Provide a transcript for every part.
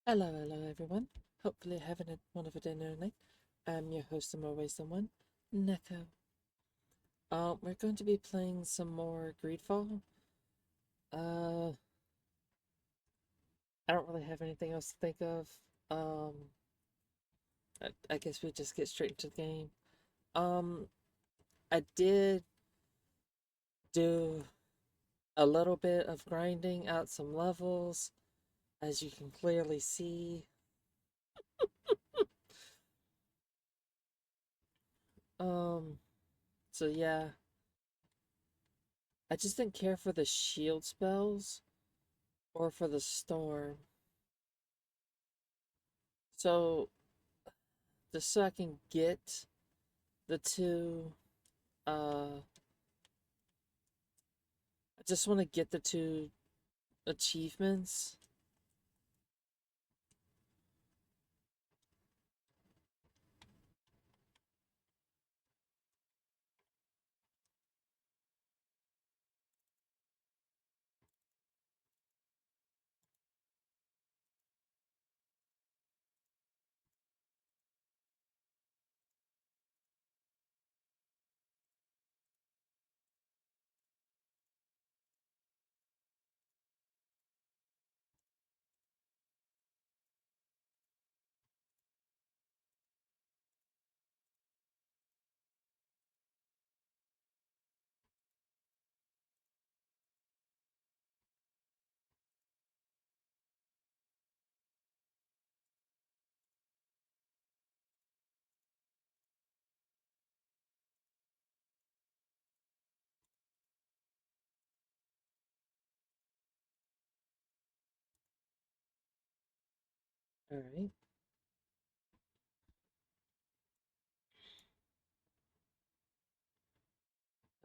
Hello everyone. Hopefully having one of a dinner night. I'm your host and always someone, Neko. We're going to be playing some more Greedfall. Uh, I don't really have anything else to think of. Um, I guess we just get straight into the game. Um, I did do a little bit of grinding out some levels, as you can clearly see. Um, so yeah, I just didn't care for the shield spells or for the storm. So just so I can get the two, I just want to get the two achievements. All right.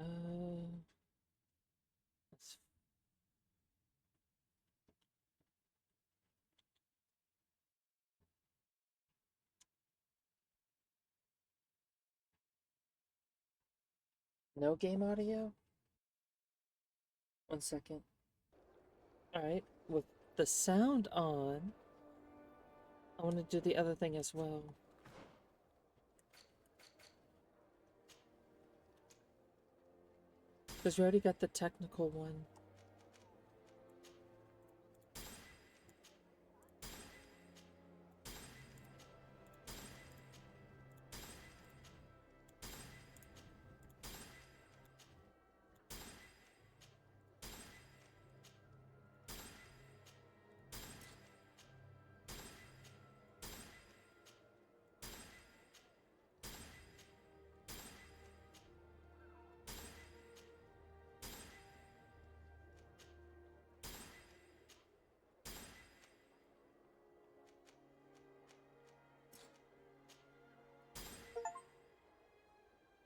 Uh, let's, no game audio? One second. All right. With the sound on, I want to do the other thing as well. Because we already got the technical one.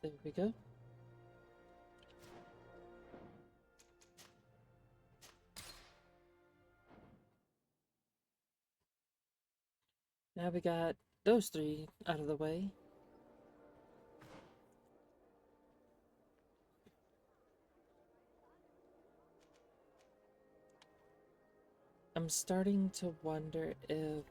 There we go. Now we got those three out of the way. I'm starting to wonder if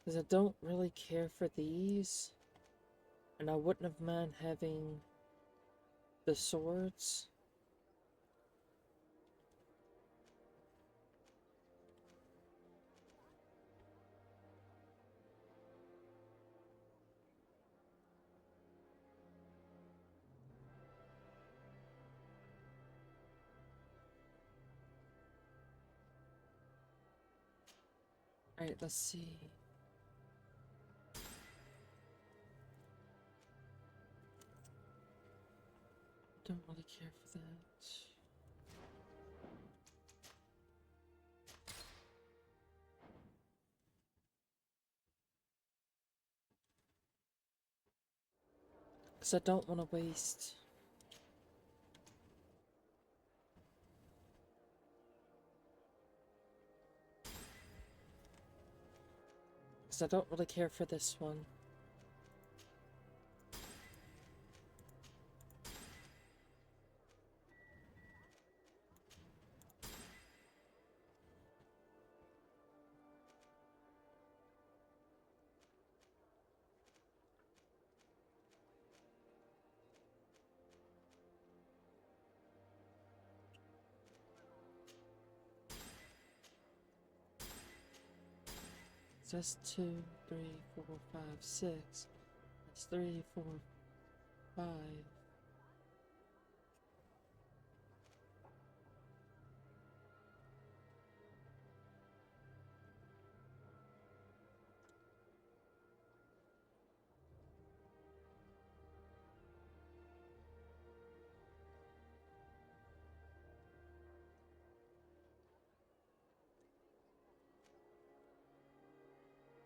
because I don't really care for these, and I wouldn't have mind having the swords. Alright, let's see. Don't really care for that. Because I don't want to waste. Because I don't really care for this one. that's 2, 3, 4, 5, 6. That's 3, 4, 5.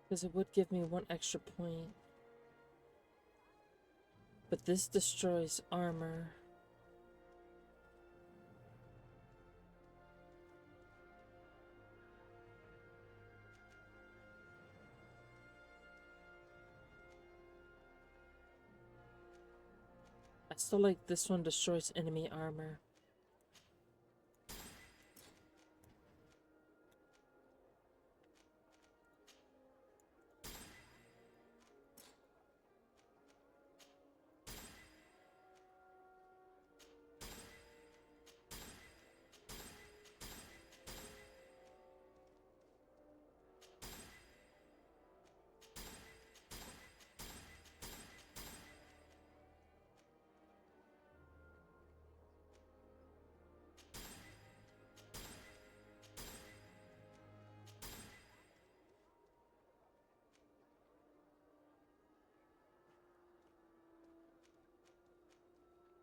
Because it would give me 1 extra point. But this destroys armor. I still like this one destroys enemy armor.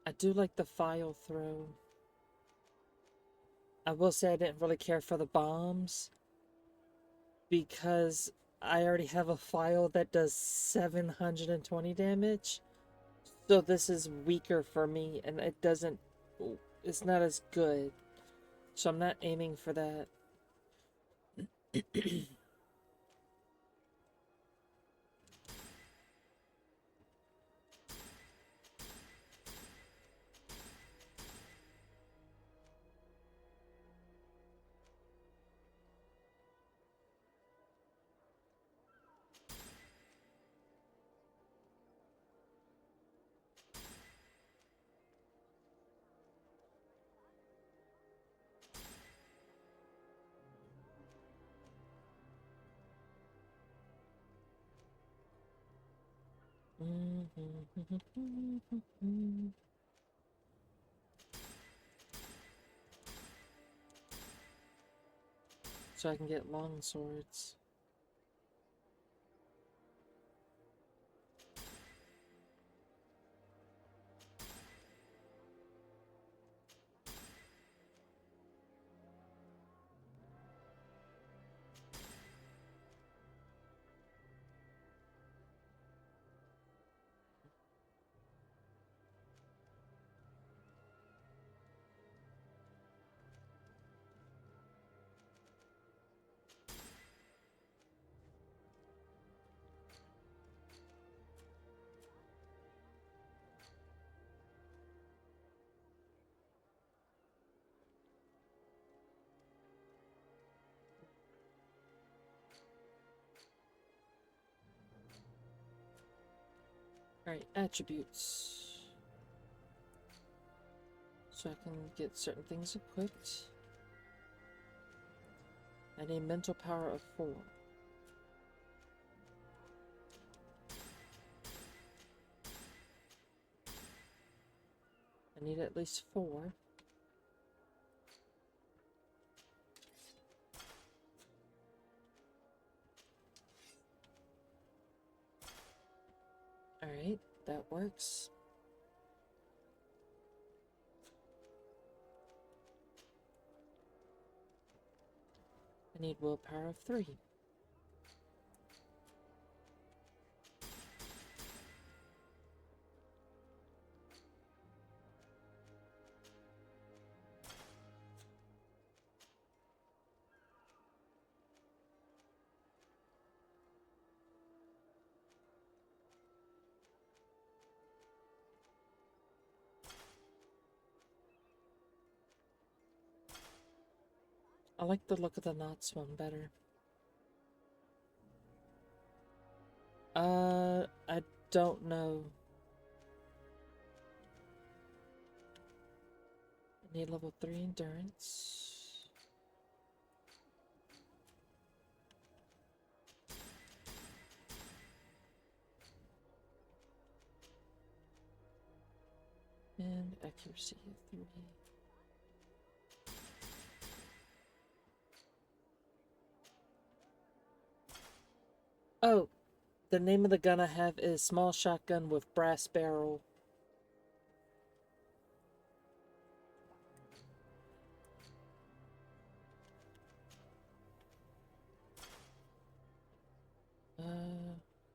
I do like the file throw. I will say I didn't really care for the bombs because I already have a file that does 720 damage. So this is weaker for me and it's not as good. So I'm not aiming for that. So I can get long swords. Alright, attributes. So I can get certain things equipped. I need mental power of 4. I need at least 4. Alright, that works. I need willpower of 3. I like the look of the knots one better. I don't know. I need level 3 endurance. And accuracy of 3. Oh, the name of the gun I have is small shotgun with brass barrel.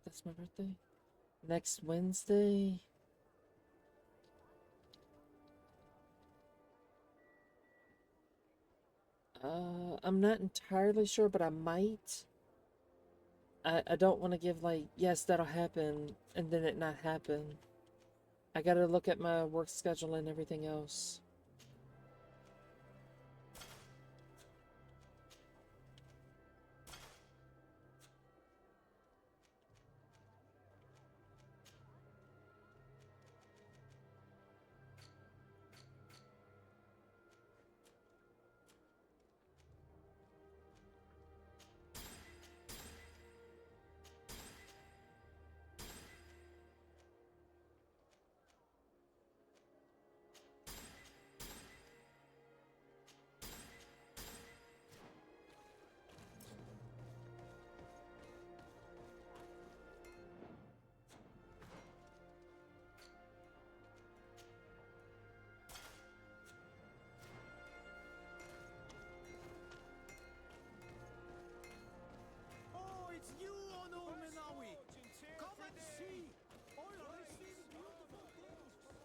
That's my birthday. Next Wednesday. I'm not entirely sure, but I might. I don't want to give like, yes, that'll happen, and then it not happen. I gotta look at my work schedule and everything else. Oh, it's you, Ono Menawi! Come and see! I see beautiful things from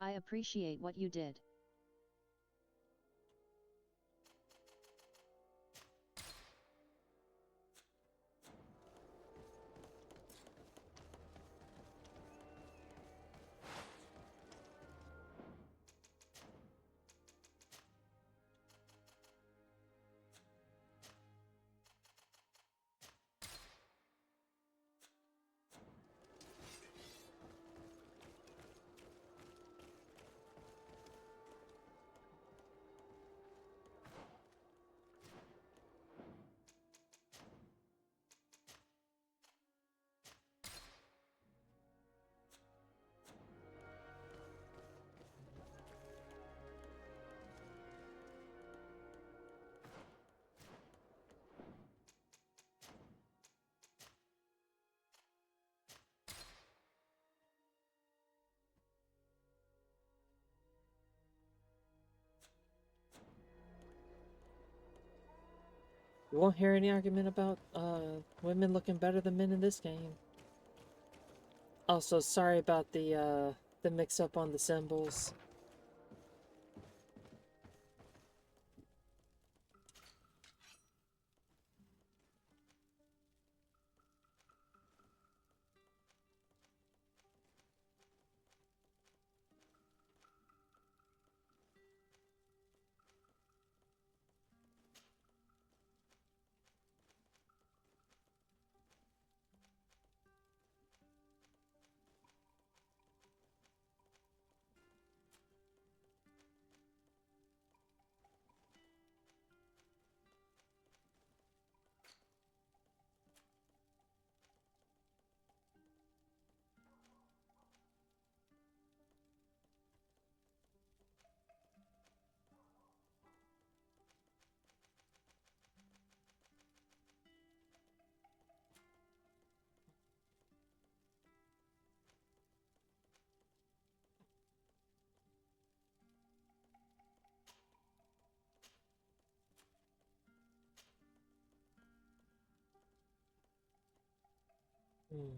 our I appreciate what you did. You won't hear any argument about women looking better than men in this game. Also, sorry about the mix up on the symbols. Hmm.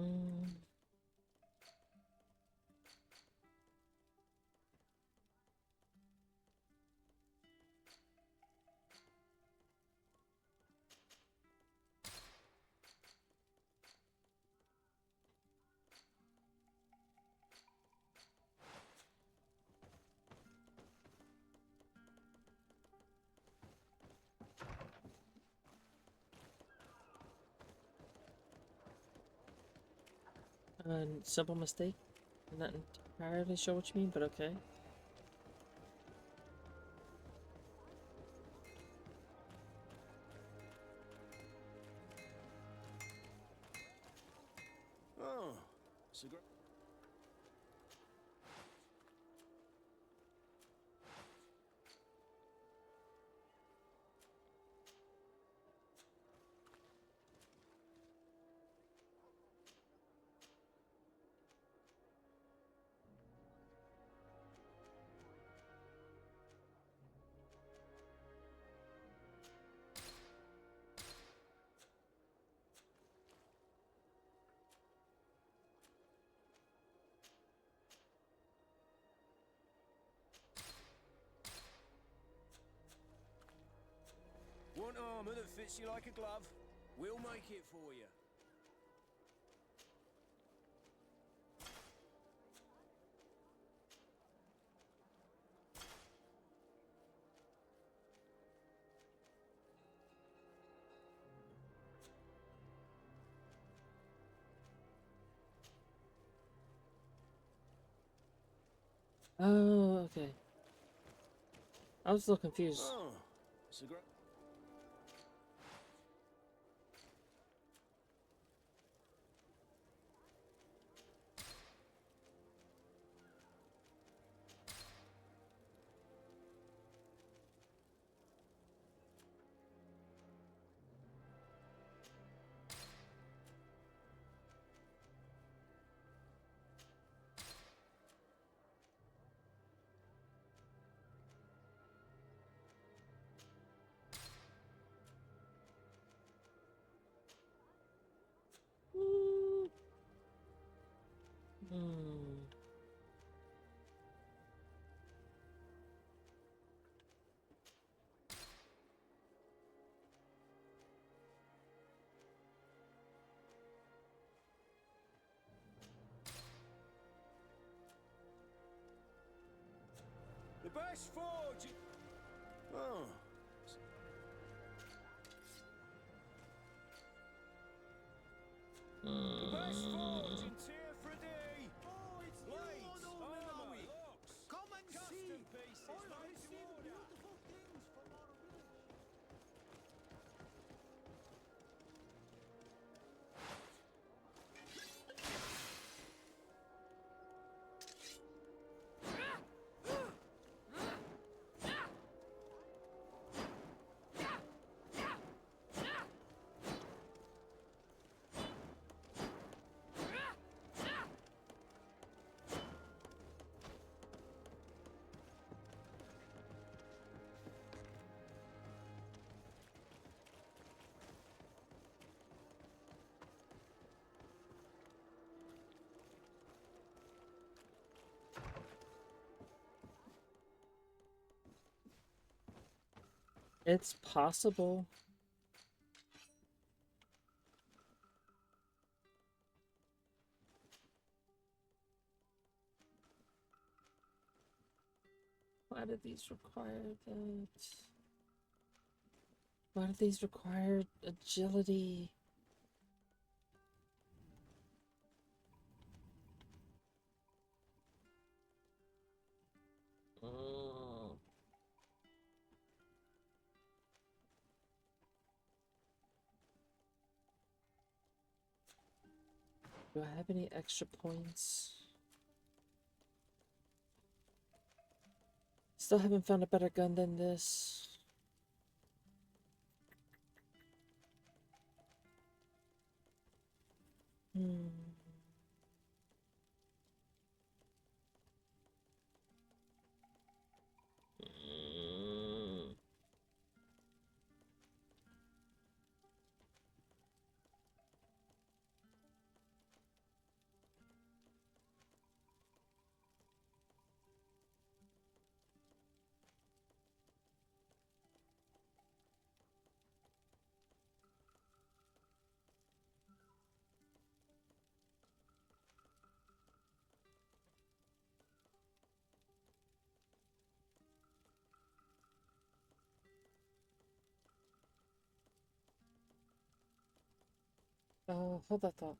Mm. Simple mistake. I'm not entirely sure what you mean, but okay. Oh, it's a great. Want armor that fits you like a glove? We'll make it for you. Oh, okay. I was a little confused. Oh, it's a great. Mm. Hmm. The best forge. Oh. The best forge in tier for a day. Oh, it's Blades, you, armor, Onomenawi. locks, Come and custom see. pieces All I made to see order. beautiful things from our village. It's possible. Why do these require that? Why do these require agility? Mm. Do I have any extra points? Still haven't found a better gun than this. Hmm. Mm. Hold that thought.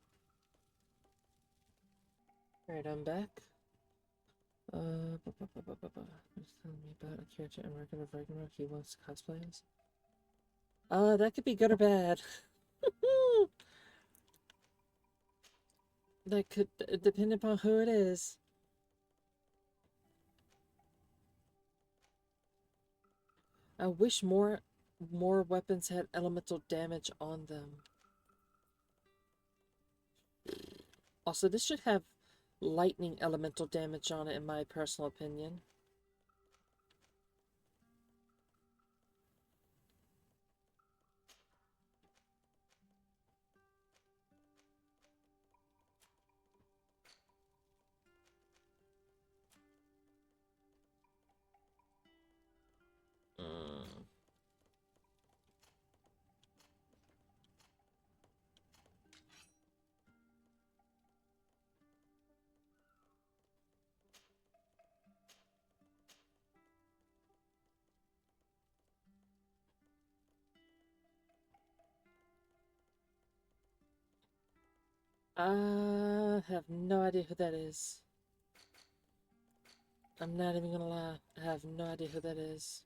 Alright, I'm back. He's telling me about a character in Ragnarok he wants to cosplay as. That could be good or bad. That could depend upon who it is. I wish more weapons had elemental damage on them. Also, this should have lightning elemental damage on it, in my personal opinion. Mm. I have no idea who that is. I'm not even gonna lie. I have no idea who that is.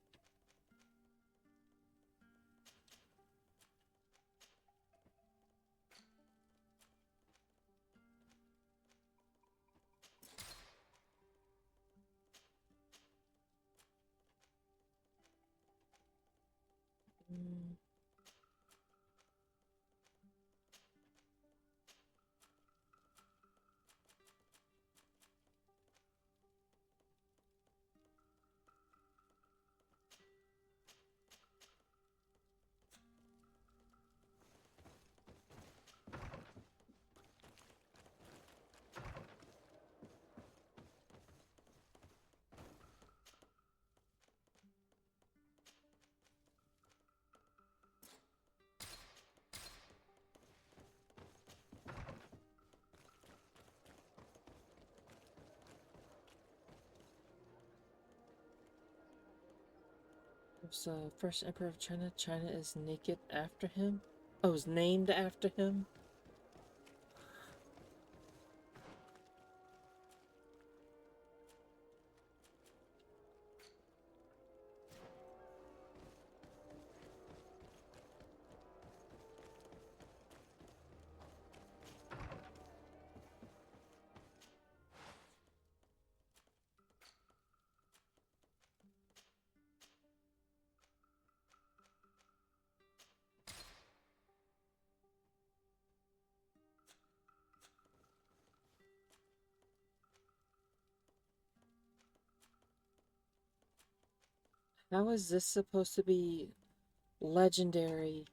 Mm. So, first emperor of China. China is naked after him. Oh, is named after him. How is this supposed to be legendary,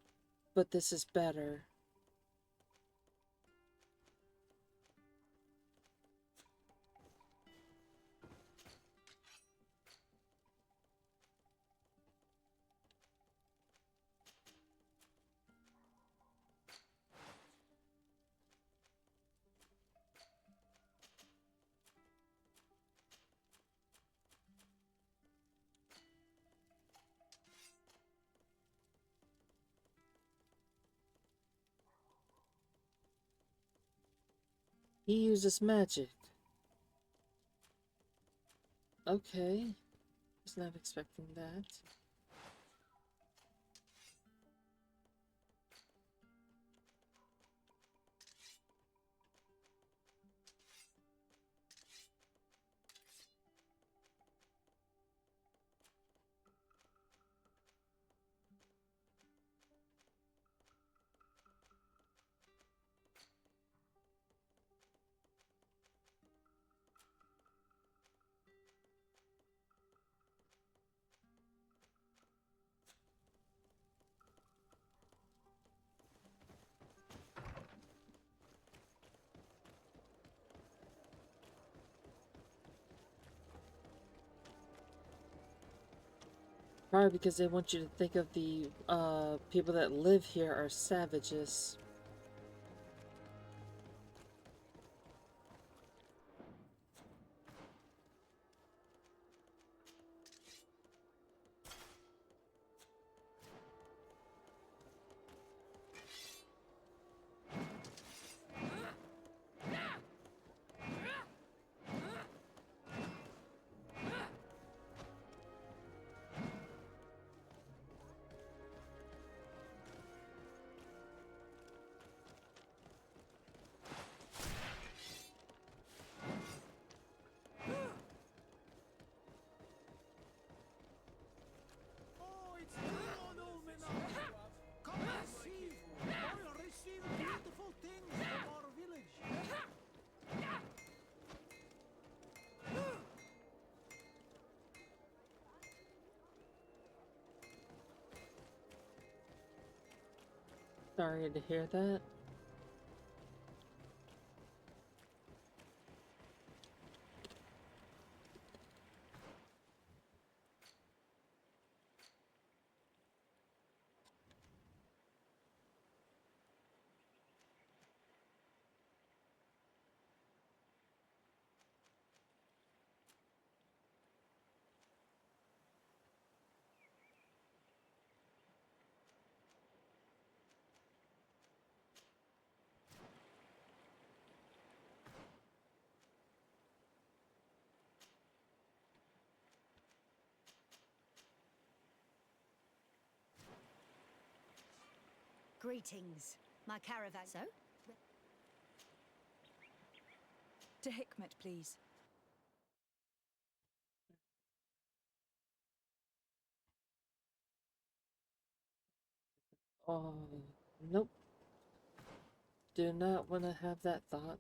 but this is better? He uses magic. Okay. Was not expecting that. Probably because they want you to think of the people that live here are savages. Sorry to hear that. Greetings. My caravan. So? To Hikmet, please. Oh, nope. Do not want to have that thought.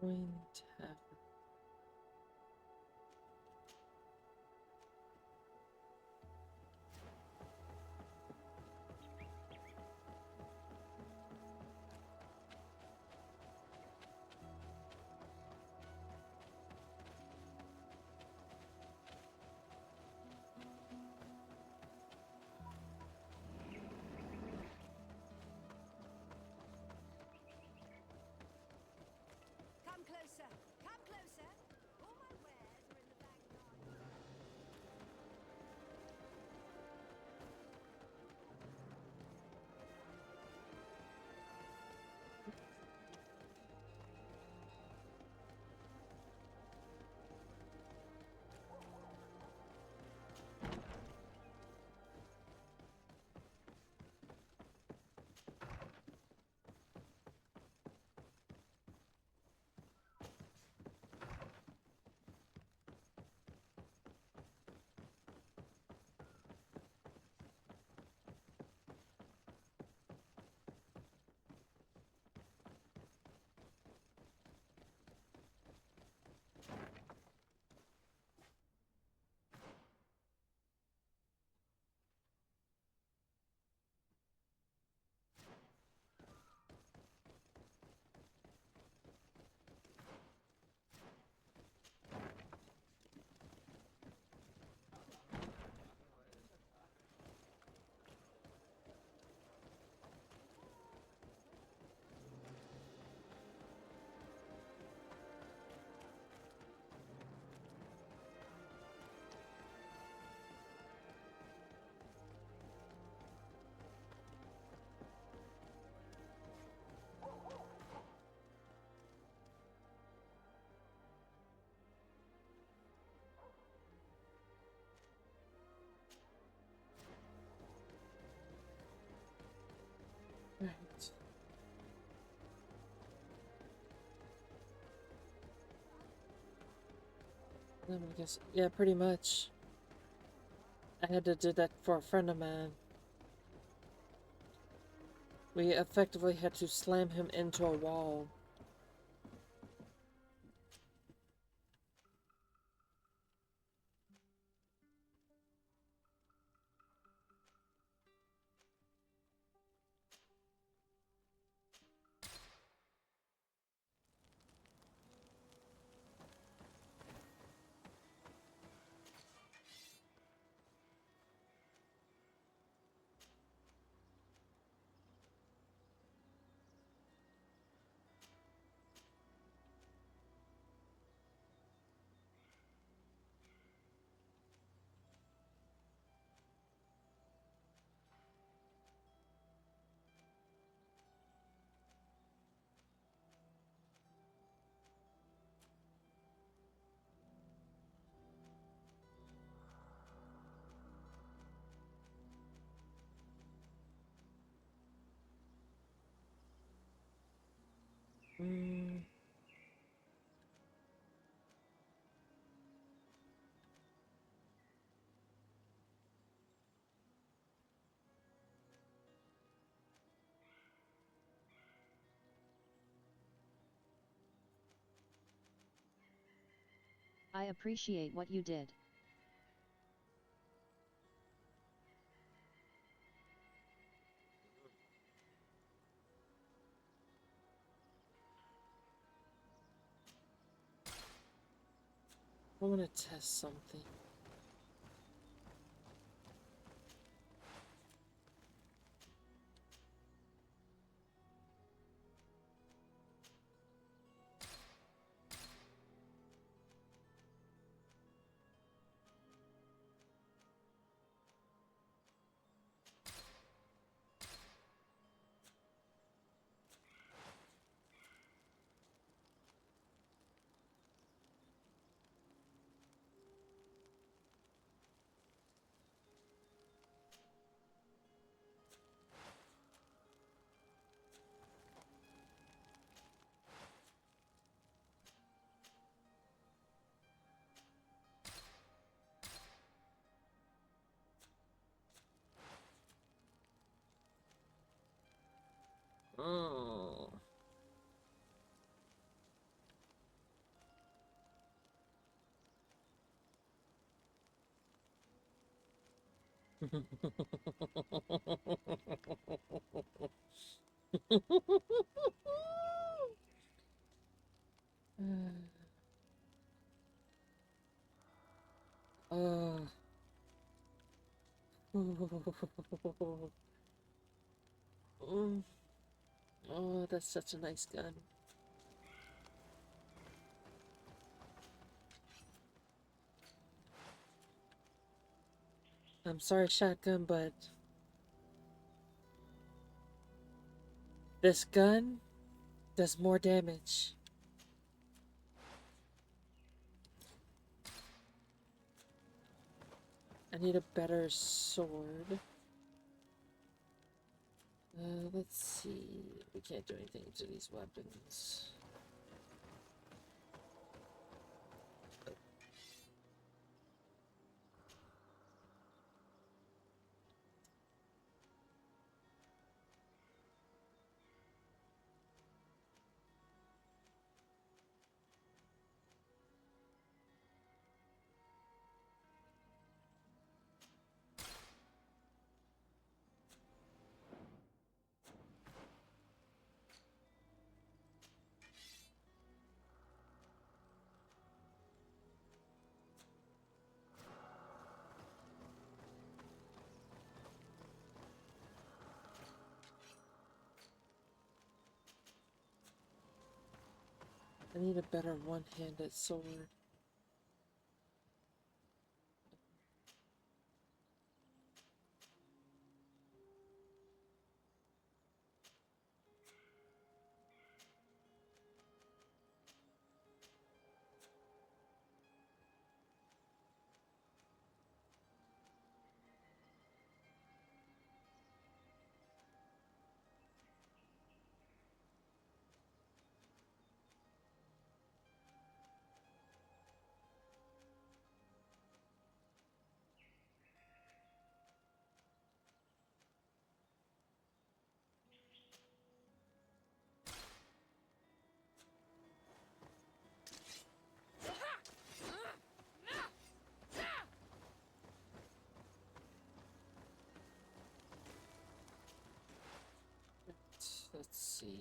Going to have Come closer. Come closer. All my wares are in the back garden. right. Then I guess, yeah, pretty much. I had to do that for a friend of mine. We effectively had to slam him into a wall. Mm. I appreciate what you did. I want to test something. Oh. Oh. Oh, that's such a nice gun. I'm sorry, shotgun, but this gun does more damage. I need a better sword. Let's see. We can't do anything to these weapons. I need a better one-handed sword. see.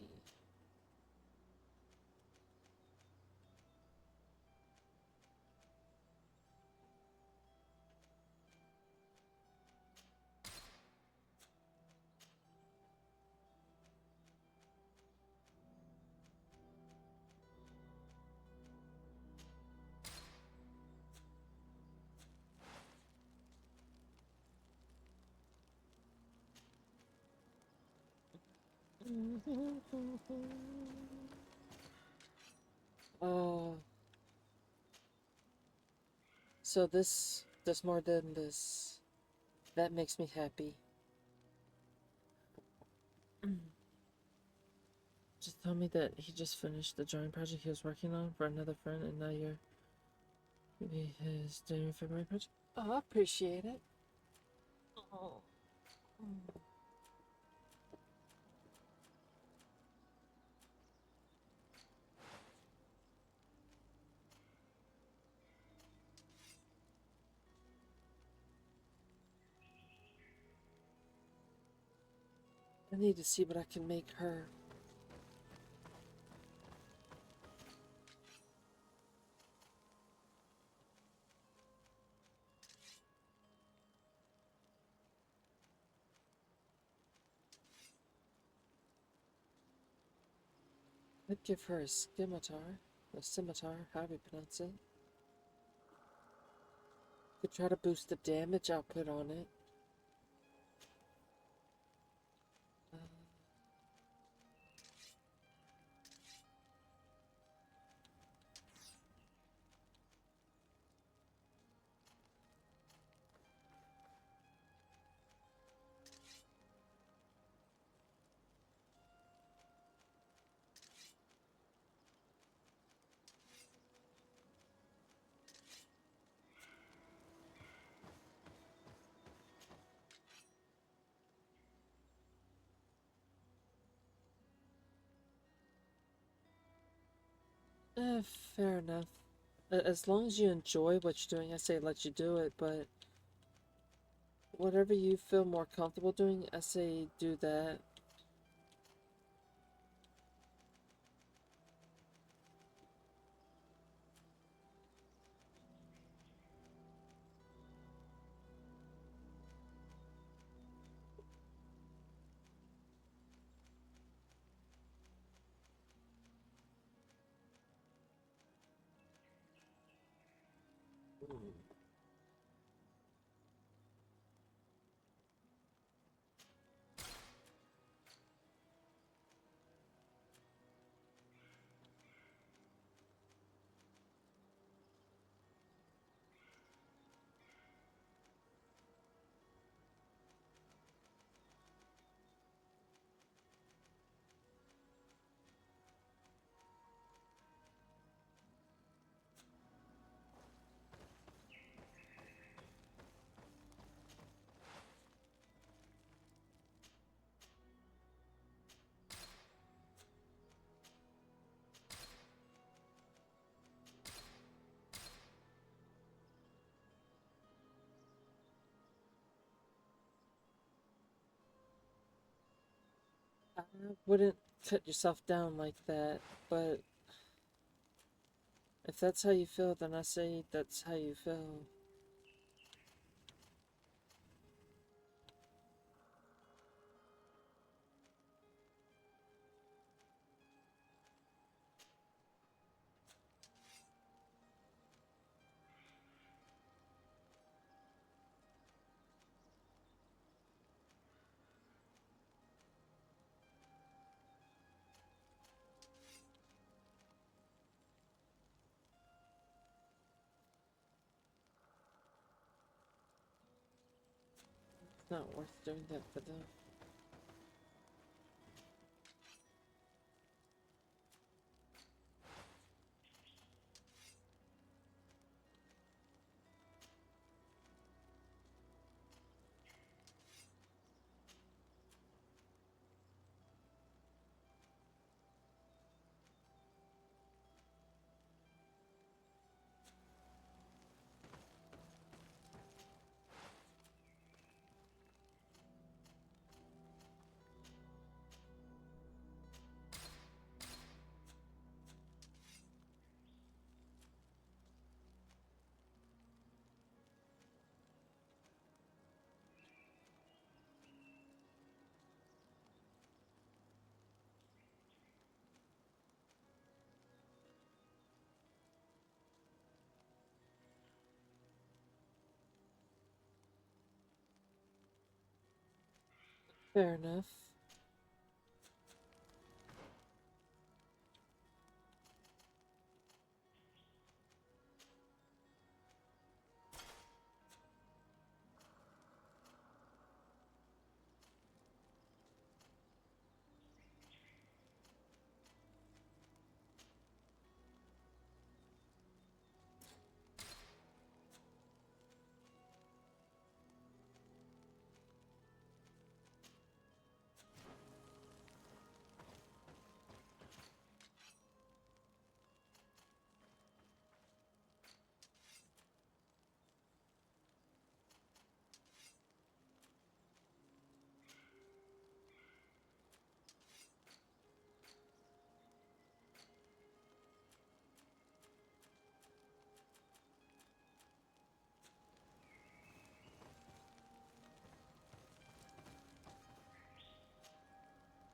Uh, so this more than this. That makes me happy. Just tell me that he just finished the drawing project he was working on for another friend, and now you're maybe his January February project. Oh, I appreciate it. Oh. I need to see what I can make her. I'd give her a scimitar, however you pronounce it. Could try to boost the damage output on it. Uh, fair enough. As long as you enjoy what you're doing, I say let you do it, but whatever you feel more comfortable doing, I say do that. I wouldn't cut yourself down like that, but if that's how you feel, then I say that's how you feel. It's not worth doing that for them. Fair enough.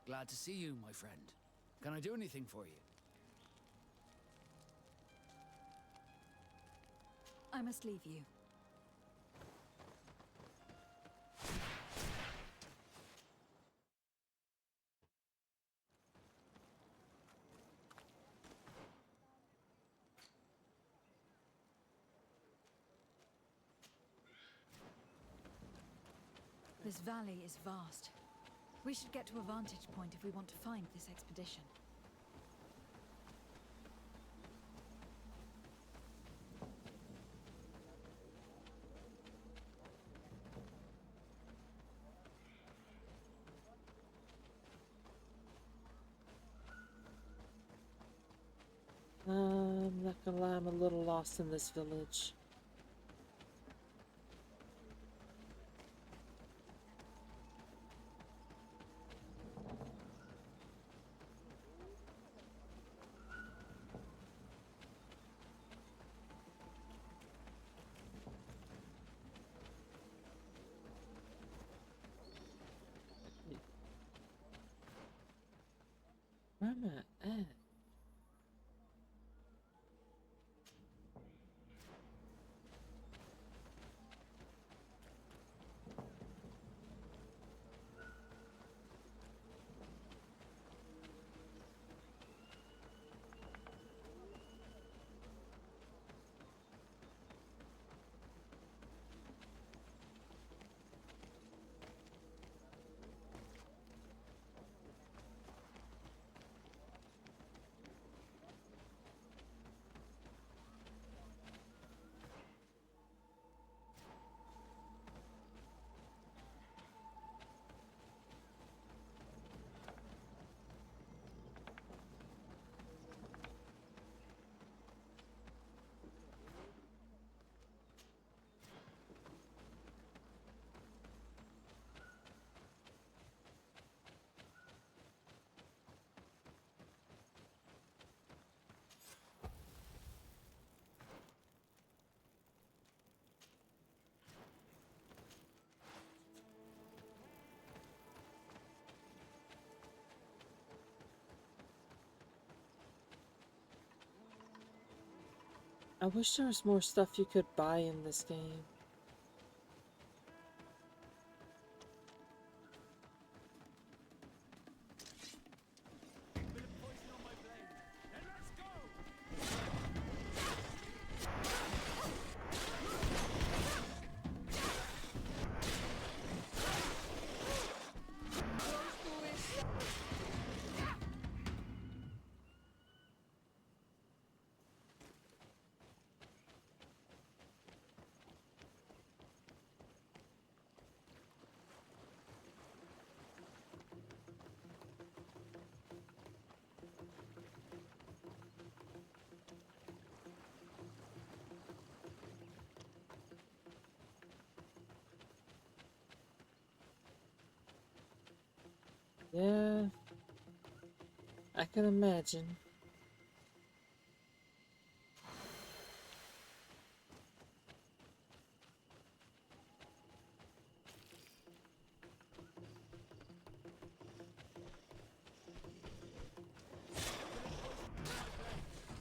Glad to see you, my friend. Can I do anything for you? I must leave you. This valley is vast. We should get to a vantage point if we want to find this expedition. I'm not gonna lie, I'm a little lost in this village. Where am I at? I wish there was more stuff you could buy in this game. Bit of poison on my blade. Then let's go! Yeah, I can imagine.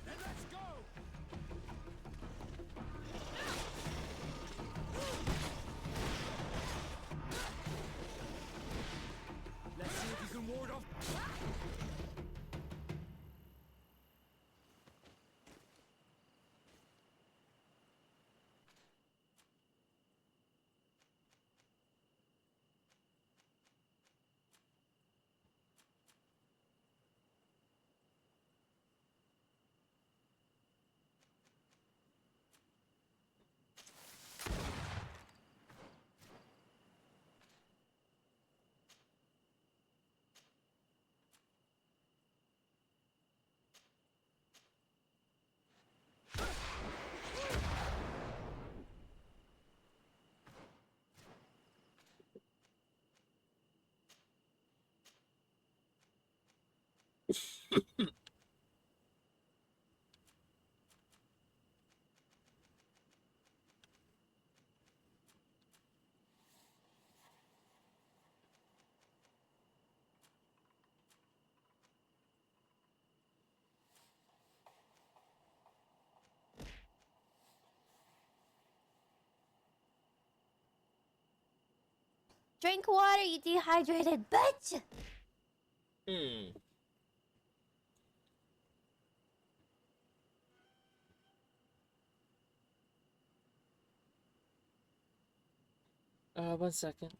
Then let's go! Drink water, you dehydrated bitch! Hmm. One second.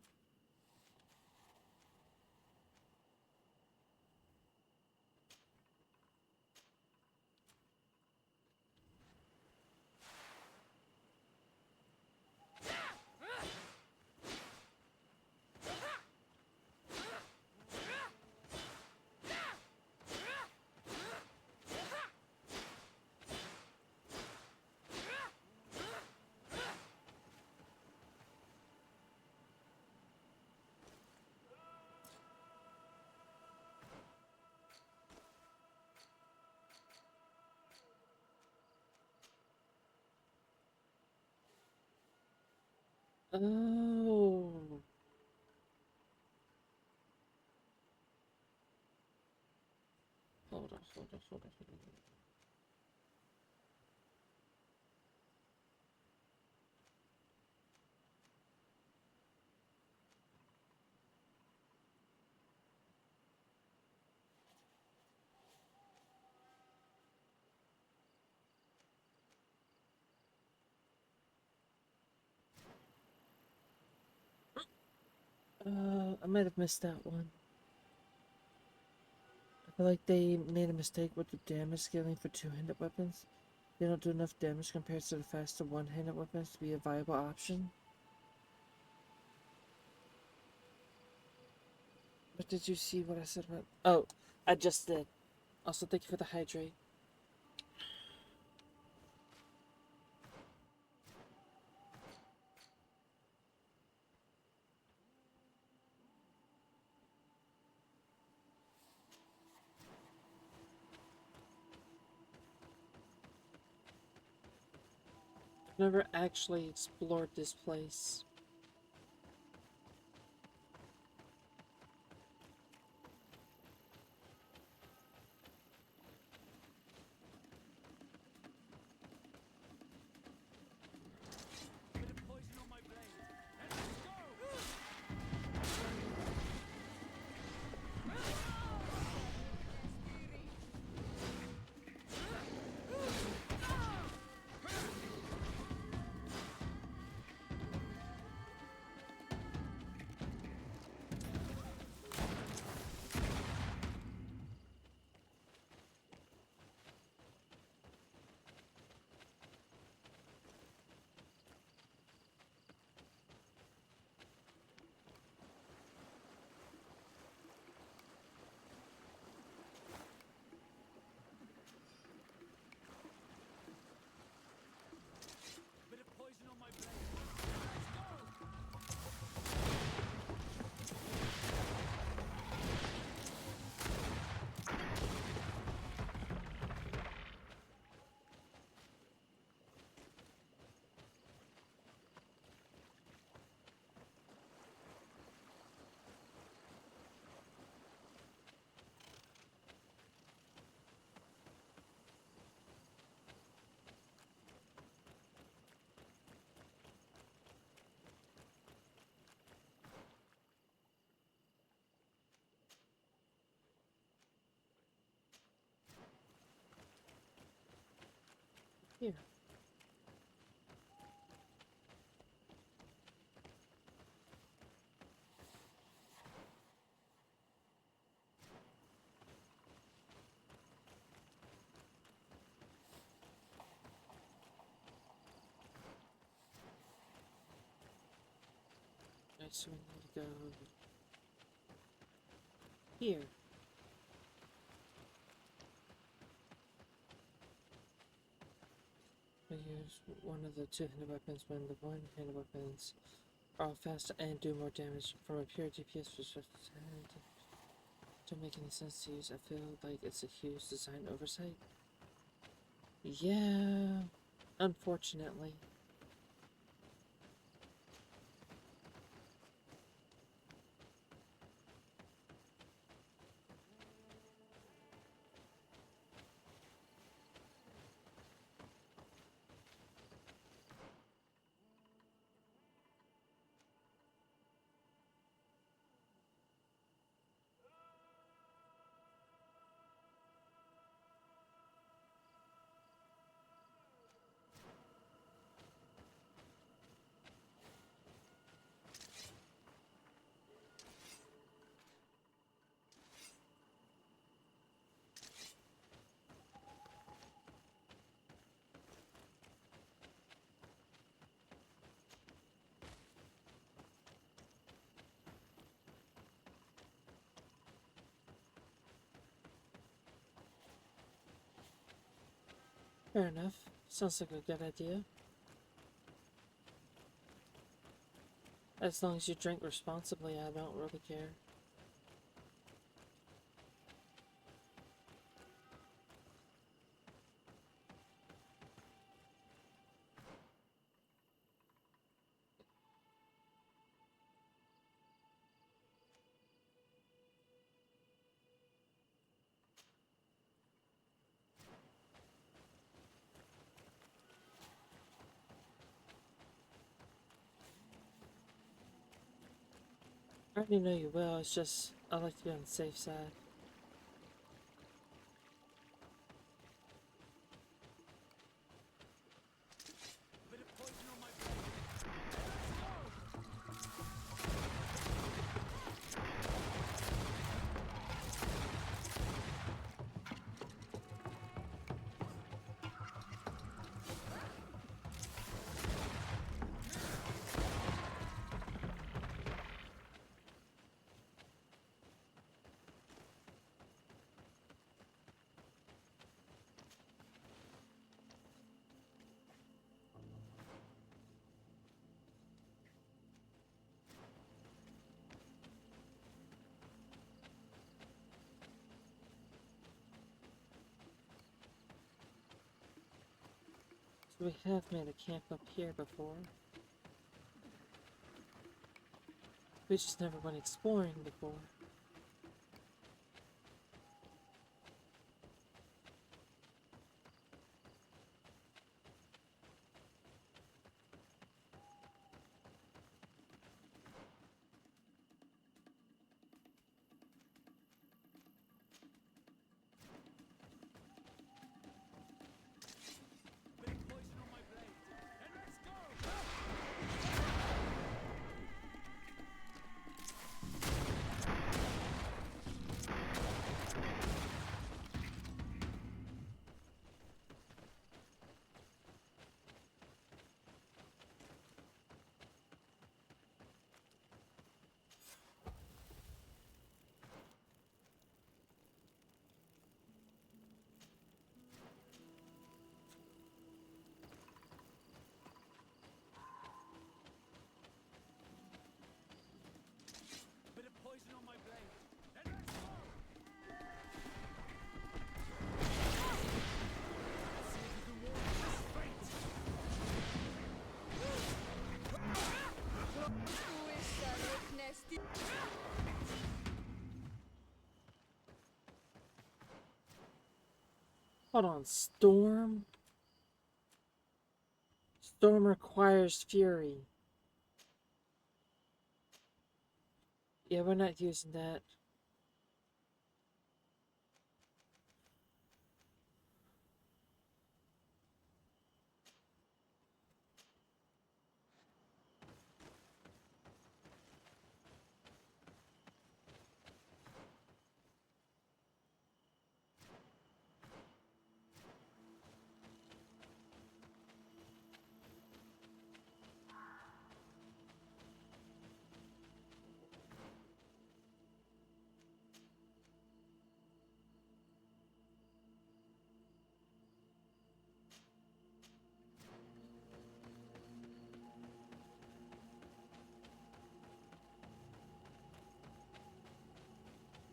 Oh. Hold on, hold on, hold on, hold on. I might have missed that one. I feel like they made a mistake with the damage scaling for two-handed weapons. They don't do enough damage compared to the faster one-handed weapons to be a viable option. But did you see what I said about? Oh, I just did. Also, thank you for the hydrate. I've never actually explored this place. Bit of poison on my blade. And let's go! Bit of poison on my blade. Here. Alright, so we need to go here. I use one of the two-handed weapons when the one-handed weapons are all faster and do more damage from a pure DPS perspective. Don't make any sense to use. I feel like it's a huge design oversight. Yeah, unfortunately. Fair enough. Sounds like a good idea. As long as you drink responsibly, I don't really care. I already know you will, it's just I like to be on the safe side. Bit of poison on my blade. So we have made a camp up here before. We just never went exploring before. Bit of poison on my blade. And let's go! Bit of poison on my blade. And let's go! See if you can walk this fate. Hold on, Storm? Storm requires Fury. Yeah, we're not using that.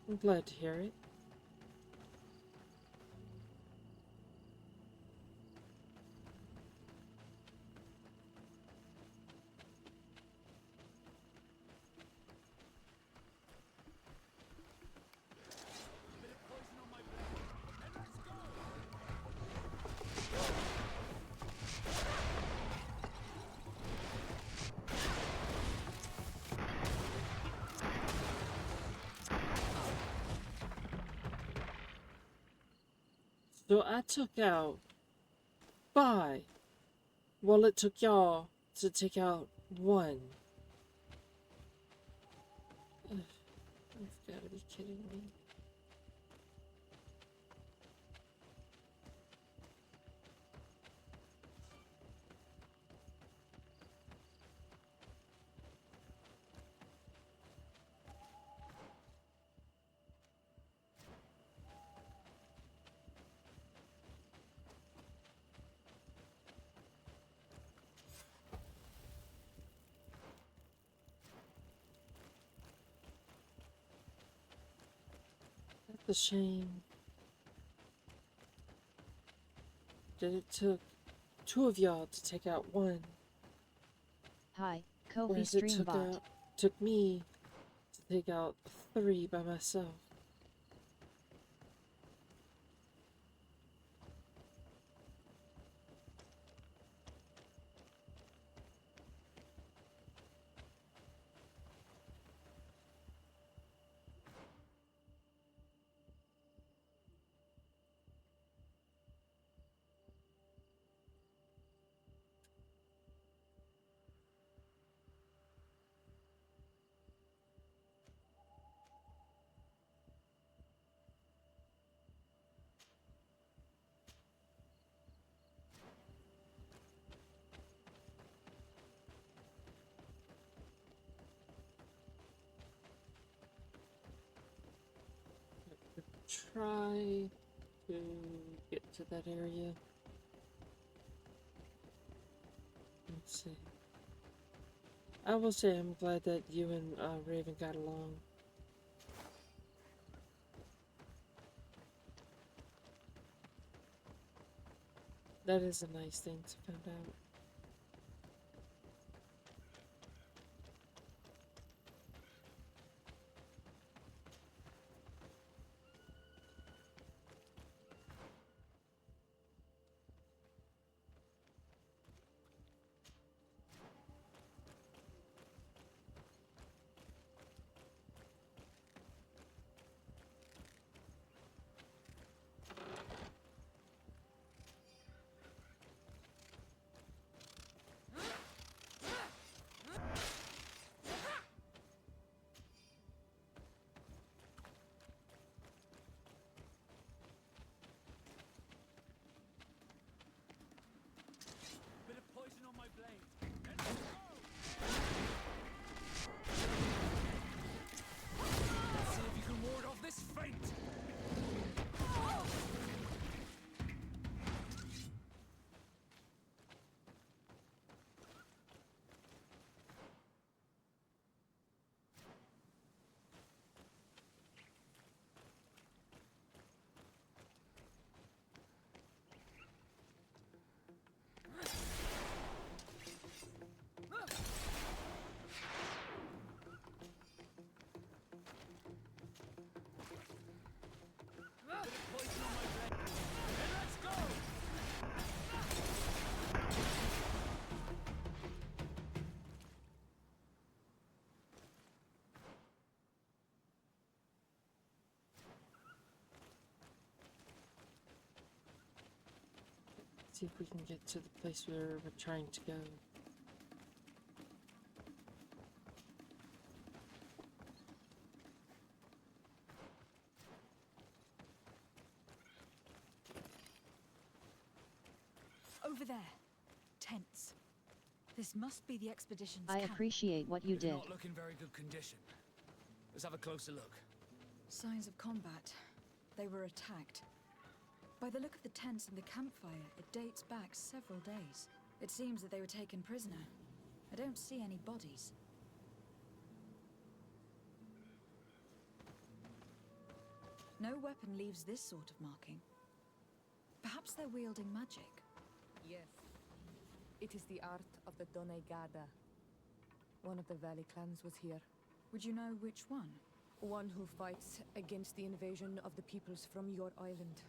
I'm glad to hear it. So I took out 5. Well, it took y'all to take out 1. Ugh, you've got to be kidding me. That's a shame that it took 2 of y'all to take out 1. Hi, Kofi Whereas it Streambot. took me to take out 3 by myself. Try to get to that area. Let's see. I will say I'm glad that you and Raven got along. That is a nice thing to find out. Bit of poison on my blade. Let's see if you can ward off this fate. See if we can get to the place where we're trying to go. Over there. Tents. This must be the expedition's I camp. appreciate what you It's did. not looking very good condition. Let's have a closer look. Signs of combat. They were attacked. By the look of the tents and the campfire, it dates back several days. It seems that they were taken prisoner. I don't see any bodies. No weapon leaves this sort of marking. Perhaps they're wielding magic. Yes. It is the art of the Donegada. One of the Valley clans was here. Would you know which one? One who fights against the invasion of the peoples from your island.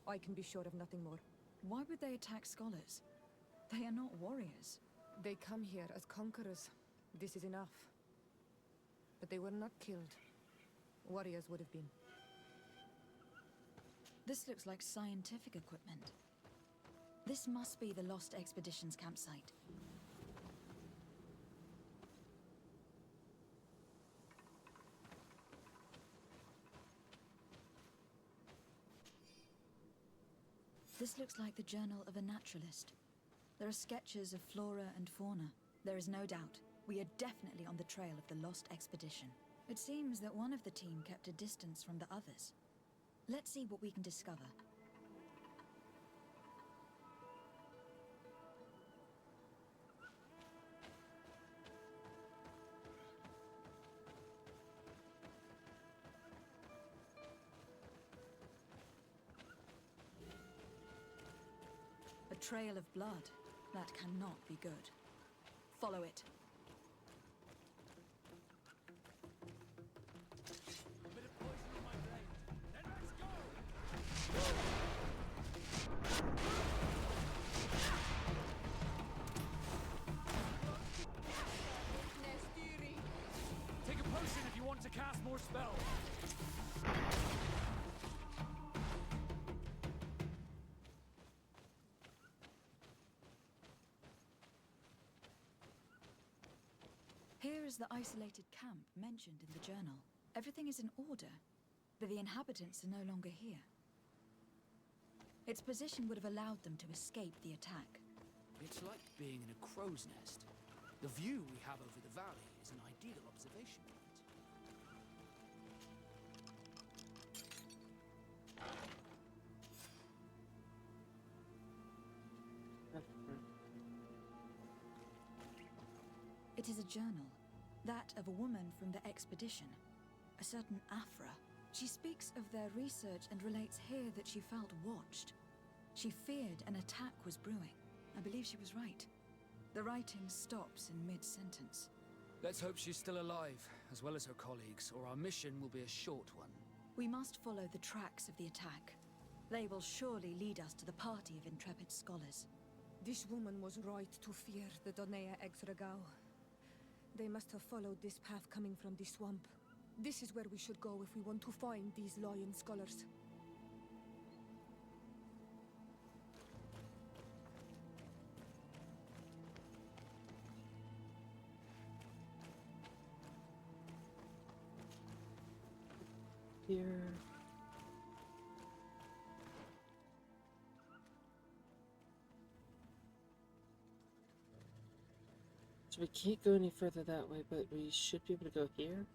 I can be sure of nothing more. Why would they attack scholars? They are not warriors. They come here as conquerors. This is enough. But they were not killed. Warriors would have been. This looks like scientific equipment. This must be the Lost Expedition's campsite. This looks like the journal of a naturalist. There are sketches of flora and fauna. There is no doubt. We are definitely on the trail of the Lost Expedition. It seems that one of the team kept a distance from the others. Let's see what we can discover. A trail of blood. That cannot be good. Follow it. A bit of poison on my blade. Then let's go! Take a potion if you want to cast more spells. Here is the isolated camp mentioned in the journal. Everything is in order, but the inhabitants are no longer here. Its position would have allowed them to escape the attack. It's like being in a crow's nest. The view we have over the valley is an ideal observation point. It is a journal, that of a woman from the expedition, a certain Afra. She speaks of their research and relates here that she felt watched. She feared an attack was brewing. I believe she was right. The writing stops in mid-sentence. Let's hope she's still alive, as well as her colleagues, or our mission will be a short one. We must follow the tracks of the attack. They will surely lead us to the party of intrepid scholars. This woman was right to fear the Donea Exregao. They must have followed this path coming from the swamp. This is where we should go if we want to find these lion scholars. Here. So we can't go any further that way, but we should be able to go here.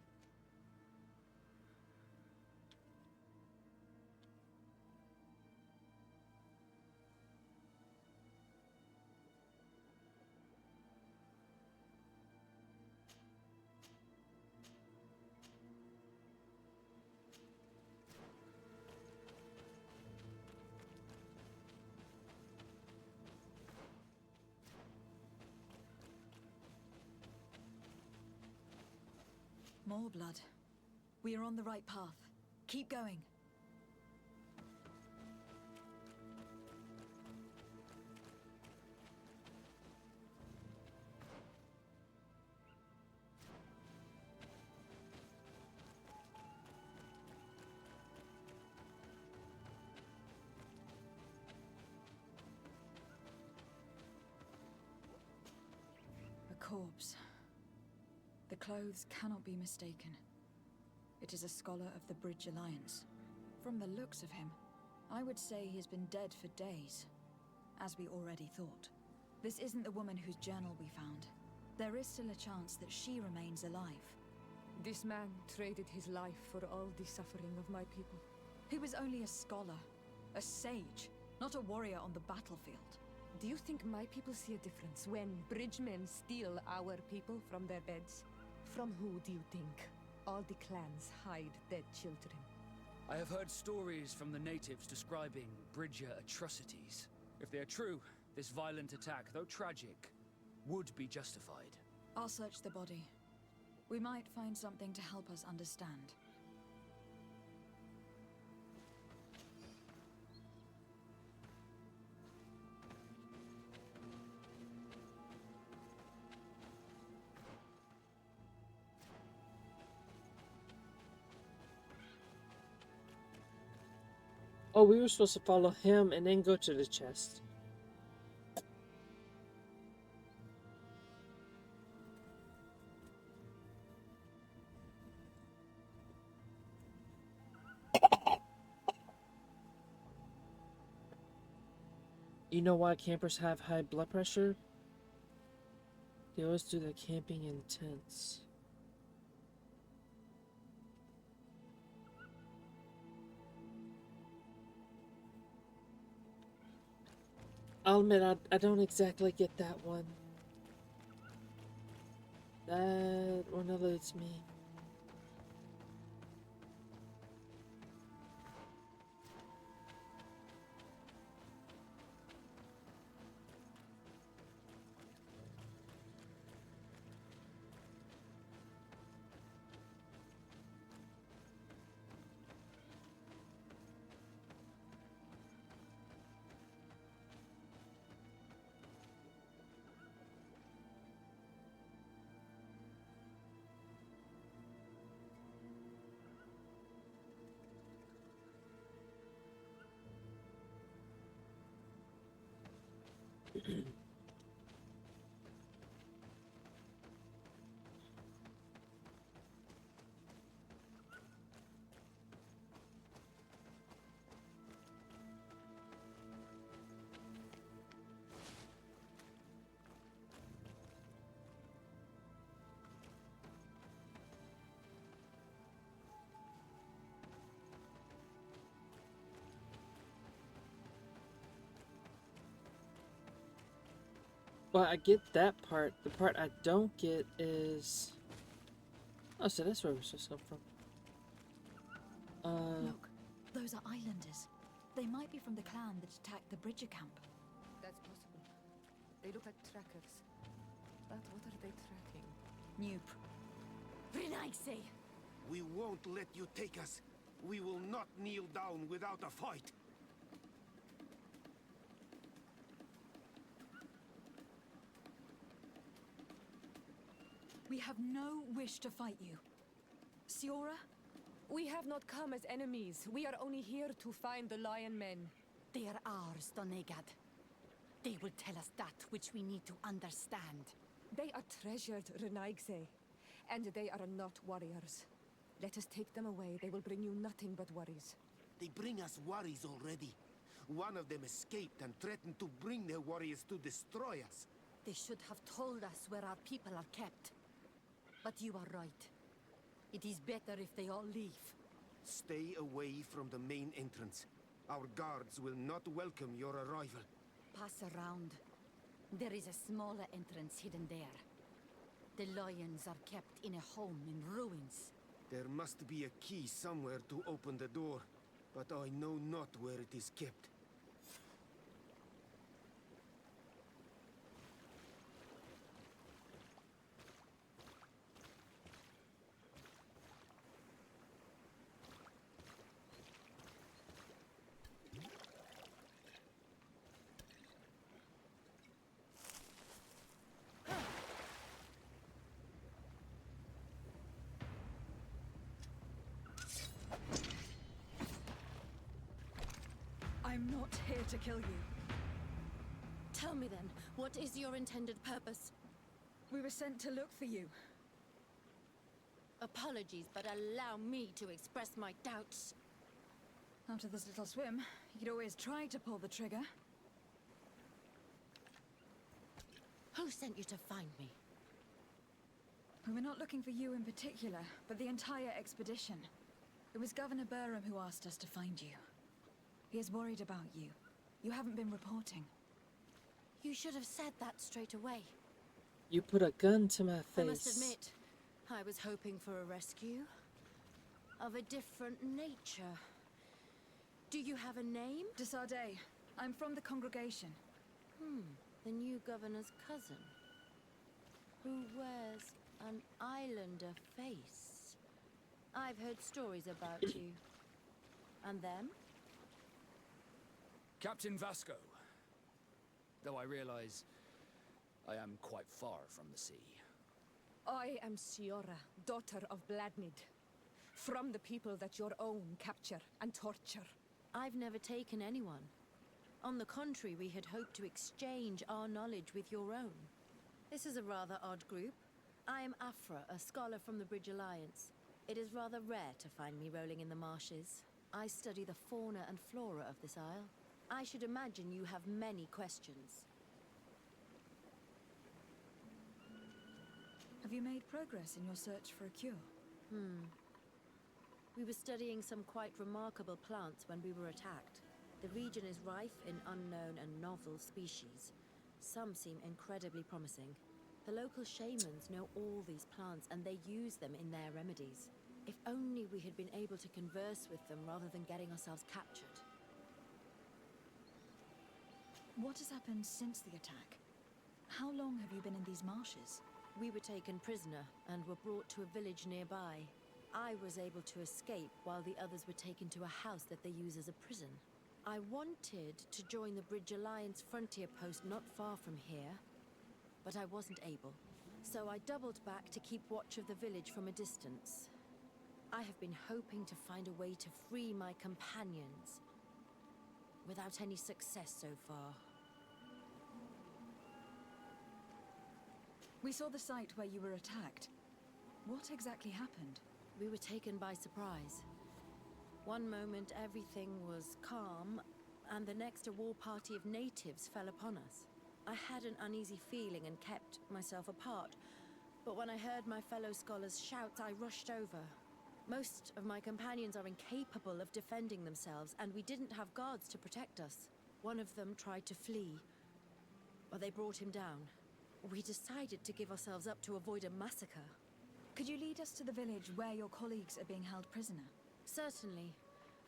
More blood. We are on the right path. Keep going. A corpse. The clothes cannot be mistaken. It is a scholar of the Bridge Alliance. From the looks of him, I would say he has been dead for days, as we already thought. This isn't the woman whose journal we found. There is still a chance that she remains alive. This man traded his life for all the suffering of my people. He was only a scholar, a sage, not a warrior on the battlefield. Do you think my people see a difference when bridgemen steal our people from their beds? From who do you think all the clans hide dead children? I have heard stories from the natives describing Bridger atrocities. If they are true, this violent attack, though tragic, would be justified. I'll search the body. We might find something to help us understand. Oh, we were supposed to follow him and then go to the chest. You know why campers have high blood pressure? They always do their camping in tents. I'll admit, I don't exactly get that one. That one eludes me. Well, I get that part. The part I don't get is... Oh, so that's where we're supposed to come from. Look, those are islanders. They might be from the clan that attacked the Bridger camp. That's possible. They look like trackers. But what are they tracking? Nope. Renaise! We won't let you take us. We will not kneel down without a fight. We have no wish to fight you. Siora? We have not come as enemies. We are only here to find the Lion Men. They are ours, Donegad. They will tell us that which we need to understand. They are treasured, Renaigse. And they are not warriors. Let us take them away. They will bring you nothing but worries. They bring us worries already. One of them escaped and threatened to bring their warriors to destroy us. They should have told us where our people are kept. But you are right. It is better if they all leave. Stay away from the main entrance. Our guards will not welcome your arrival. Pass around. There is a smaller entrance hidden there. The lions are kept in a home in ruins. There must be a key somewhere to open the door, but I know not where it is kept. I'm not here to kill you. Tell me then, what is your intended purpose? We were sent to look for you. Apologies, but allow me to express my doubts. After this little swim, you could always try to pull the trigger. Who sent you to find me? We were not looking for you in particular, but the entire expedition. It was Governor Burham who asked us to find you. He is worried about you. You haven't been reporting. You should have said that straight away. You put a gun to my face. I must admit, I was hoping for a rescue. Of a different nature. Do you have a name? Desardet. I'm from the congregation. The new governor's cousin. Who wears an islander face. I've heard stories about you. And them? Captain Vasco. Though I realize I am quite far from the sea. I am Siora, daughter of Bladnid. From the people that your own capture and torture. I've never taken anyone. On the contrary, we had hoped to exchange our knowledge with your own. This is a rather odd group. I am Afra, a scholar from the Bridge Alliance. It is rather rare to find me rolling in the marshes. I study the fauna and flora of this isle. I should imagine you have many questions. Have you made progress in your search for a cure? We were studying some quite remarkable plants when we were attacked. The region is rife in unknown and novel species. Some seem incredibly promising. The local shamans know all these plants and they use them in their remedies. If only we had been able to converse with them rather than getting ourselves captured. What has happened since the attack? How long have you been in these marshes? We were taken prisoner and were brought to a village nearby. I was able to escape while the others were taken to a house that they use as a prison. I wanted to join the Bridge Alliance frontier post not far from here, but I wasn't able. So I doubled back to keep watch of the village from a distance. I have been hoping to find a way to free my companions, without any success so far. We saw the site where you were attacked. What exactly happened? We were taken by surprise. One moment everything was calm, and the next a war party of natives fell upon us. I had an uneasy feeling and kept myself apart, but when I heard my fellow scholars' shouts, I rushed over. Most of my companions are incapable of defending themselves, and we didn't have guards to protect us. One of them tried to flee, but they brought him down. We decided to give ourselves up to avoid a massacre. Could you lead us to the village where your colleagues are being held prisoner? Certainly.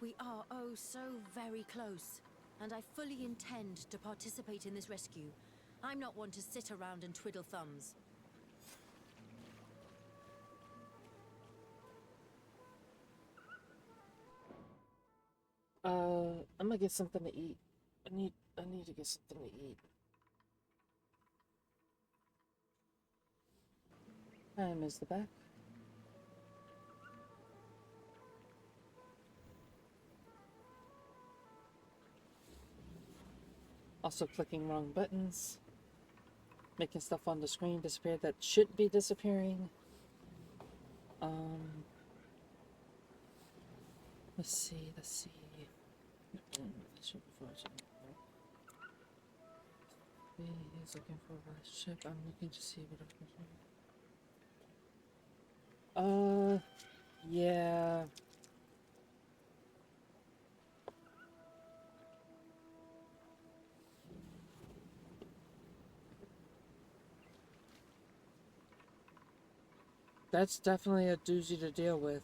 We are oh so very close, and I fully intend to participate in this rescue. I'm not one to sit around and twiddle thumbs. I'm gonna get something to eat. I need to get something to eat. Hi, Miss the back. Also clicking wrong buttons. Making stuff on the screen disappear that should be disappearing. Let's see. He's looking for a ship. I'm looking to see what I'm yeah. That's definitely a doozy to deal with.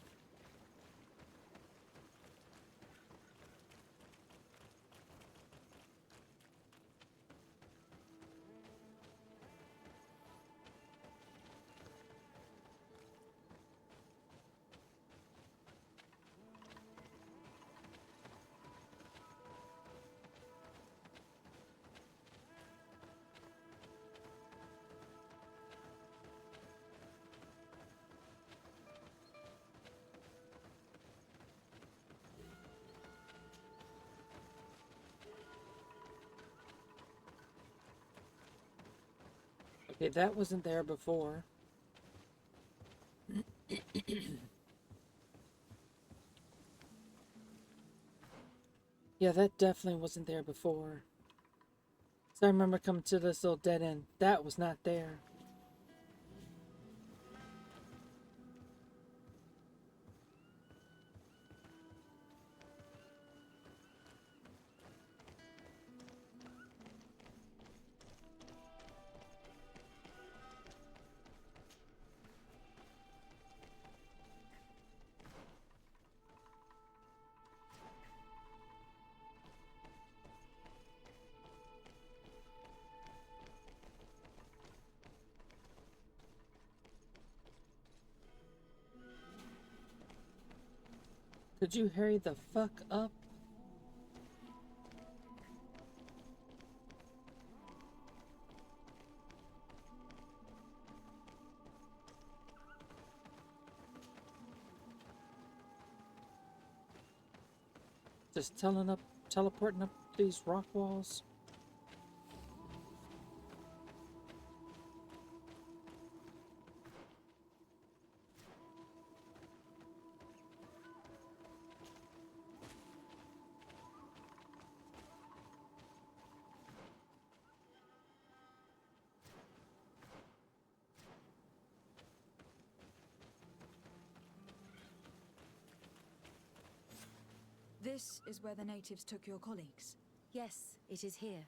Okay, that wasn't there before. Yeah, that definitely wasn't there before. So I remember coming to this little dead end. That was not there. Could you hurry the fuck up? Just teleporting up these rock walls. This is where the natives took your colleagues. Yes, it is here.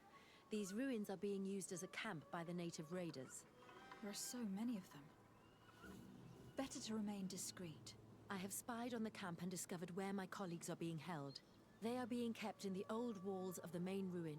These ruins are being used as a camp by the native raiders. There are so many of them. Better to remain discreet. I have spied on the camp and discovered where my colleagues are being held. They are being kept in the old walls of the main ruin.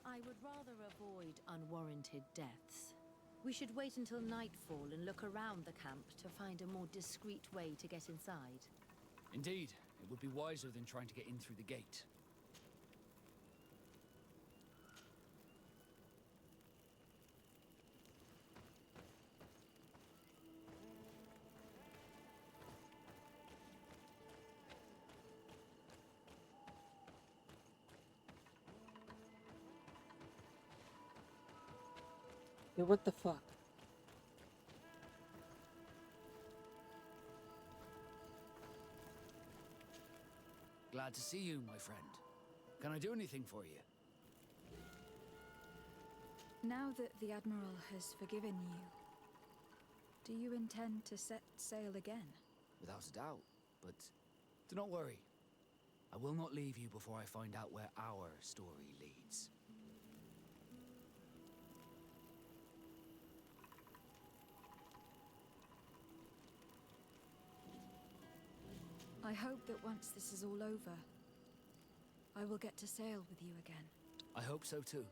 I would rather avoid unwarranted deaths. We should wait until nightfall and look around the camp to find a more discreet way to get inside. Indeed, it would be wiser than trying to get in through the gate. Yeah, what the fuck? Glad to see you, my friend. Can I do anything for you? Now that the Admiral has forgiven you, do you intend to set sail again? Without a doubt, but do not worry. I will not leave you before I find out where our story leads. I hope that once this is all over, I will get to sail with you again. I hope so too.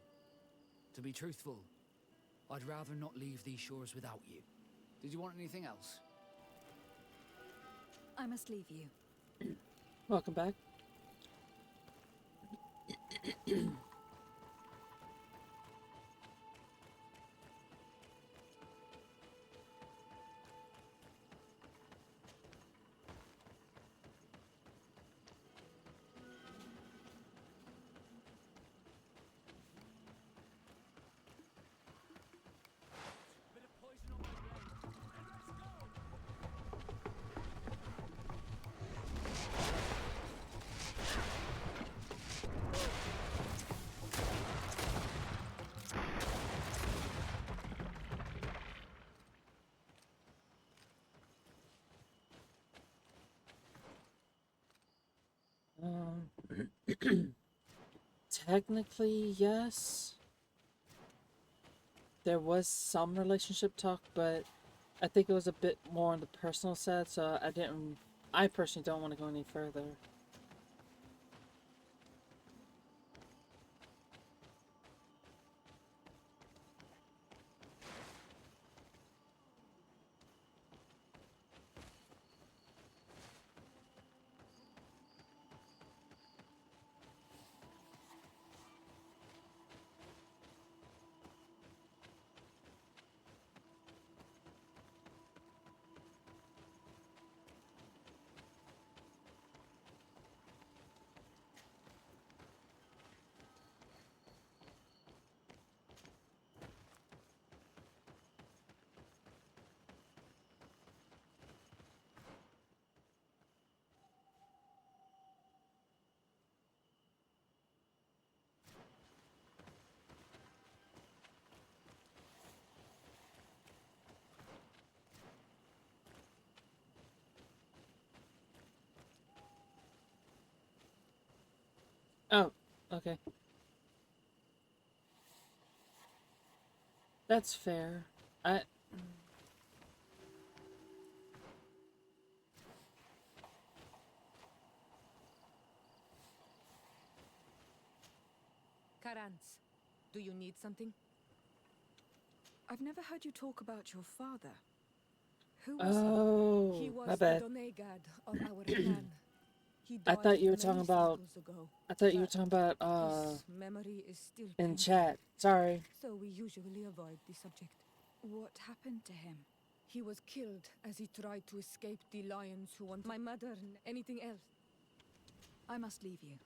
To be truthful, I'd rather not leave these shores without you. Did you want anything else? I must leave you. Welcome back. Technically, yes. There was some relationship talk, but I think it was a bit more on the personal side, so I personally don't want to go any further. Okay. That's fair. I Karans, do you need something? I've never heard you talk about your father. Who was He Oh, was my the bad. Donegad of our clan. He I died thought you were many talking about cycles ago. I thought you were But talking about his memory is still in painful, chat. Sorry. so we usually avoid the subject. he? What happened to him? He was killed as he tried to escape the lions who want my mother and anything else. I must leave you.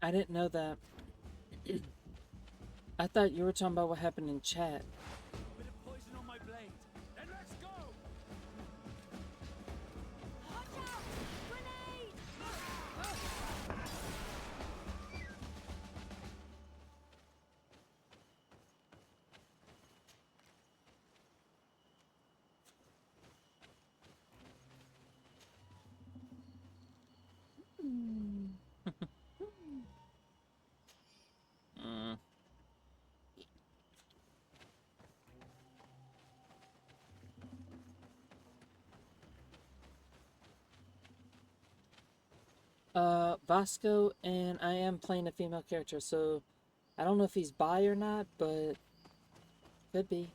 I didn't know that. I thought you were talking about what happened in chat. Bit of poison on my blade. Then let's go! Watch out! Grenade! Mm. Vasco, and I am playing a female character, so I don't know if he's bi or not, but could be.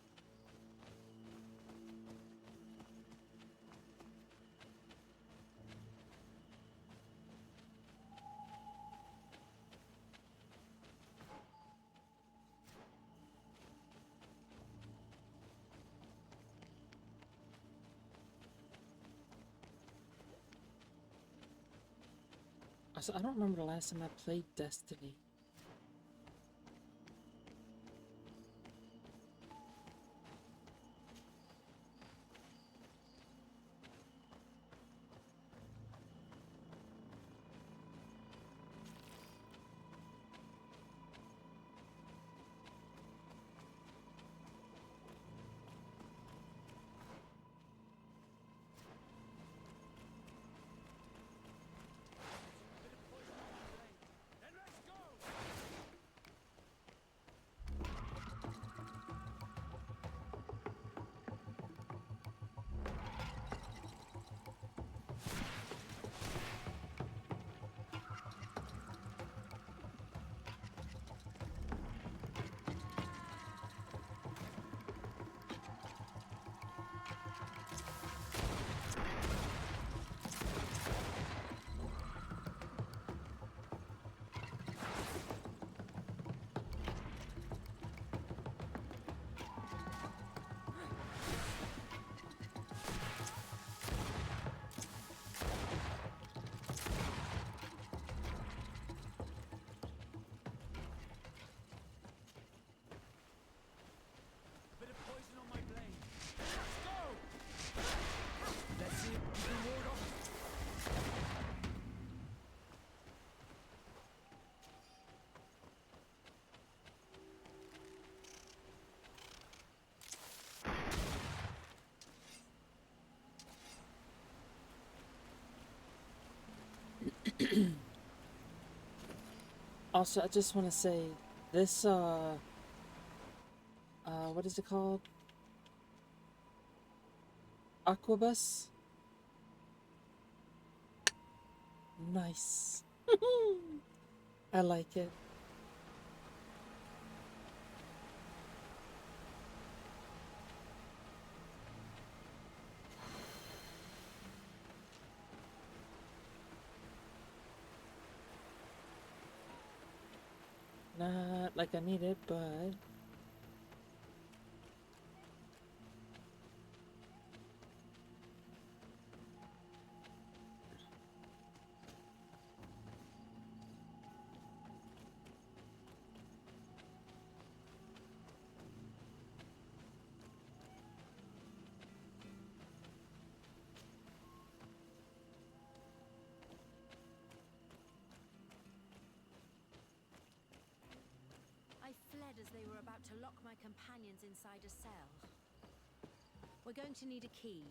I don't remember the last time I played Destiny. Then let's go! Bit of poison on my blade. Then let's go! Let's see if we can ward off. Also, I just want to say this what is it called? Aquabus? Nice. I like it. Not like I need it, but we were about to lock my companions inside a cell. We're going to need a key.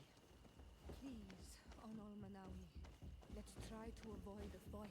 Please, Honor Manawi, let's try to avoid a fight.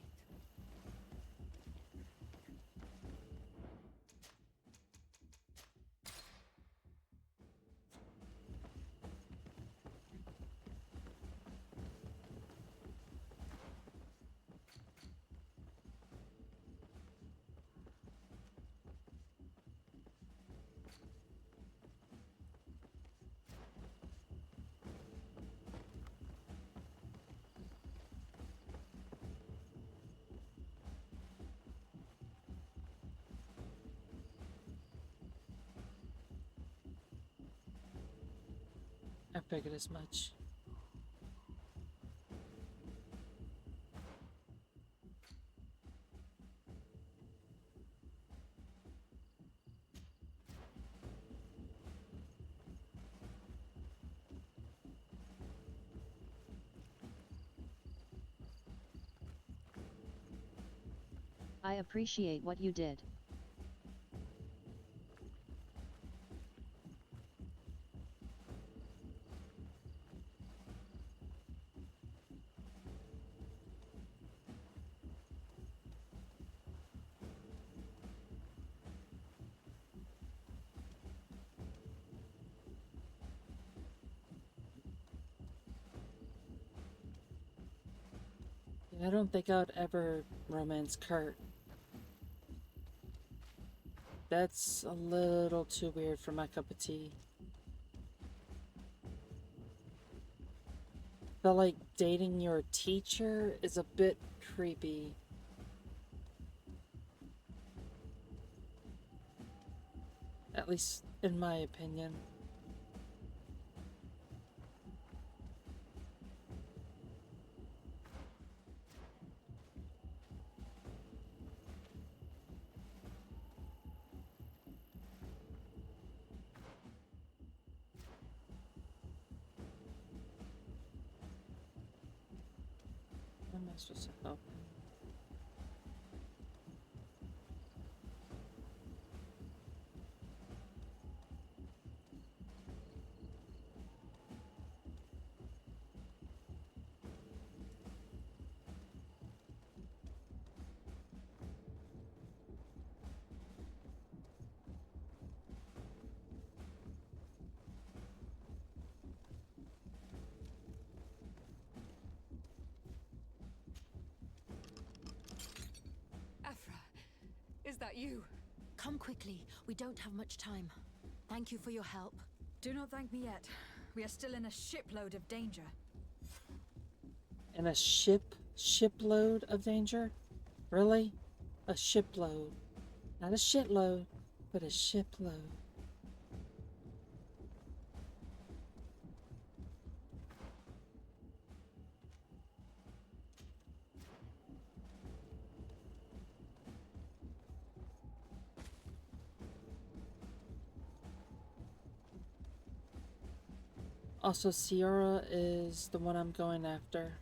I figured as much. I appreciate what you did. I don't think I would ever romance Kurt. That's a little too weird for my cup of tea. But like dating your teacher is a bit creepy. At least in my opinion. What am I supposed to help? Afra, is that you? Come quickly. We don't have much time. Thank you for your help. Do not thank me yet. We are still in a shipload of danger. And a shipload of danger? Really? A shipload. Not a shitload, but a shipload. Also, Sierra is the one I'm going after.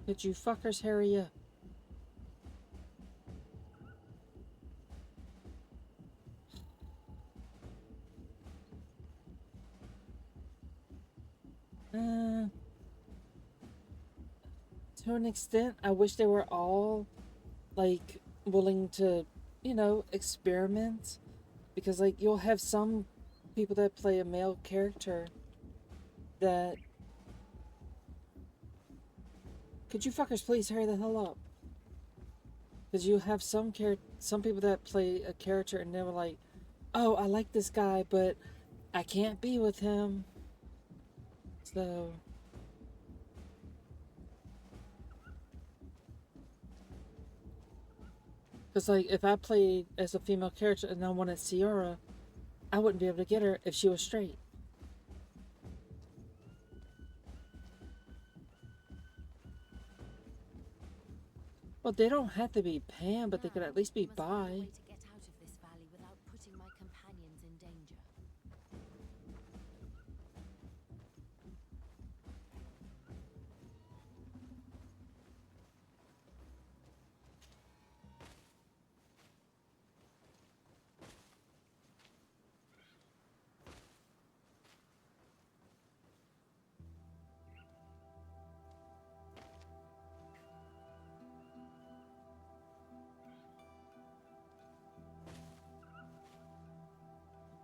Could you fuckers hurry up? To an extent, I wish they were all, like, willing to, you know, experiment. Because, like, you'll have some people that play a male character that... Could you fuckers please hurry the hell up? Because you have some people that play a character and they're like, oh, I like this guy, but I can't be with him. So... Because, like, if I played as a female character and I wanted Sierra, I wouldn't be able to get her if she was straight. Well, they don't have to be Pam, but they could Now, at least we be must find a Bi. way to get out of this valley without putting my companions in danger.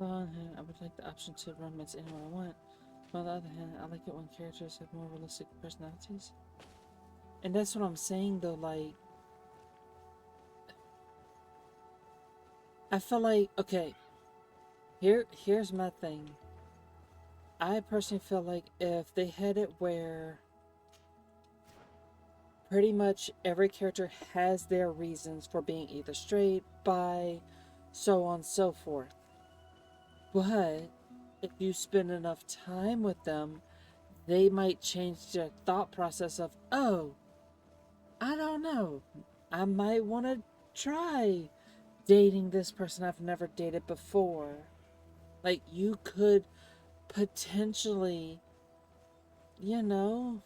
On the one hand, I would like the option to romance anyone I want. On the other hand, I like it when characters have more realistic personalities. And that's what I'm saying though, like, I feel like, okay, here's my thing. I personally feel like if they had it where pretty much every character has their reasons for being either straight, bi, so on and so forth. But if you spend enough time with them, they might change their thought process of, oh, I don't know, I might want to try dating this person I've never dated before. Like, you could potentially, you know,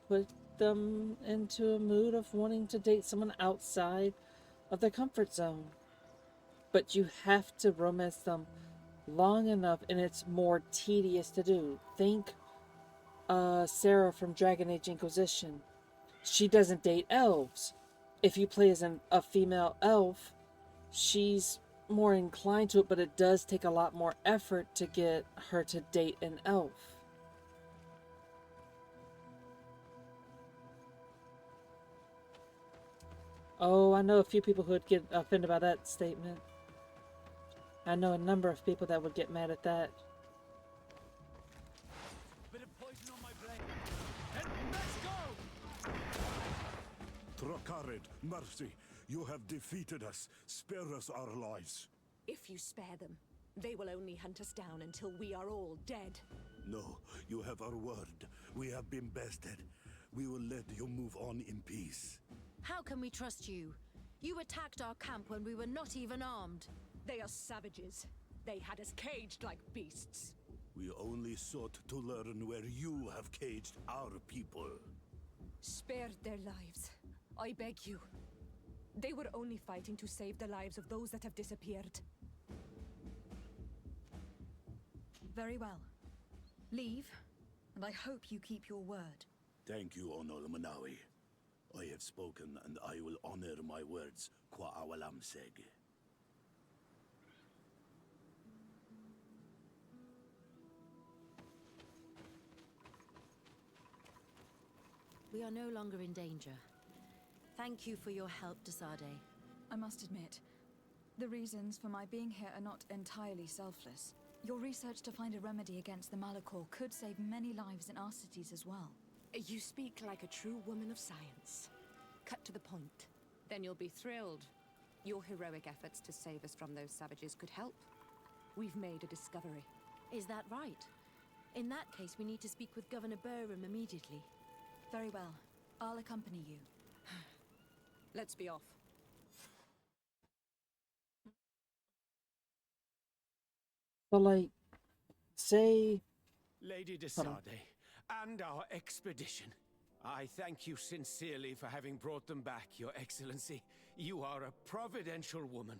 put them into a mood of wanting to date someone outside of their comfort zone. But you have to romance them long enough, and it's more tedious to do. Think Sarah from Dragon Age Inquisition. She doesn't date elves. If you play as a female elf, she's more inclined to it, but it does take a lot more effort to get her to date an elf. Oh, I know a few people who would get offended by that statement. I know a number of people that would get mad at that. Bit of poison on my blade. And let's go! Trakarid, mercy. You have defeated us. Spare us our lives. If you spare them, they will only hunt us down until we are all dead. No, you have our word. We have been bested. We will let you move on in peace. How can we trust you? You attacked our camp when we were not even armed. They are savages. They had us caged like beasts. We only sought to learn where you have caged our people. Spare their lives. I beg you. They were only fighting to save the lives of those that have disappeared. Very well. Leave, and I hope you keep your word. Thank you, Onol Manawi. I have spoken, and I will honor my words, Kwa awalam seg. We are no longer in danger. Thank you for your help, Desade. I must admit, the reasons for my being here are not entirely selfless. Your research to find a remedy against the Malachor could save many lives in our cities as well. You speak like a true woman of science. Cut to the point. Then you'll be thrilled. Your heroic efforts to save us from those savages could help. We've made a discovery. Is that right? In that case, we need to speak with Governor Burham immediately. Very well. I'll accompany you. Let's be off. But like, say, Lady Desade, and our expedition. I thank you sincerely for having brought them back, Your Excellency. You are a providential woman.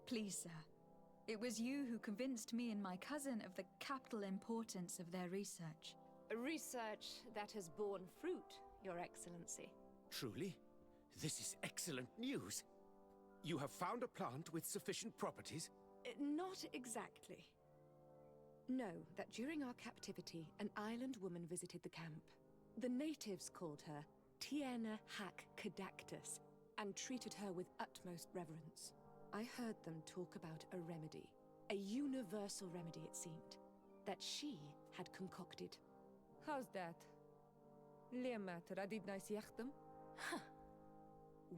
Please, sir. It was you who convinced me and my cousin of the capital importance of their research. Research that has borne fruit, Your Excellency. Truly? This is excellent news. You have found a plant with sufficient properties? Not exactly. Know that during our captivity, an island woman visited the camp. The natives called her Tiena Hack Kadactus and treated her with utmost reverence. I heard them talk about a remedy, a universal remedy it seemed, that she had concocted. How's that? Huh.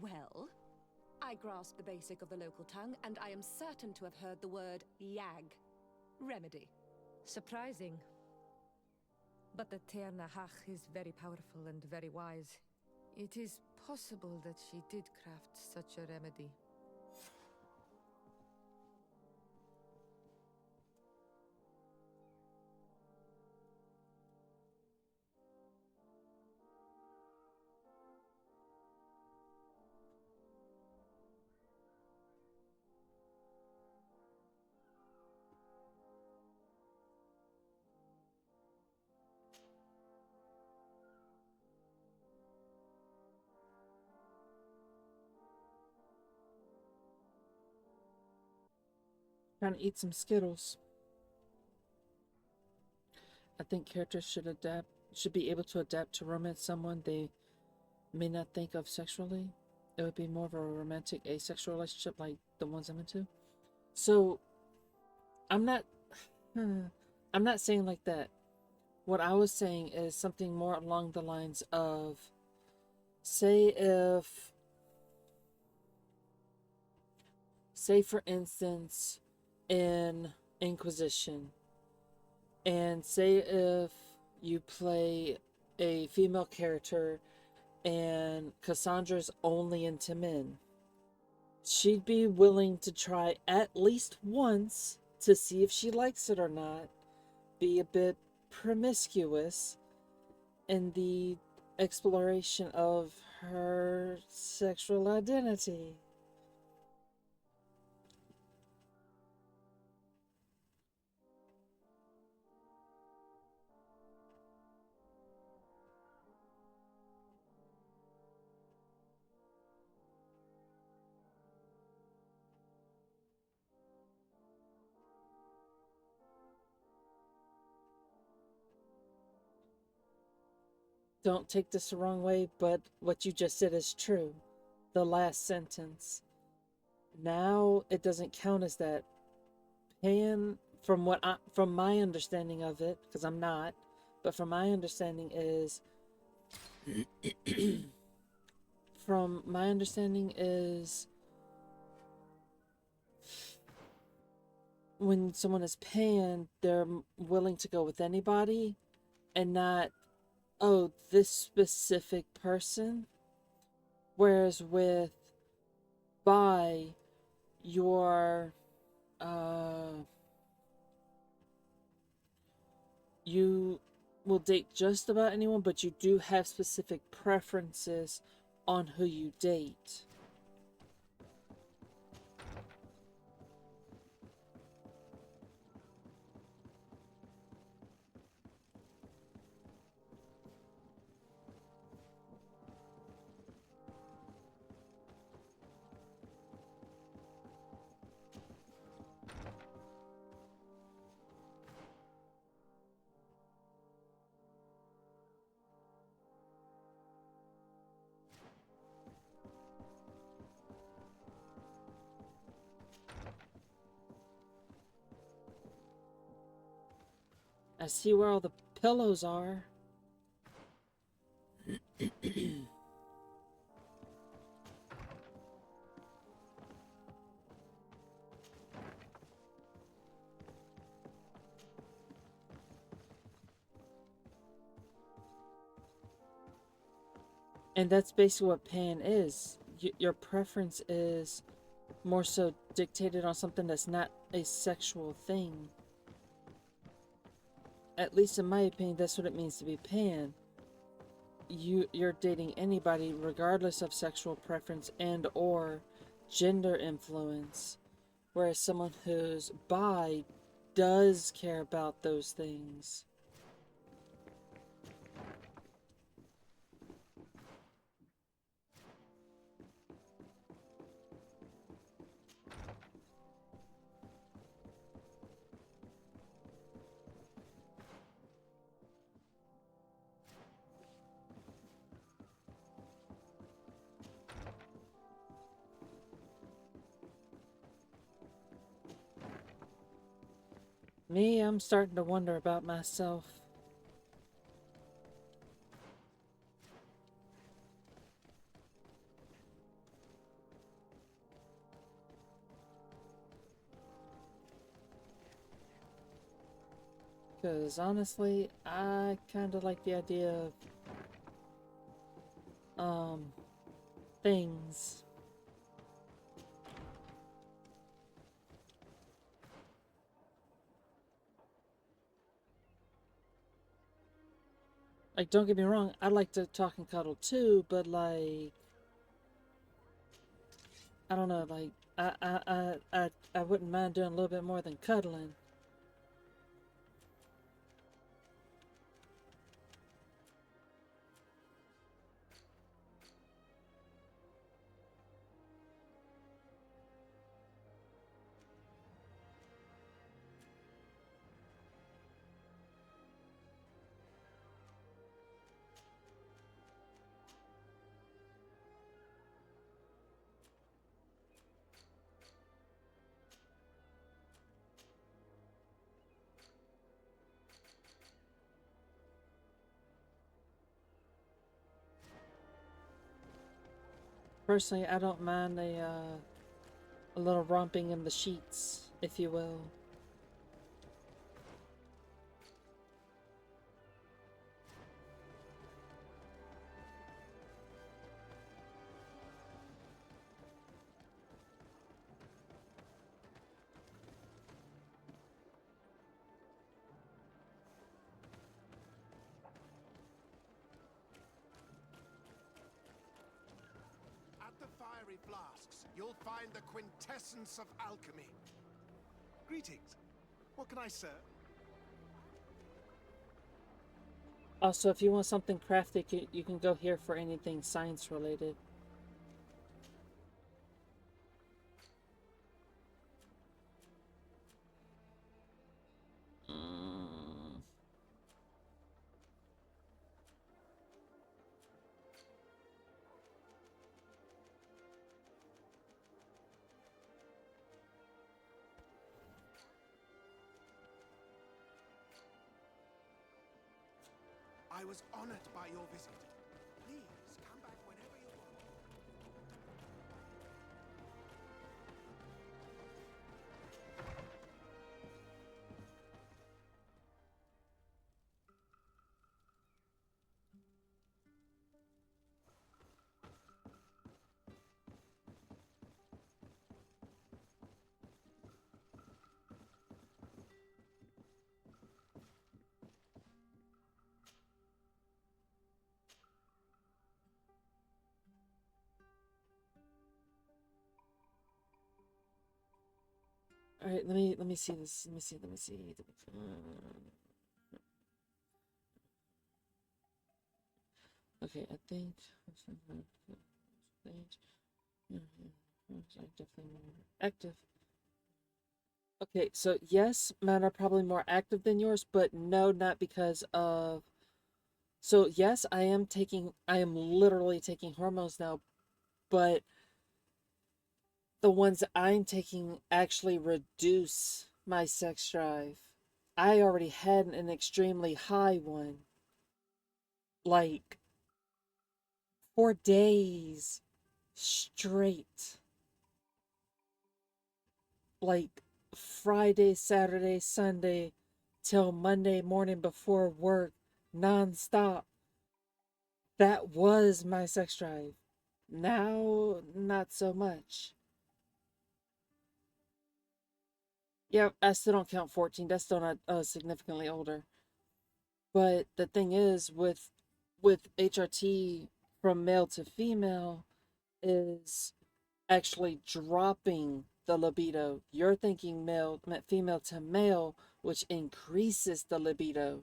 Well, I grasp the basic of the local tongue, and I am certain to have heard the word yag. Remedy. Surprising. But the Ternahach is very powerful and very wise. It is possible that she did craft such a remedy. Trying to eat some Skittles. I think characters should be able to adapt to romance someone they may not think of sexually. It would be more of a romantic asexual relationship like the ones I'm into. So I'm not I'm not saying like that. What I was saying is something more along the lines of, say for instance in Inquisition, and say if you play a female character and Cassandra's only into men, she'd be willing to try at least once to see if she likes it or not, be a bit promiscuous in the exploration of her sexual identity. Don't take this the wrong way, but what you just said is true. The last sentence. Now it doesn't count as that. Pan, from my understanding of it, because I'm not, but from my understanding is, from my understanding is, when someone is pan, they're willing to go with anybody, and not, oh, this specific person. Whereas with bi, you're you will date just about anyone, but you do have specific preferences on who you date. I see where all the pillows are. And that's basically what pan is. Your preference is more so dictated on something that's not a sexual thing. At least in my opinion, that's what it means to be pan. You're dating anybody regardless of sexual preference and or gender influence. Whereas someone who's bi does care about those things. Me, I'm starting to wonder about myself. Because honestly, I kind of like the idea of things. Like, don't get me wrong, I like to talk and cuddle too, but like, I don't know, like, I wouldn't mind doing a little bit more than cuddling. Personally, I don't mind a little romping in the sheets, if you will. At the fiery flasks, you'll find the quintessence of alchemy. Greetings. What can I serve? Also, if you want something crafty, you can go here for anything science related. I was honored by your visit. Please come back whenever you want. All right, let me see this. Let me see. Okay, I think active. Okay, so yes, mine are probably more active than yours, but no, not because of. So yes, I am literally taking hormones now, but the ones I'm taking actually reduce my sex drive. I already had an extremely high one. Like 4 days straight. Like Friday, Saturday, Sunday till Monday morning before work, nonstop. That was my sex drive. Now, not so much. Yeah, I still don't count 14. That's still not significantly older. But the thing is, with HRT from male to female, is actually dropping the libido. You're thinking female to male, which increases the libido.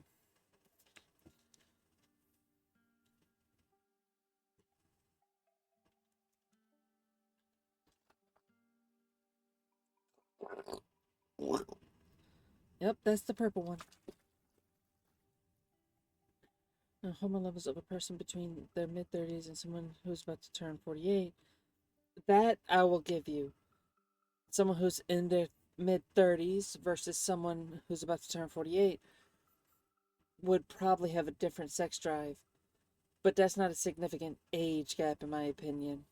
Yep, that's the purple one. Hormone levels of a person between their mid-30s and someone who's about to turn 48. That I will give you. Someone who's in their mid-30s versus someone who's about to turn 48 would probably have a different sex drive. But that's not a significant age gap, in my opinion.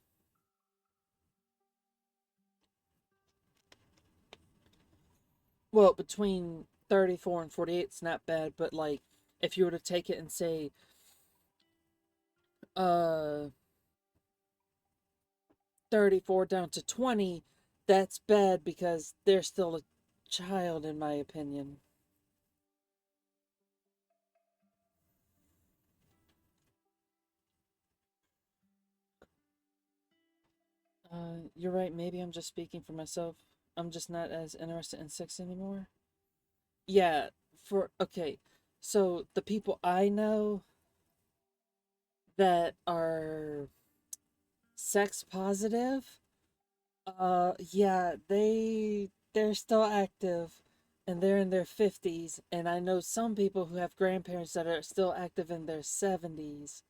Well, between 34 and 48, it's not bad, but like, if you were to take it and say, 34 down to 20, that's bad because they're still a child, in my opinion. You're right, maybe I'm just speaking for myself. I'm just not as interested in sex anymore. Yeah, okay. So the people I know that are sex positive, yeah, they're still active and they're in their 50s, and I know some people who have grandparents that are still active in their 70s.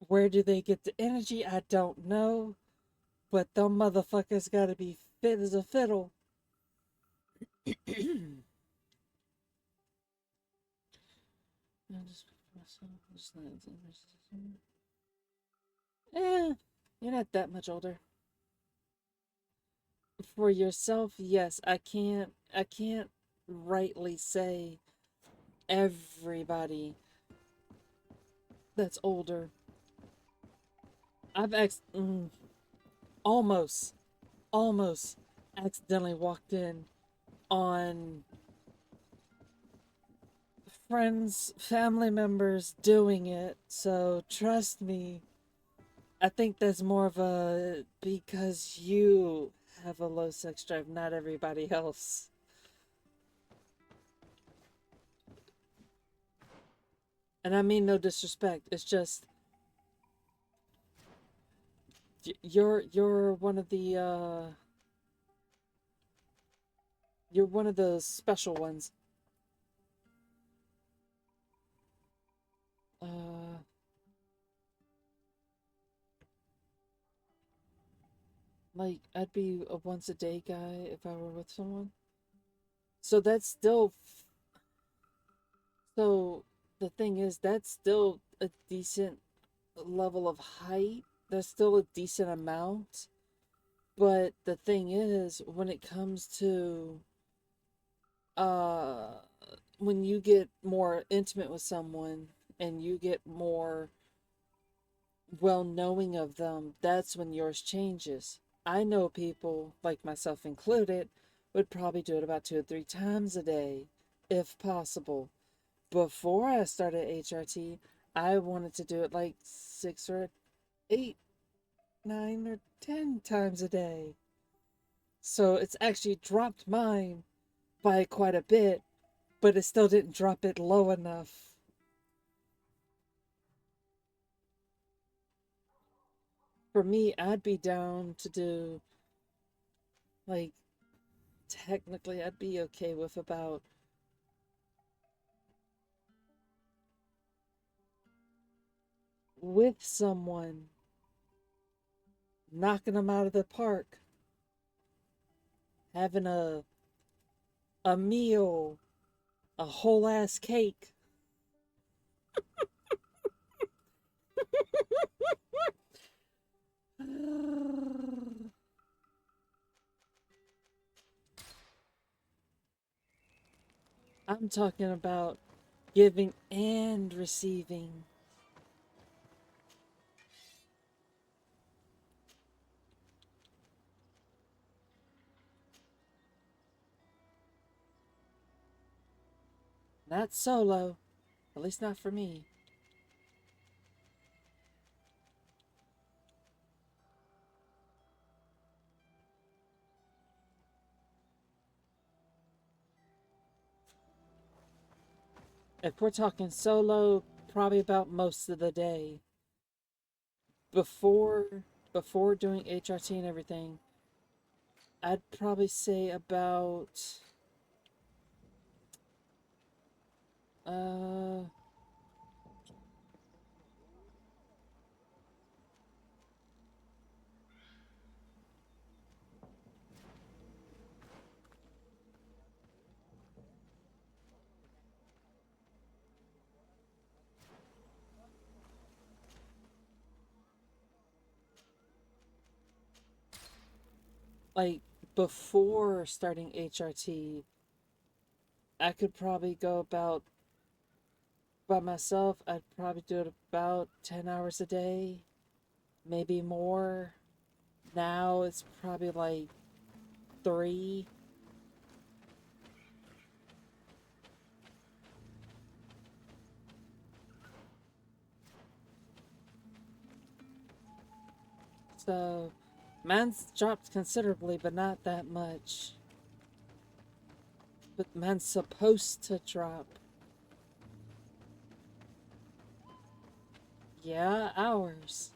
Where do they get the energy? I don't know, but them motherfuckers gotta be fit as a fiddle. Eh, you're not that much older. For yourself, yes, I can't rightly say everybody that's older. I've almost almost accidentally walked in on friends, family members doing it. So trust me, I think that's more of a because you have a low sex drive, not everybody else. And I mean no disrespect. It's just you're one of the you're one of those special ones. Uh like I'd be a once a day guy if I were with someone. So that's still so the thing is that's still a decent level of height. That's still a decent amount. But the thing is, when it comes to uh when you get more intimate with someone and you get more well knowing of them, that's when yours changes. I know people, like myself included, would probably do it about 2 or 3 times a day, if possible. Before I started HRT, I wanted to do it like 6 or 8, 9 or 10 times a day. So it's actually dropped mine by quite a bit, but it still didn't drop it low enough. For me, I'd be down to do, like, technically, I'd be okay with about with someone knocking them out of the park, having a meal, a whole ass cake. I'm talking about giving and receiving. Not solo, at least not for me. If we're talking solo, probably about most of the day. Before before doing HRT and everything, I'd probably say about uh like before starting HRT, I could probably go about by myself, I'd probably do it about 10 hours a day, maybe more. Now it's probably like 3. So, mine's dropped considerably, but not that much. But mine's supposed to drop. Yeah, hours.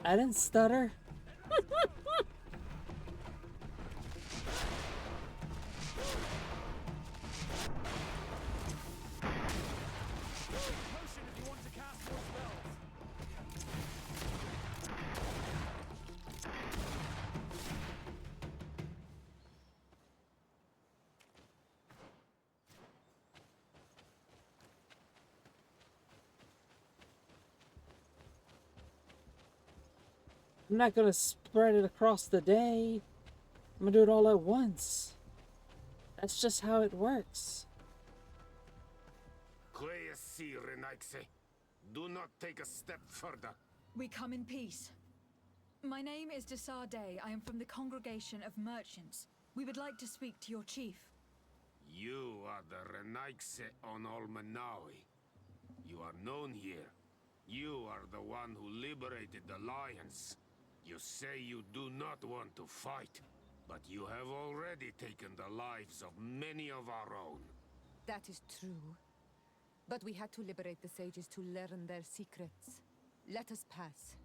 I didn't stutter. Potion if you want to cast more spells. I'm not gonna spread it across the day. I'm gonna do it all at once. That's just how it works. Do not take a step further. We come in peace. My name is Desarde. I am from the Congregation of Merchants. We would like to speak to your chief. You are the Renaigse on Olmanawi. You are known here. You are the one who liberated the Lions. You say you do not want to fight, but you have already taken the lives of many of our own. That is true. But we had to liberate the sages to learn their secrets. Let us pass.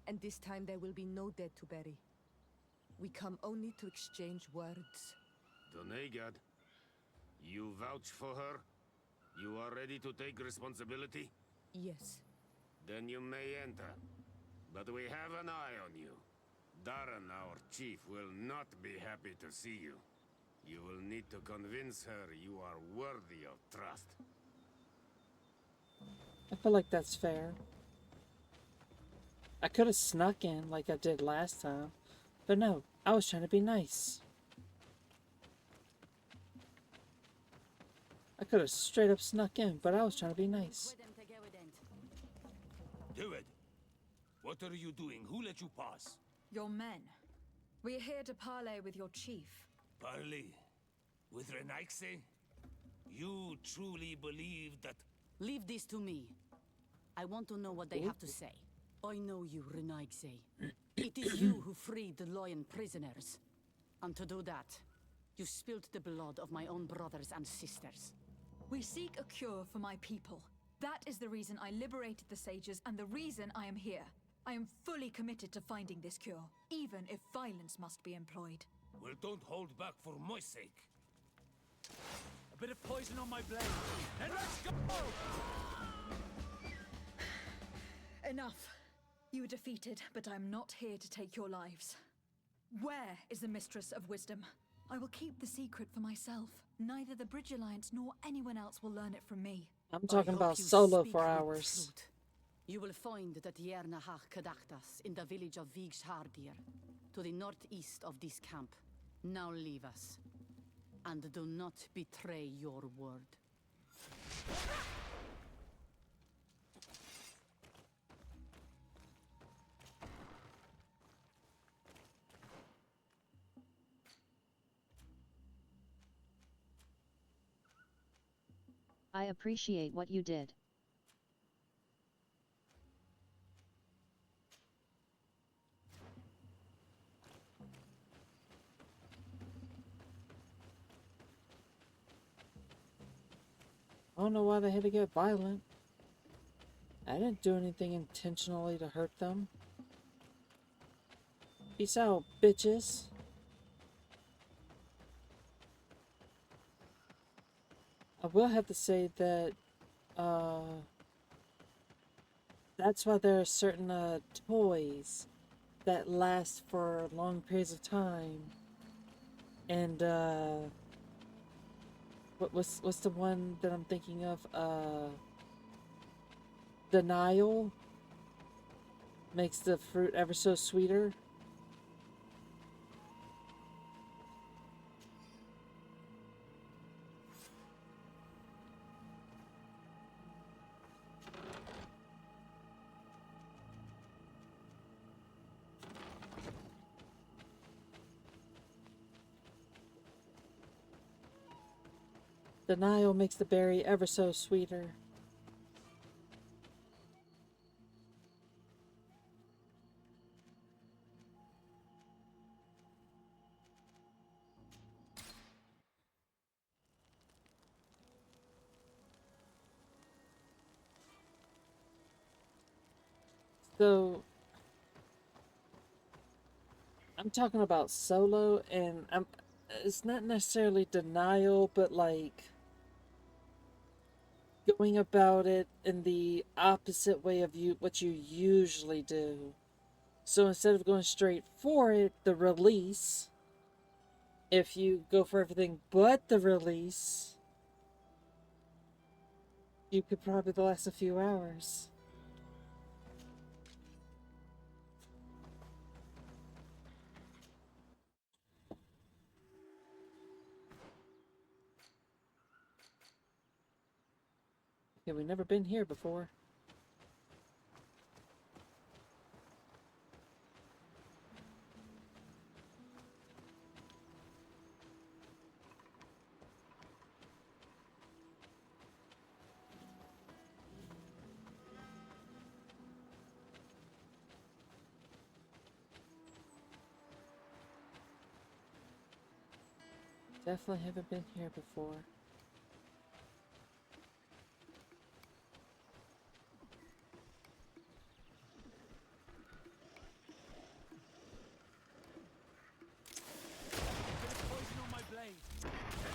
And this time there will be no dead to bury. We come only to exchange words. Donegad, you vouch for her? You are ready to take responsibility? Yes. Then you may enter. But we have an eye on you. Darren, our chief, will not be happy to see you. You will need to convince her you are worthy of trust. I feel like that's fair. I could have snuck in like I did last time, but no, I was trying to be nice. I could have straight up snuck in, but I was trying to be nice. Do it. What are you doing? Who let you pass? Your men. We are here to parley with your chief. Parley? With Renaigse? You truly believe that... Leave this to me. I want to know what they have to say. I know you, Renaigse. It is you who freed the lion prisoners. And to do that, you spilled the blood of my own brothers and sisters. We seek a cure for my people. That is the reason I liberated the sages and the reason I am here. I am fully committed to finding this cure, even if violence must be employed. Well, don't hold back for my sake. A bit of poison on my blade, and let's go! Enough. You were defeated, but I am not here to take your lives. Where is the Mistress of Wisdom? I will keep the secret for myself. Neither the Bridge Alliance nor anyone else will learn it from me. I'm talking I about hope you solo speak for with hours. truth. You will find the Tierna Kadaktas in the village of Vigshardir, to the northeast of this camp. Now leave us. And do not betray your word. I appreciate what you did. I don't know why they had to get violent. I didn't do anything intentionally to hurt them. Peace out, bitches. I will have to say that, that's why there are certain, toys that last for long periods of time. And, what's the one that I'm thinking of? Denial makes the fruit ever so sweeter. Denial makes the berry ever so sweeter. So I'm talking about solo, and it's not necessarily denial, but like going about it in the opposite way of what you usually do. So instead of going straight for it, the release, if you go for everything but the release, you could probably last a few hours. Yeah, we've never been here before. Definitely haven't been here before. Poison on my blade.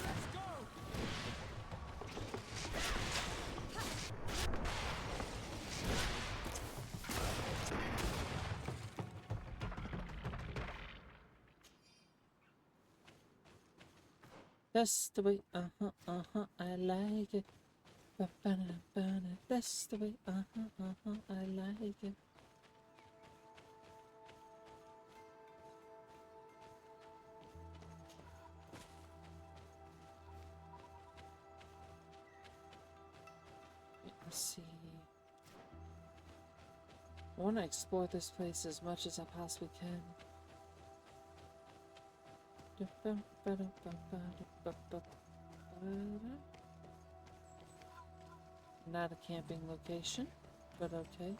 Let's go! That's the way, I like it. Ba-ba-da-ba-da. That's the way, I like it. Let's see. I want to explore this place as much as I possibly can. Not a camping location, but okay.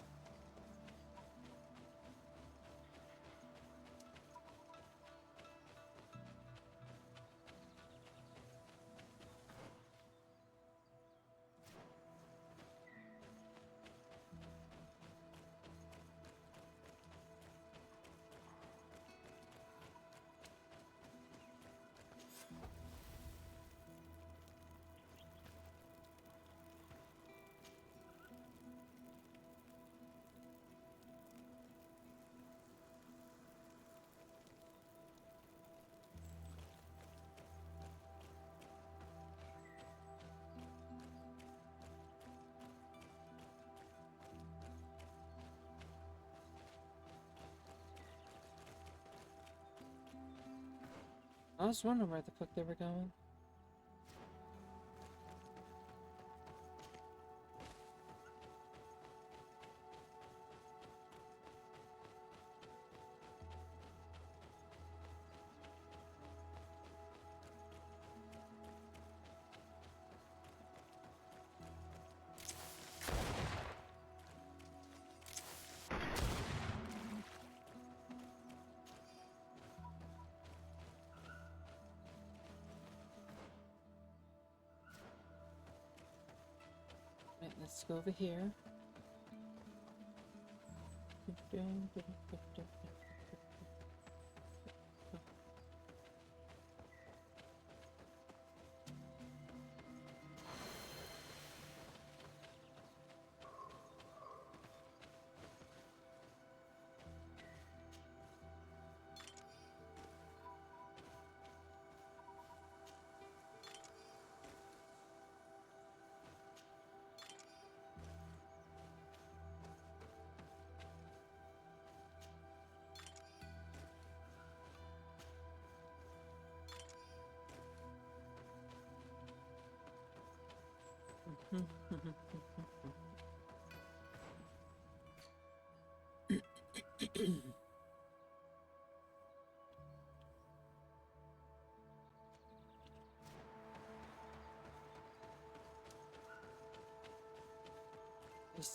I was wondering where the fuck they were going. Right, let's go over here.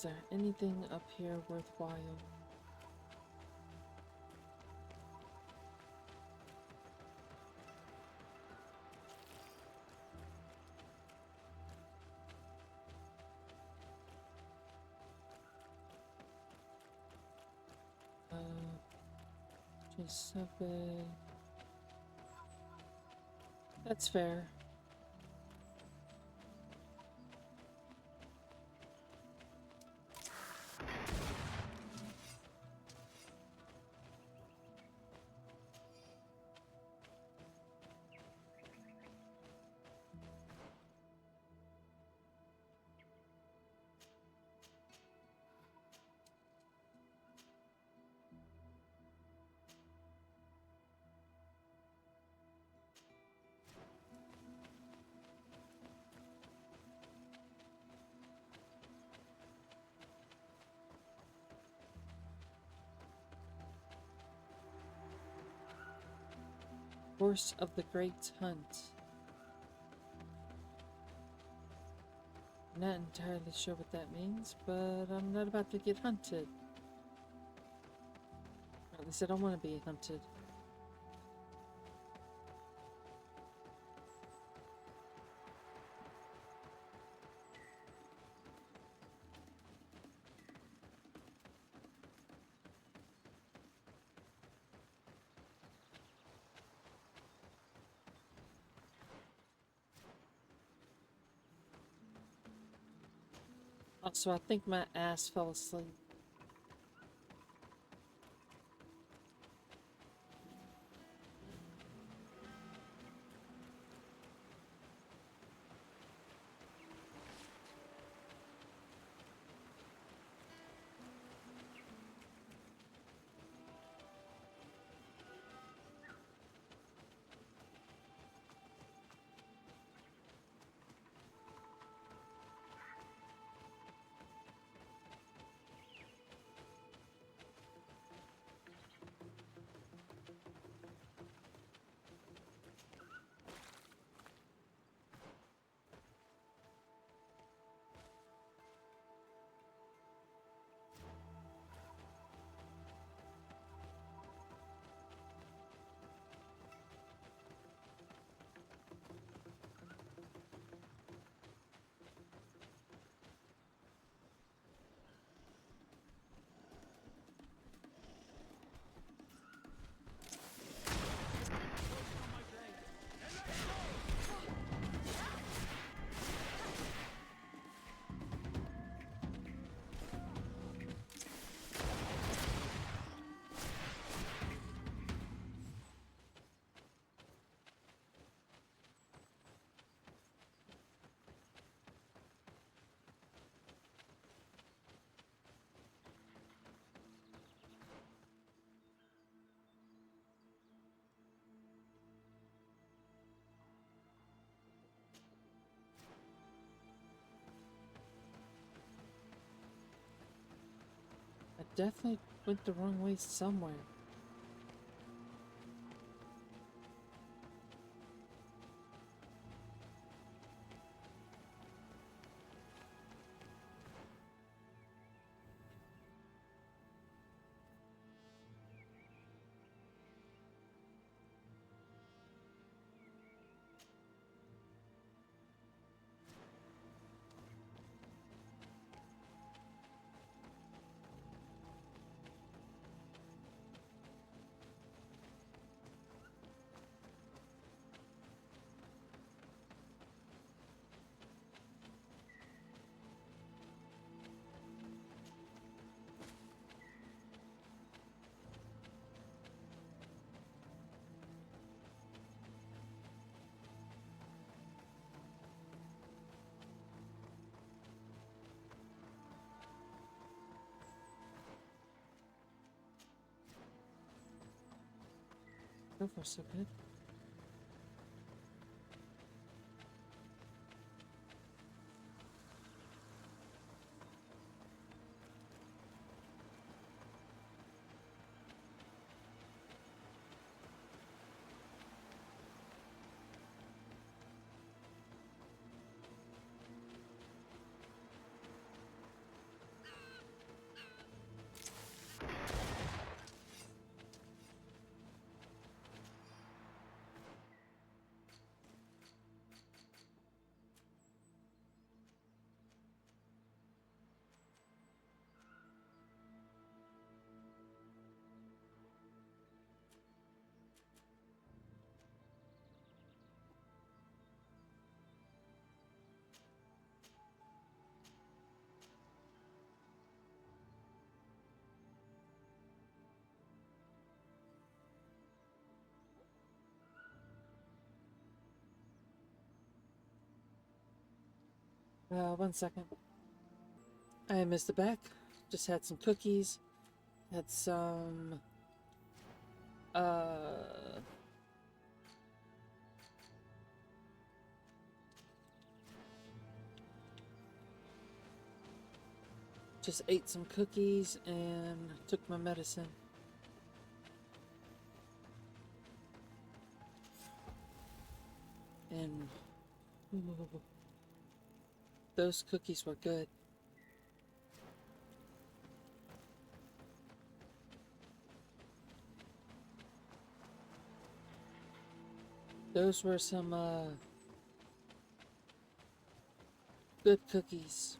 there anything up here worthwhile? Giuseppe. That's fair. Horse of the Great Hunt. Not entirely sure what that means, but I'm not about to get hunted. Or at least I don't want to be hunted. Also, I think my ass fell asleep. I definitely went the wrong way somewhere. So far, so good. One second. I missed it back. Just had some cookies. Had some, just ate some cookies and took my medicine. And those cookies were good. Those were some good cookies.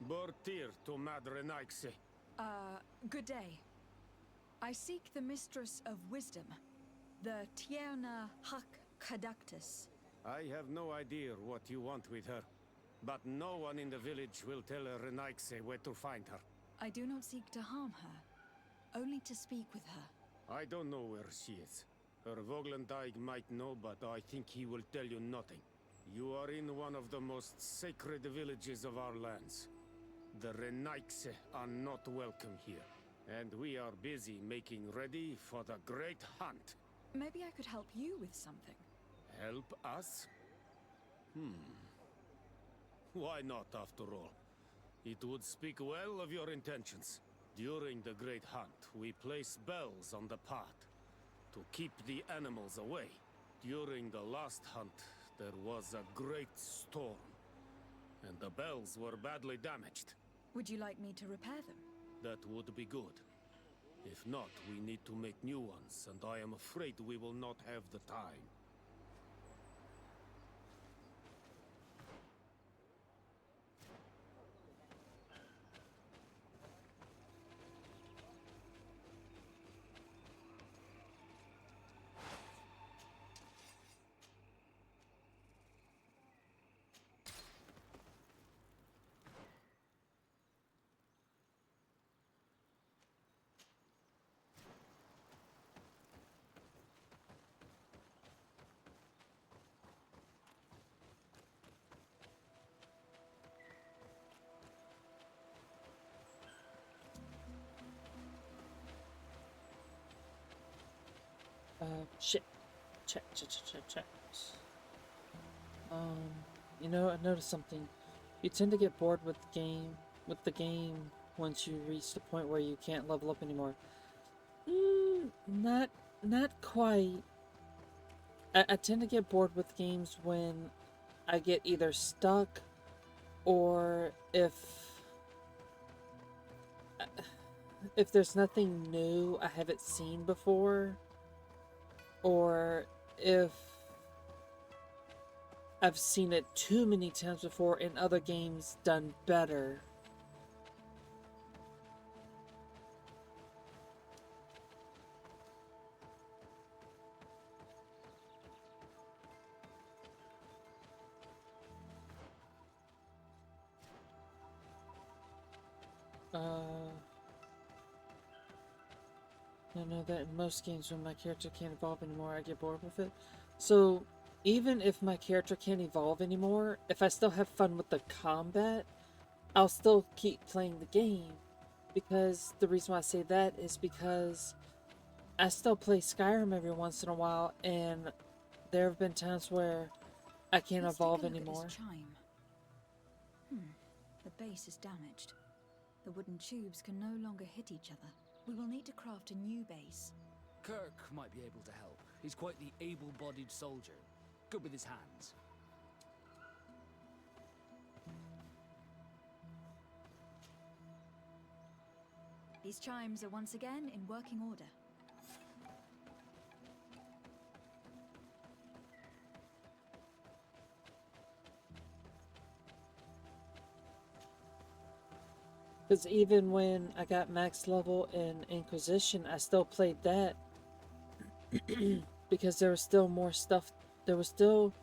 Bortir to Madre Naixe. Good day. I seek the Mistress of Wisdom, the Tierna Hak Kadactus. I have no idea what you want with her, but no one in the village will tell Renaixe where to find her. I do not seek to harm her, only to speak with her. I don't know where she is. Her Voglendaig might know, but I think he will tell you nothing. You are in one of the most sacred villages of our lands. The Renaixe are not welcome here, and we are busy making ready for the great hunt. Maybe I could help you with something. Help us? Why not, after all? It would speak well of your intentions. During the great hunt, we place bells on the path to keep the animals away. During the last hunt, there was a great storm, and the bells were badly damaged. Would you like me to repair them? That would be good. If not, we need to make new ones, and I am afraid we will not have the time. Shit. Check. You know, I noticed something. You tend to get bored with the game once you reach the point where you can't level up anymore. Not quite. I tend to get bored with games when I get either stuck or if there's nothing new I haven't seen before, or if I've seen it too many times before in other games done better. I know that in most games when my character can't evolve anymore, I get bored with it. So, even if my character can't evolve anymore, if I still have fun with the combat, I'll still keep playing the game. Because the reason why I say that is because I still play Skyrim every once in a while, and there have been times where I can't Let's evolve take a look anymore. At this chime. The base is damaged. The wooden tubes can no longer hit each other. We will need to craft a new base. Kirk might be able to help. He's quite the able-bodied soldier. Good with his hands. These chimes are once again in working order. Because even when I got max level in Inquisition, I still played that. Because there was still more stuff, there was still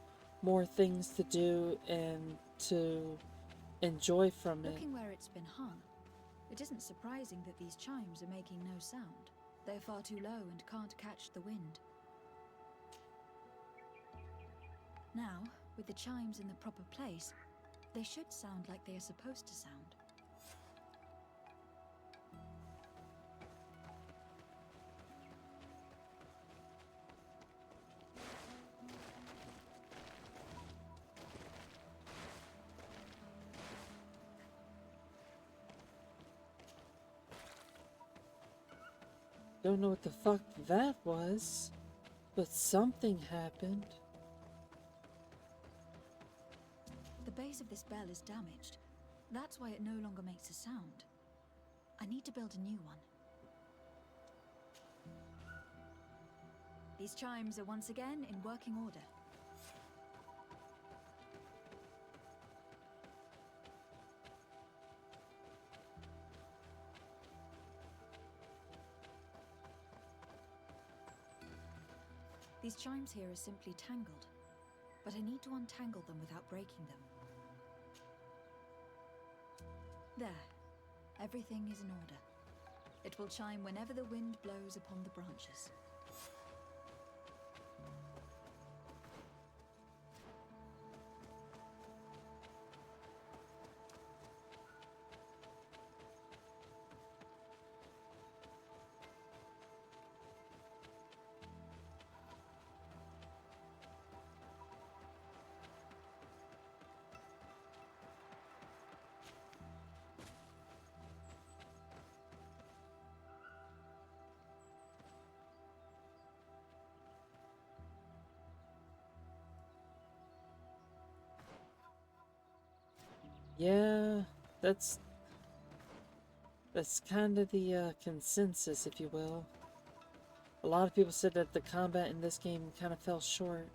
more things to do and to enjoy from it. Looking where it's been hung, It isn't surprising that these chimes are making no sound. They're far too low and can't catch the wind. Now, with the chimes in the proper place, they should sound like they are supposed to sound. Don't know what the fuck that was, but something happened. The base of this bell is damaged. That's why it no longer makes a sound. I need to build a new one. These chimes are once again in working order. These chimes here are simply tangled, but I need to untangle them without breaking them. There. Everything is in order. It will chime whenever the wind blows upon the branches. Yeah, that's kind of the consensus, if you will. A lot of people said that the combat in this game kind of fell short.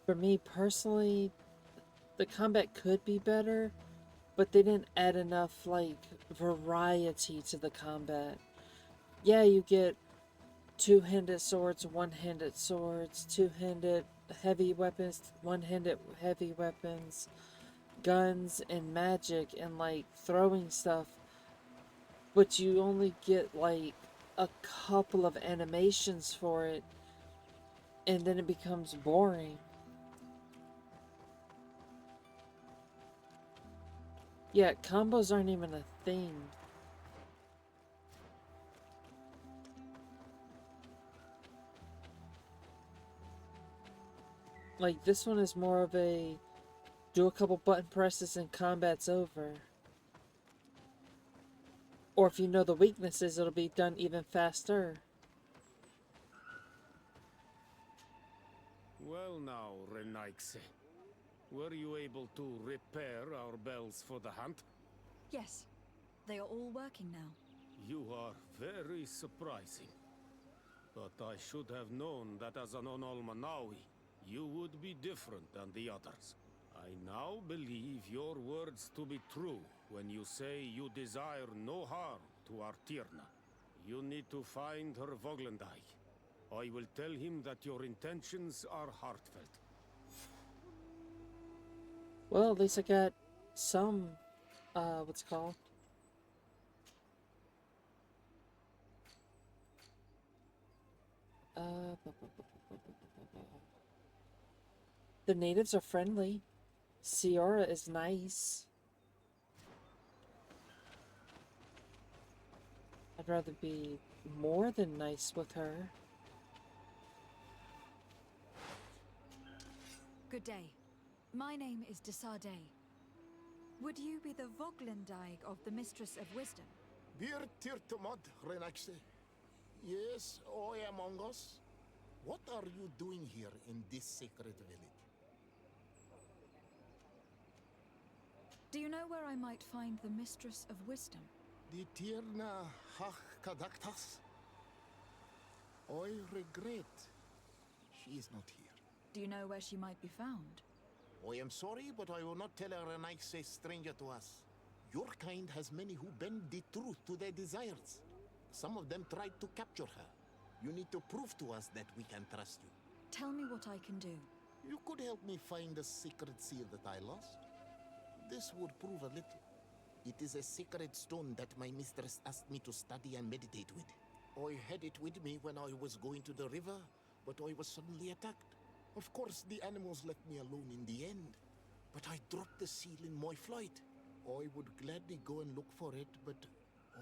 For me personally, the combat could be better, but they didn't add enough, like, variety to the combat. Yeah, you get two-handed swords, one-handed swords, two-handed heavy weapons, one-handed heavy weapons, guns and magic and like throwing stuff, but you only get like a couple of animations for it, and then it becomes boring. Yeah, combos aren't even a thing. Like, this one is more of a do a couple button presses and combat's over. Or if you know the weaknesses, it'll be done even faster. Well now, Renaikse. Were you able to repair our bells for the hunt? Yes, they are all working now. You are very surprising. But I should have known that as an Onolmanawi, you would be different than the others. I now believe your words to be true when you say you desire no harm to Artirna. You need to find her Voglendai. I will tell him that your intentions are heartfelt. Well, at least I got some, what's it called? The natives are friendly. Ciora is nice. I'd rather be more than nice with her. Good day. My name is Desade. Would you be the Voglendijk of the Mistress of Wisdom? Bir tirtumad, Renaxe. Yes, I am among us. What are you doing here in this sacred village? Do you know where I might find the Mistress of Wisdom? The Tirna Hach Kadaktas? I regret. She is not here. Do you know where she might be found? I am sorry, but I will not tell a Renaxe stranger to us. Your kind has many who bend the truth to their desires. Some of them tried to capture her. You need to prove to us that we can trust you. Tell me what I can do. You could help me find the secret seal that I lost. This would prove a little. It is a sacred stone that my mistress asked me to study and meditate with. I had it with me when I was going to the river, but I was suddenly attacked. Of course, the animals left me alone in the end, but I dropped the seal in my flight. I would gladly go and look for it, but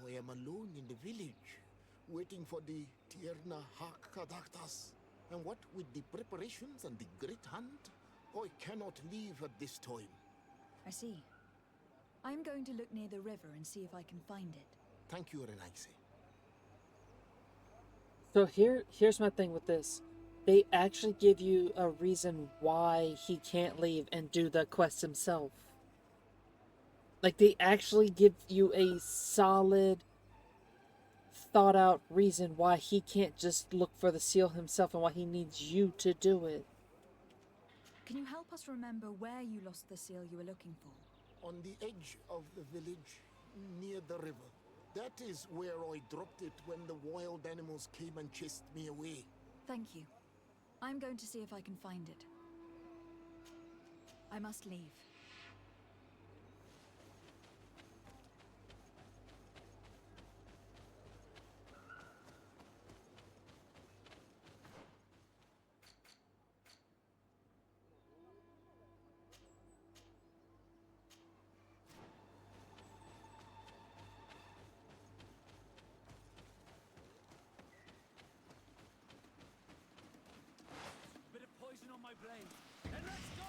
I am alone in the village, waiting for the Tierna Hakadaktas. And what with the preparations and the great hunt, I cannot leave at this time. I see. I'm going to look near the river and see if I can find it. Thank you, Renaise. So here's my thing with this. They actually give you a reason why he can't leave and do the quest himself. Like, they actually give you a solid, thought out reason why he can't just look for the seal himself and why he needs you to do it. Can you help us remember where you lost the seal you were looking for? On the edge of the village, near the river. That is where I dropped it when the wild animals came and chased me away. Thank you. I'm going to see if I can find it. I must leave. Bit of poison on my blade. And let's go!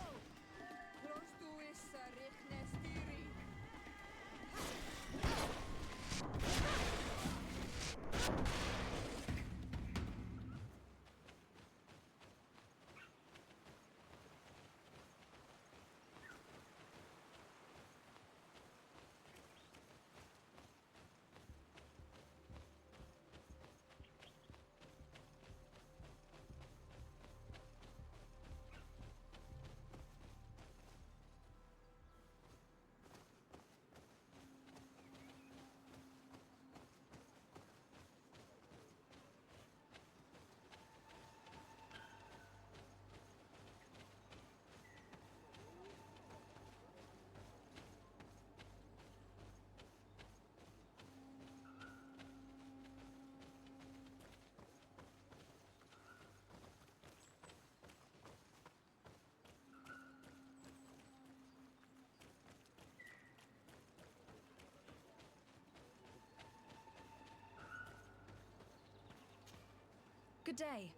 Good day.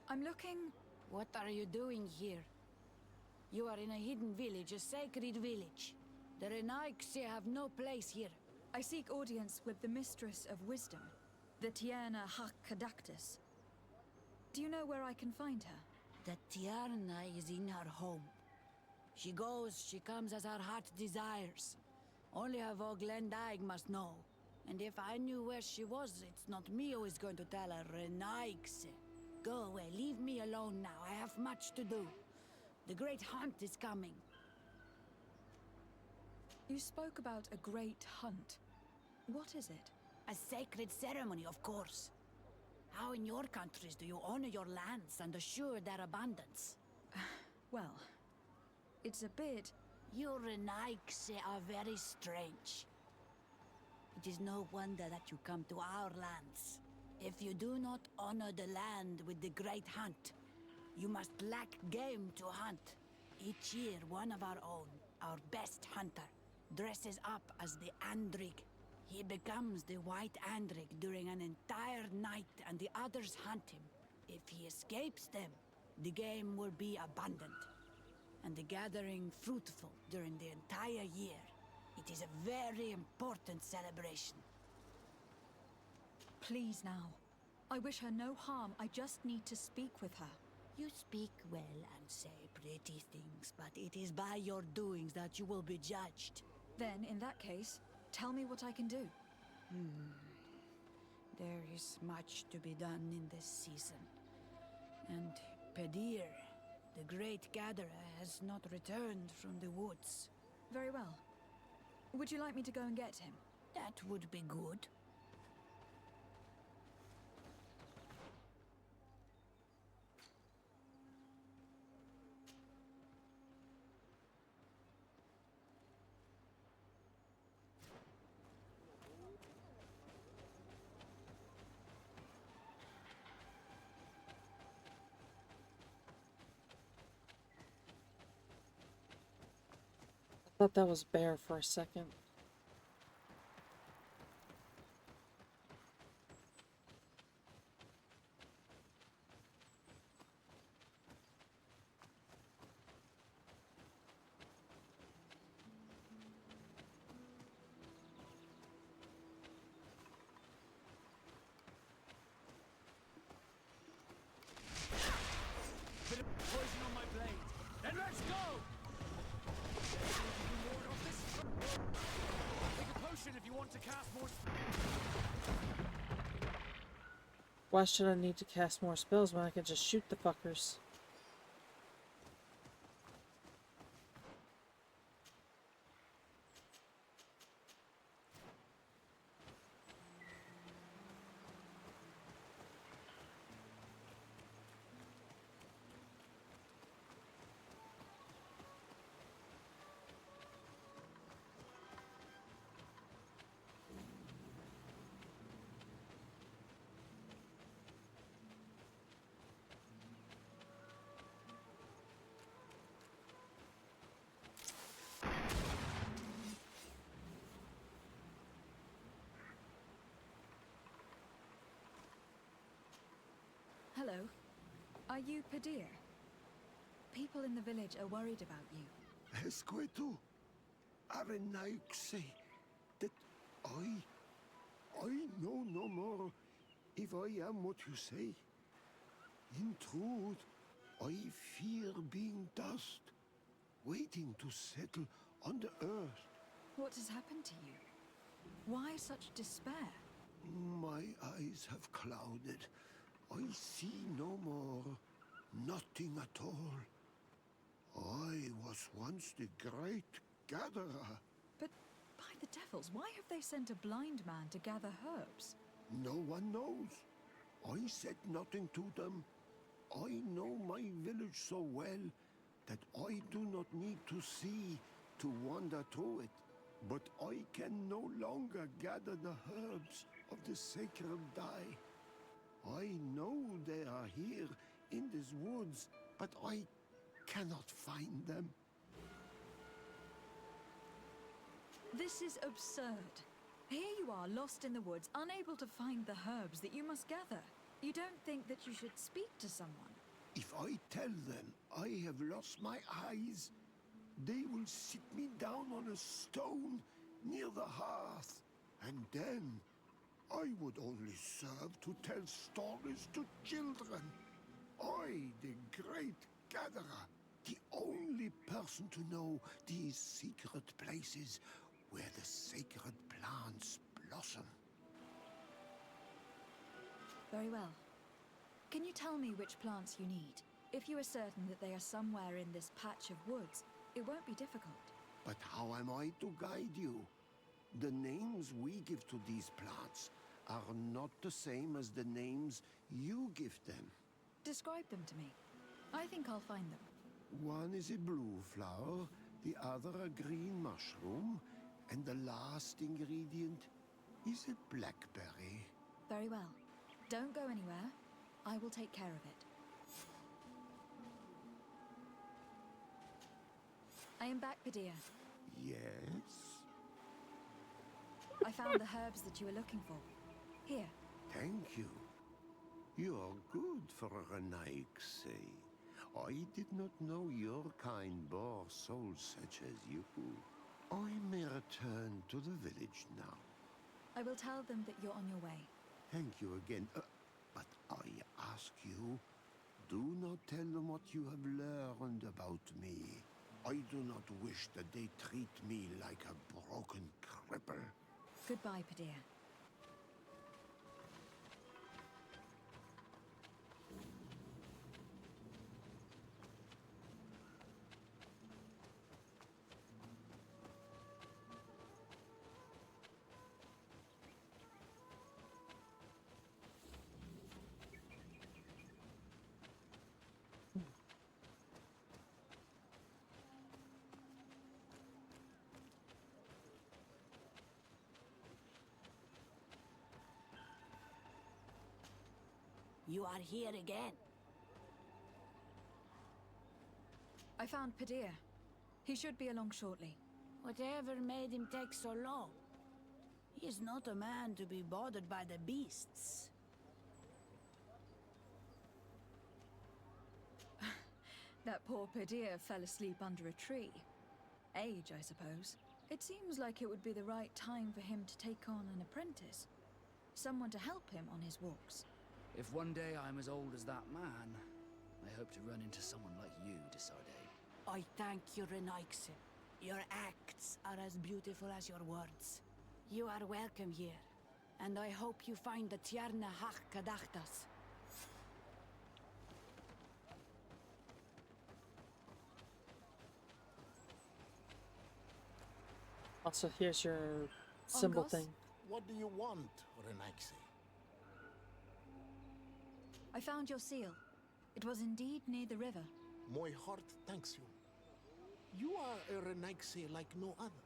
I'm looking... What are you doing here? You are in a hidden village, a sacred village. The Renaigse have no place here. I seek audience with the Mistress of Wisdom, the Tierna Hakadaktas. Do you know where I can find her? The Tierna is in her home. She goes, she comes as her heart desires. Only her Voglendaig must know. And if I knew where she was, it's not me who is going to tell her, Renaigse. Go away, leave me alone now. I have much to do. The great hunt is coming. You spoke about a great hunt. What is it? A sacred ceremony, of course. How in your countries do you honor your lands and assure their abundance? Well, it's a bit... You Renaigse are very strange. It is no wonder that you come to our lands. If you do not honor the land with the great hunt, you must lack game to hunt. Each year, one of our own, our best hunter, dresses up as the Andrig. He becomes the White Andrig during an entire night, and the others hunt him. If he escapes them, the game will be abundant, and the gathering fruitful during the entire year. It is a very important celebration. Please now. I wish her no harm. I just need to speak with her. You speak well and say pretty things, but it is by your doings that you will be judged. Then, in that case, tell me what I can do. There is much to be done in this season. And Pedir, the great gatherer, has not returned from the woods. Very well. Would you like me to go and get him? That would be good. Thought that was bear for a second. Bit of poison on my blade. Then let's go! Ward off this. Take a potion if you want to cast more. Why should I need to cast more spells when I can just shoot the fuckers? Hello. Are you Padir? People in the village are worried about you. Esqueto, Arenaik say that I know no more if I am what you say. In truth, I fear being dust, waiting to settle on the earth. What has happened to you? Why such despair? My eyes have clouded. I see no more, nothing at all. I was once the great gatherer. But by the devils, why have they sent a blind man to gather herbs? No one knows. I said nothing to them. I know my village so well that I do not need to see to wander through it. But I can no longer gather the herbs of the sacred dye. I know they are here in these woods, but I cannot find them. This is absurd. Here you are, lost in the woods, unable to find the herbs that you must gather. You don't think that you should speak to someone? If I tell them I have lost my eyes, they will sit me down on a stone near the hearth, and then I would only serve to tell stories to children. I, the great gatherer, the only person to know these secret places where the sacred plants blossom. Very well. Can you tell me which plants you need? If you are certain that they are somewhere in this patch of woods, it won't be difficult. But how am I to guide you? The names we give to these plants are not the same as the names you give them. Describe them to me. I think I'll find them. One is a blue flower, the other a green mushroom, and the last ingredient is a blackberry. Very well. Don't go anywhere. I will take care of it. I am back, Padir. Yes? I found the herbs that you were looking for. Here. Thank you. You are good for a Renaik. I did not know your kind bore souls such as you. I may return to the village now. I will tell them that you're on your way. Thank you again. But I ask you, do not tell them what you have learned about me. I do not wish that they treat me like a broken cripple. Goodbye, Padir. You are here again. I found Padir. He should be along shortly. Whatever made him take so long? He is not a man to be bothered by the beasts. That poor Padir fell asleep under a tree. Age, I suppose. It seems like it would be the right time for him to take on an apprentice. Someone to help him on his walks. If one day I'm as old as that man, I hope to run into someone like you, Desarde. I thank you, Renaigse. Your acts are as beautiful as your words. You are welcome here, and I hope you find the Tierna Hach Kadachtas. Also, here's your symbol Ongos? thing. What do you want, Renaigse? I found your seal. It was indeed near the river. My heart thanks you. You are a Renaigse like no other.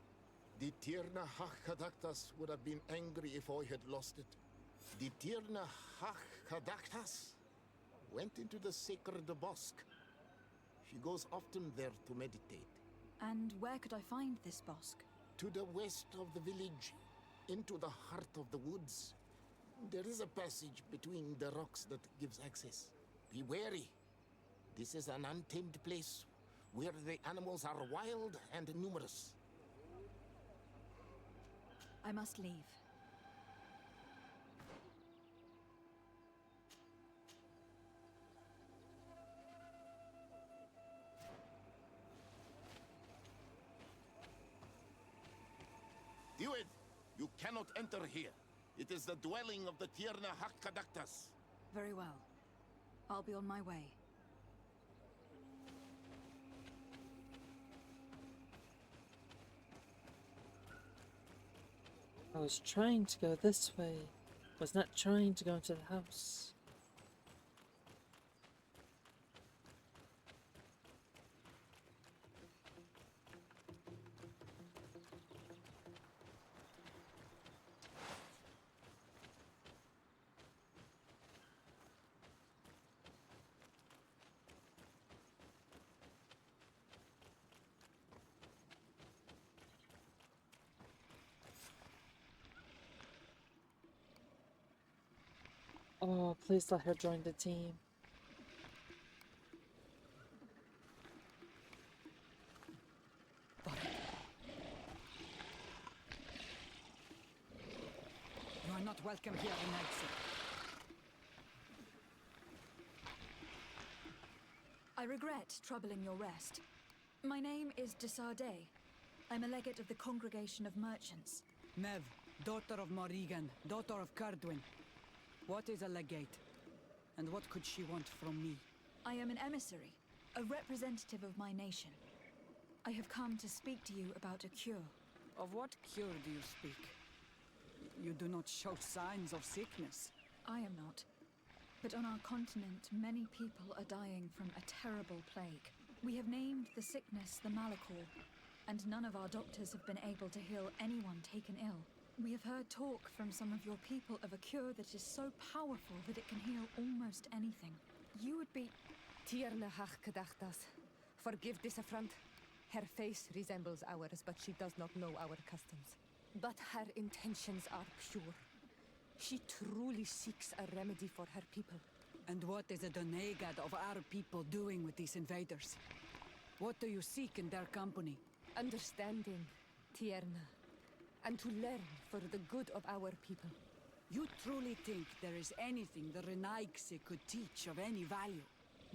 The Tierna Hachkadaktas would have been angry if I had lost it. The Tierna Hachkadaktas went into the sacred bosque. She goes often there to meditate. And where could I find this bosque? To the west of the village, into the heart of the woods. There is a passage between the rocks that gives access. Be wary. This is an untamed place where the animals are wild and numerous. I must leave. Dude, you cannot enter here. It is the dwelling of the Tierna Hakkadaktas. Very well. I'll be on my way. I was trying to go this way. Was not trying to go into the house. Oh, please let her join the team. You are not welcome here, Renaigse. I regret troubling your rest. My name is Desarde. I'm a legate of the Congregation of Merchants. Mev, daughter of Morrigan, daughter of Cardwin. What is a legate? And what could she want from me? I am an emissary, a representative of my nation. I have come to speak to you about a cure. Of what cure do you speak? You do not show signs of sickness. I am not. But on our continent, many people are dying from a terrible plague. We have named the sickness the Malachor, and none of our doctors have been able to heal anyone taken ill. We have heard talk from some of your people of a cure that is so powerful that it can heal almost anything. You would be... Tierna Hachkadachtas. Forgive this affront. Her face resembles ours, but she does not know our customs. But her intentions are pure. She truly seeks a remedy for her people. And what is the Donegad of our people doing with these invaders? What do you seek in their company? Understanding, Tierna, and to learn for the good of our people. You truly think there is anything the Renaigse could teach of any value?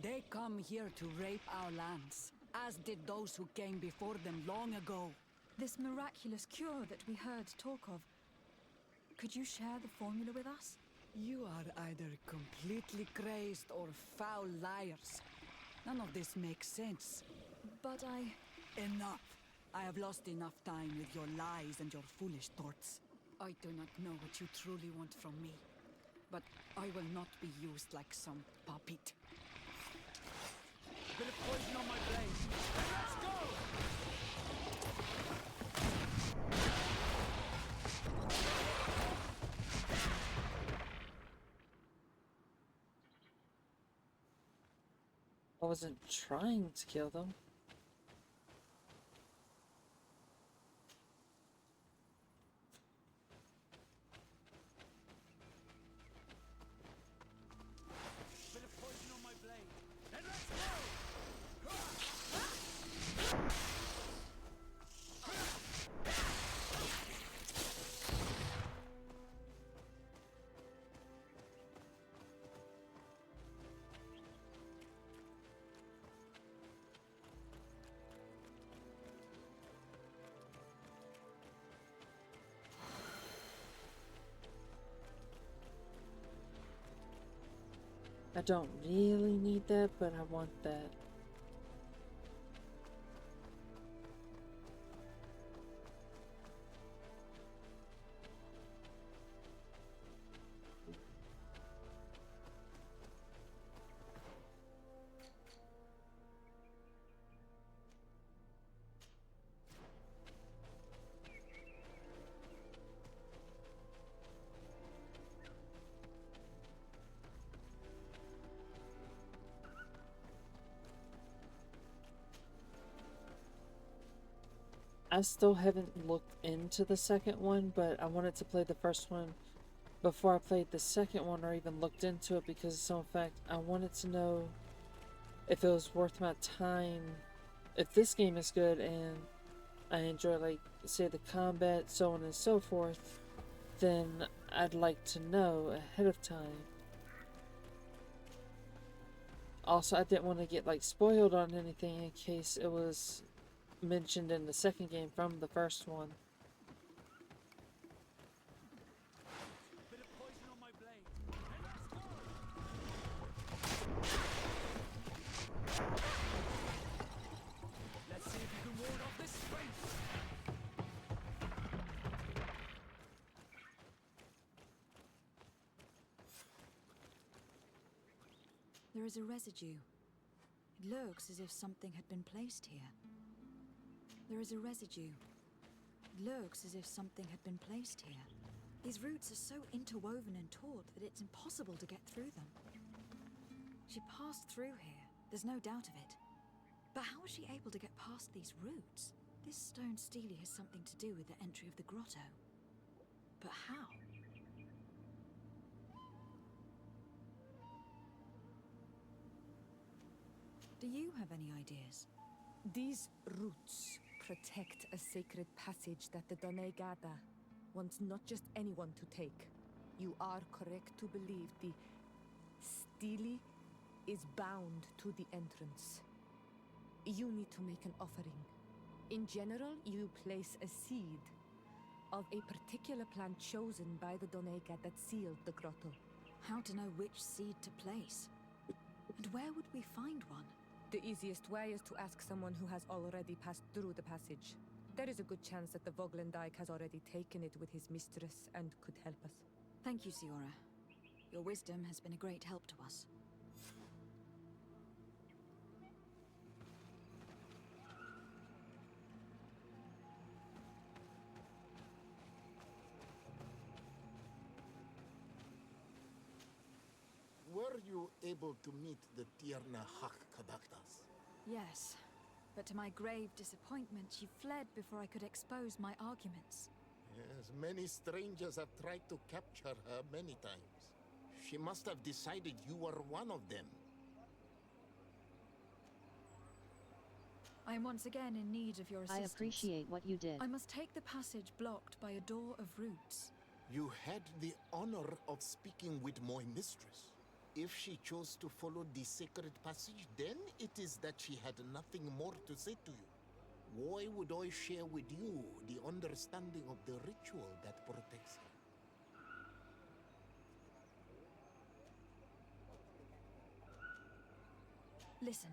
They come here to rape our lands, as did those who came before them long ago. This miraculous cure that we heard talk of. Could you share the formula with us? You are either completely crazed or foul liars. None of this makes sense. But Enough! I have lost enough time with your lies and your foolish thoughts. I do not know what you truly want from me, but I will not be used like some puppet. Bit of poison on my blade. Let's go! I wasn't trying to kill them. I don't really need that, but I want that. I still haven't looked into the second one, but I wanted to play the first one before I played the second one or even looked into it, because so in fact I wanted to know if it was worth my time. If this game is good and I enjoy, like, say, the combat, so on and so forth, then I'd like to know ahead of time. Also, I didn't want to get, like, spoiled on anything in case it was mentioned in the second game from the first one. Bit of poison on my blade. Let's see if you can ward off this strength. There is a residue. It looks as if something had been placed here. There is a residue. It looks as if something had been placed here. These roots are so interwoven and taut that it's impossible to get through them. She passed through here, there's no doubt of it. But how was she able to get past these roots? This stone stele has something to do with the entry of the grotto. But how? Do you have any ideas? These roots protect a sacred passage that the Donegada wants not just anyone to take. You are correct to believe the stele is bound to the entrance. You need to make an offering. In general, you place a seed of a particular plant chosen by the Donega that sealed the grotto. How to know which seed to place? And where would we find one? The easiest way is to ask someone who has already passed through the passage. There is a good chance that the Voglendike has already taken it with his mistress and could help us. Thank you, Siora. Your wisdom has been a great help to us. Were you able to meet the Tierna Hak Kadaktas? Yes, but to my grave disappointment, she fled before I could expose my arguments. Yes, many strangers have tried to capture her many times. She must have decided you were one of them. I am once again in need of your I assistance. appreciate what you did. I must take the passage blocked by a door of roots. You had the honor of speaking with my mistress. If she chose to follow the sacred passage, then it is that she had nothing more to say to you. Why would I share with you the understanding of the ritual that protects her? Listen,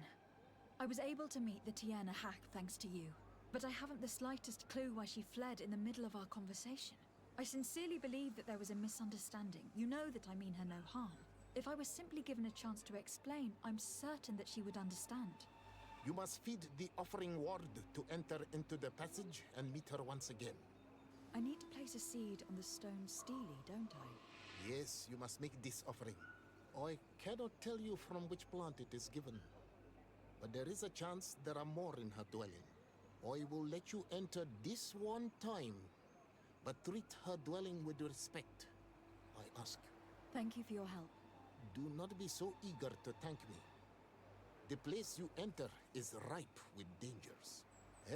I was able to meet the Tiana hack thanks to you, but I haven't the slightest clue why she fled in the middle of our conversation. I sincerely believe that there was a misunderstanding. You know that I mean her no harm. If I was simply given a chance to explain, I'm certain that she would understand. You must feed the offering ward to enter into the passage and meet her once again. I need to place a seed on the stone stele, don't I? Yes, you must make this offering. I cannot tell you from which plant it is given, but there is a chance there are more in her dwelling. I will let you enter this one time, but treat her dwelling with respect, I ask. Thank you for your help. Do not be so eager to thank me. The place you enter is ripe with dangers.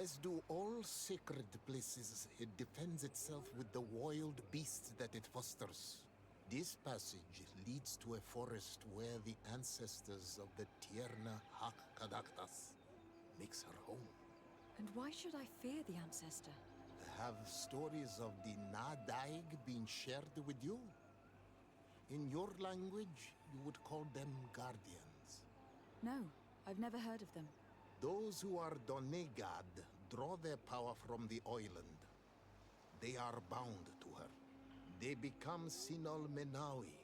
As do all sacred places, it defends itself with the wild beasts that it fosters. This passage leads to a forest where the ancestors of the Tierna Hak Kadaktas makes her home. And why should I fear the ancestor? Have stories of the Nadaig been shared with you? In your language, you would call them guardians. No, I've never heard of them. Those who are Donegad draw their power from the island. They are bound to her. They become Sinol Menawi.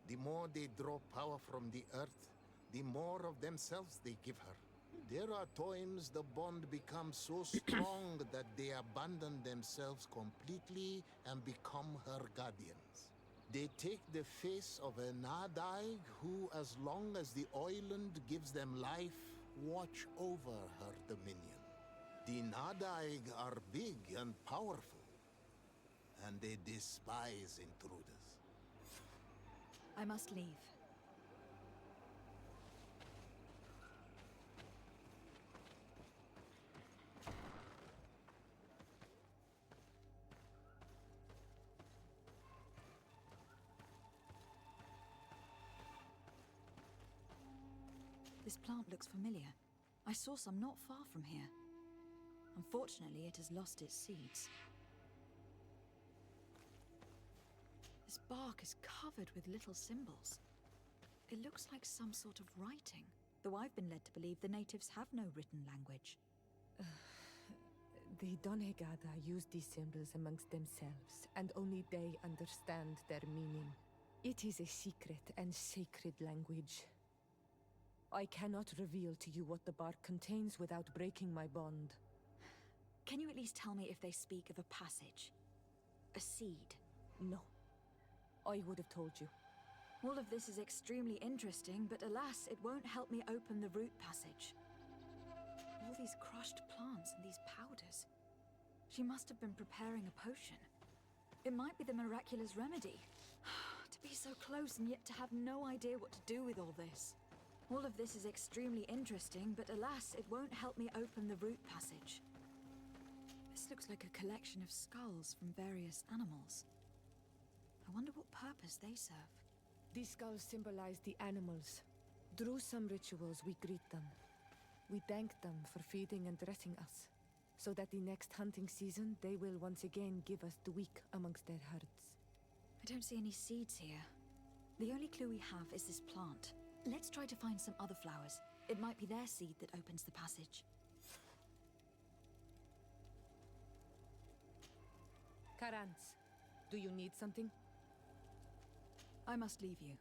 The more they draw power from the earth, the more of themselves they give her. There are times the bond becomes so strong that they abandon themselves completely and become her guardians. They take the face of a Nadaig who, as long as the island gives them life, watch over her dominion. The Nadaig are big and powerful, and they despise intruders. I must leave. This plant looks familiar. I saw some not far from here. Unfortunately, it has lost its seeds. This bark is covered with little symbols. It looks like some sort of writing, though I've been led to believe the natives have no written language. The Donegada use these symbols amongst themselves, and only they understand their meaning. It is a secret and sacred language. I cannot reveal to you what the bark contains without breaking my bond. Can you at least tell me if they speak of a passage? A seed? No. I would have told you. All of this is extremely interesting, but alas, it won't help me open the root passage. All these crushed plants and these powders. She must have been preparing a potion. It might be the miraculous remedy. To be so close and yet to have no idea what to do with all this. All of this is extremely interesting, but alas, it won't help me open the root passage. This looks like a collection of skulls from various animals. I wonder what purpose they serve. These skulls symbolize the animals. Through some rituals, we greet them. We thank them for feeding and dressing us, so that the next hunting season, they will once again give us the weak amongst their herds. I don't see any seeds here. The only clue we have is this plant. Let's try to find some other flowers. It might be their seed that opens the passage. Karans, do you need something? I must leave you.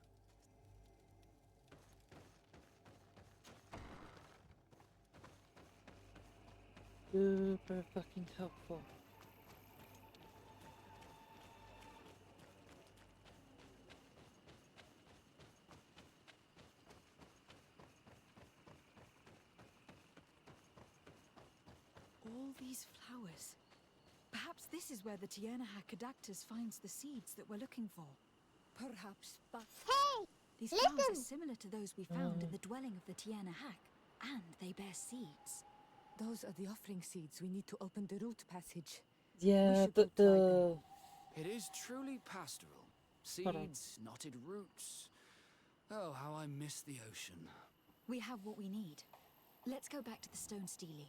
Super fucking helpful. All these flowers. Perhaps this is where the Tiernahak Adactus finds the seeds that we're looking for. Perhaps, but... Hey! These Listen! flowers are similar to those we found in the dwelling of the Tiernahak, and they bear seeds. Those are the offering seeds. We need to open the root passage. Yeah, should go try them. It is truly pastoral. Seeds, knotted roots. Oh, how I miss the ocean. We have what we need. Let's go back to the Stone Stele.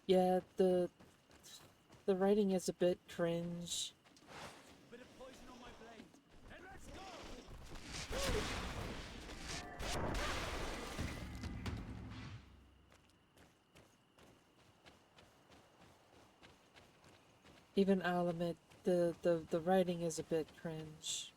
Yeah, the writing is a bit cringe. Bit of poison on my blade, and let's go! Even I'll admit, the writing is a bit cringe.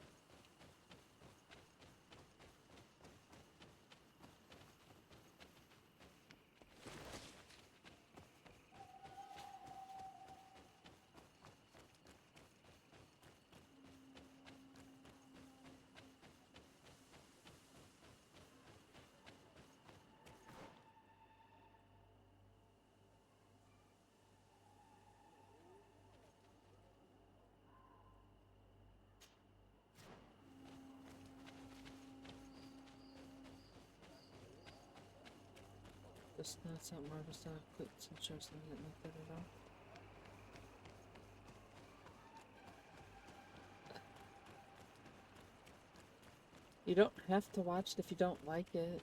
Just not something Marvel style clips and shows that I didn't like that at all. You don't have to watch it if you don't like it.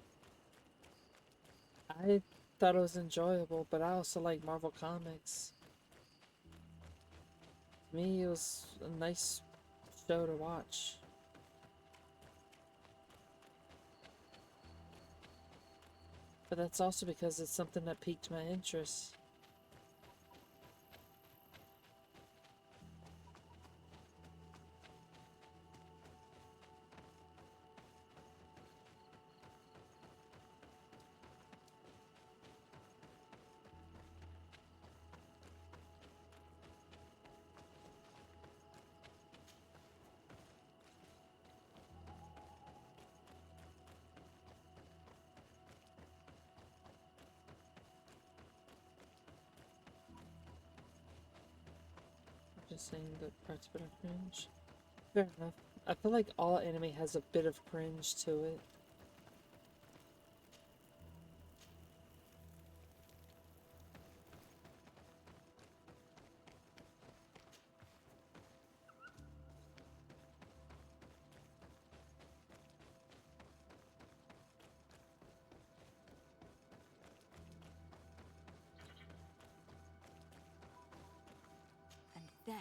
I thought it was enjoyable, but I also like Marvel Comics. To me, it was a nice show to watch. But that's also because it's something that piqued my interest. Just saying that parts of it are cringe. Fair enough. I feel like all anime has a bit of cringe to it. And there.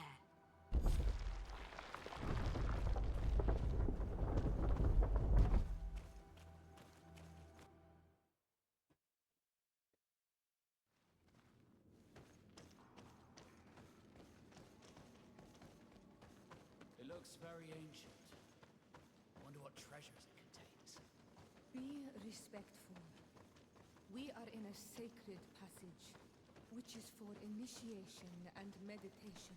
It looks very ancient. Wonder what treasures it contains. Be respectful. We are in a sacred passage, which is for initiation and meditation.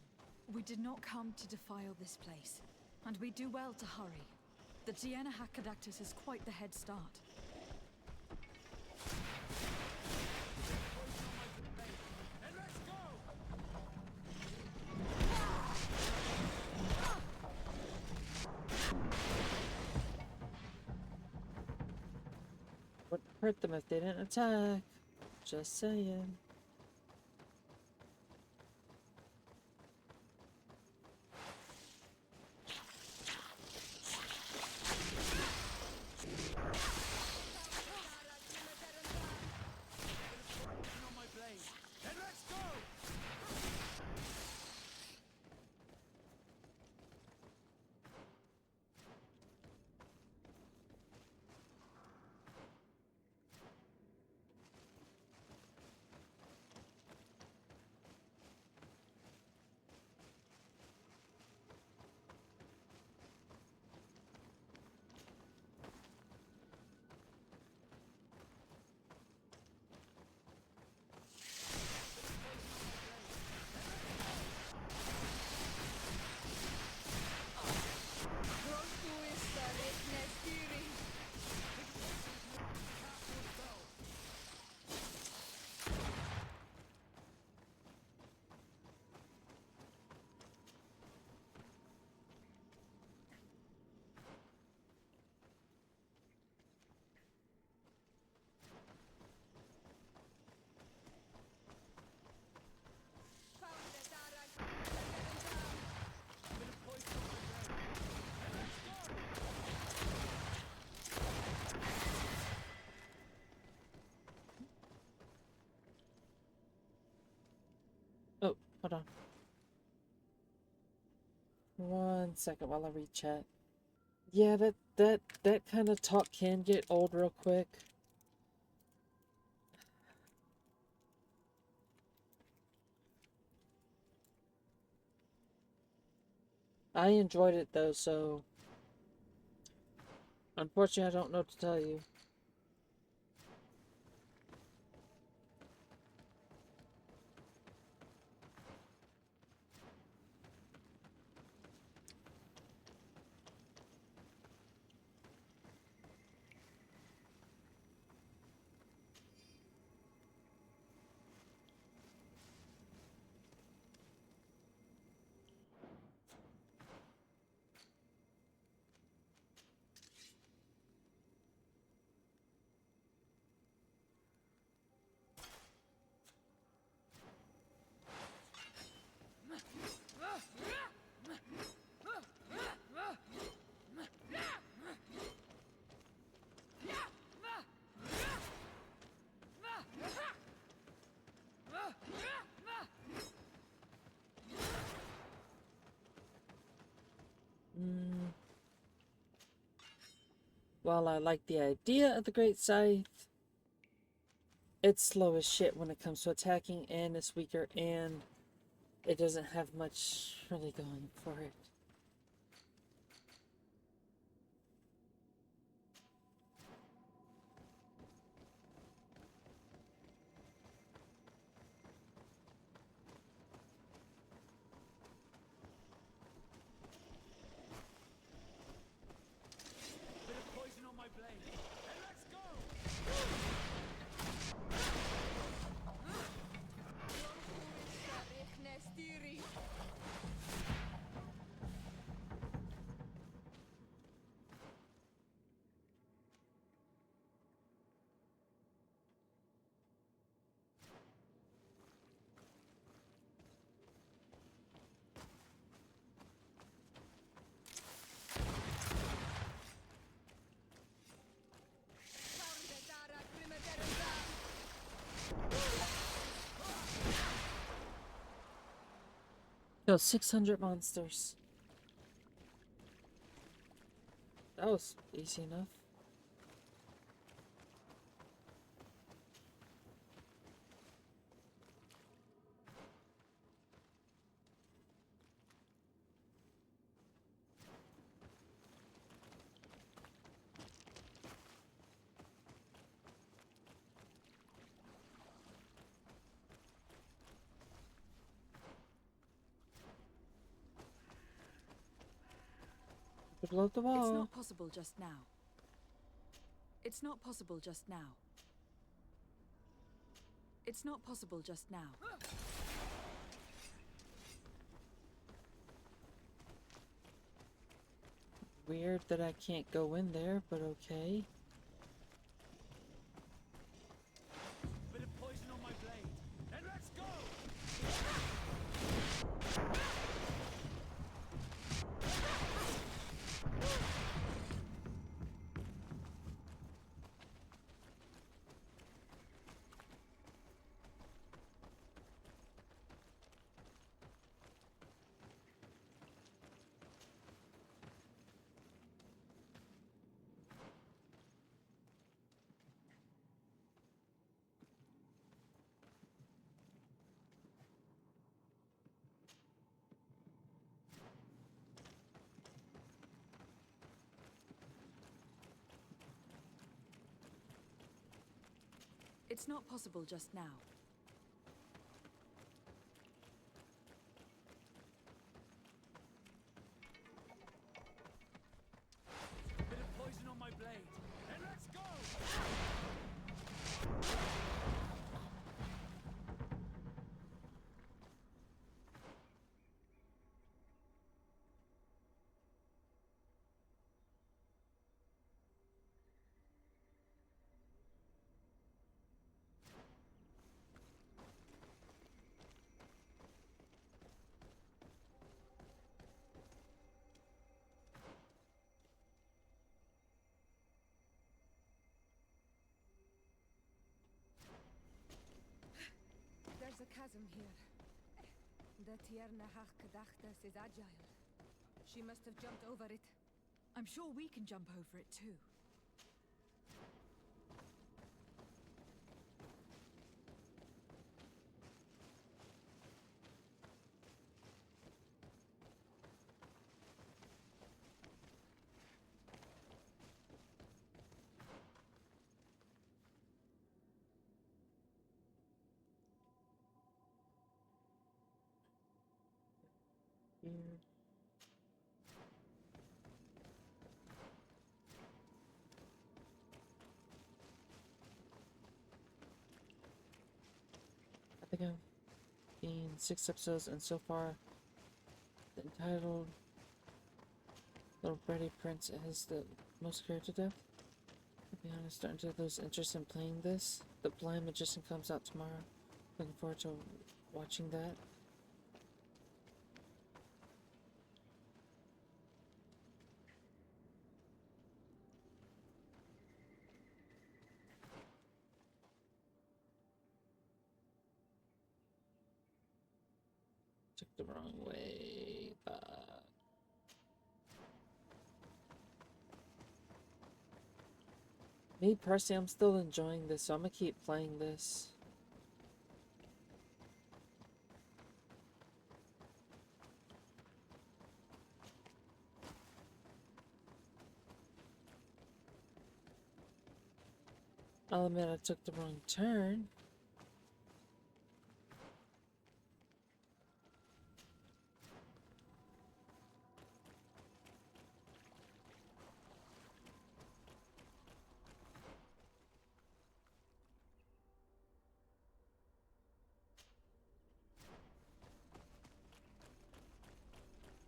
We did not come to defile this place, and we do well to hurry. The Tiena Hakkadactus has quite the head start. And let's go! Wouldn't hurt them if they didn't attack. Just saying. On my blade. And let's go! Oh, hold on. 1 second while I read chat. Yeah, that kind of talk can get old real quick. I enjoyed it though, so unfortunately I don't know what to tell you. while I like the idea of the Great Scythe, it's slow as shit when it comes to attacking, and it's weaker, and it doesn't have much really going for it. Bit of poison on my blade. And let's go! Killed 600 monsters. That was easy enough. Below the wall. It's not possible just now. It's not possible just now. It's not possible just now. Weird that I can't go in there, but okay. Bit of poison on my blade. And let's go! It's not possible just now. Bit of poison on my blade. And let's go! There's a chasm here. The Tierna Hakadachtas is agile. She must have jumped over it. I'm sure we can jump over it too. Here. I think I've seen 6 episodes, and so far, the entitled Little Brady Prince has the most character depth. To be honest, starting to lose interest in playing this. The Blind Magician comes out tomorrow. Looking forward to watching that. Took the wrong way, but Me personally, I'm still enjoying this, so I'm gonna keep playing this. I'll admit I took the wrong turn.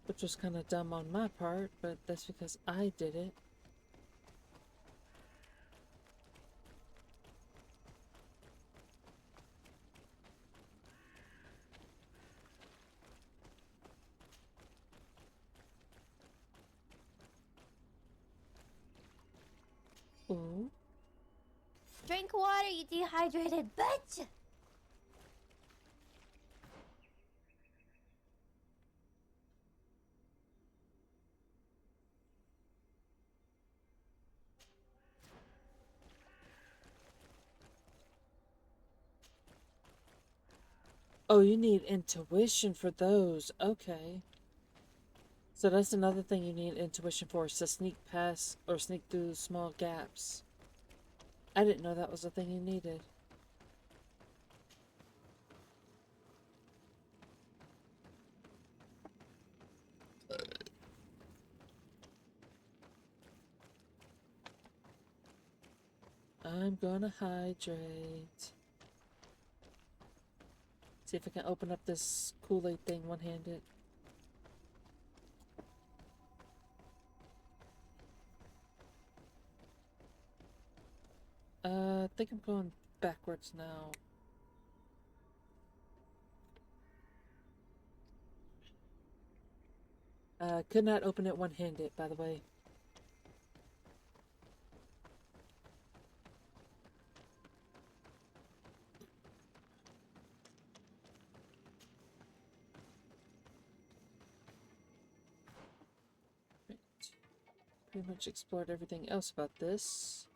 Which was kind of dumb on my part, but that's because I did it. Ooh. Drink water, you dehydrated bitch! Oh, you need intuition for those. Okay. So that's another thing you need intuition for, is to sneak past or sneak through small gaps. I didn't know that was a thing you needed. I'm gonna hydrate. See if I can open up this Kool-Aid thing one-handed. I think I'm going backwards now. Could not open it one-handed, by the way. Right. Pretty much explored everything else about this.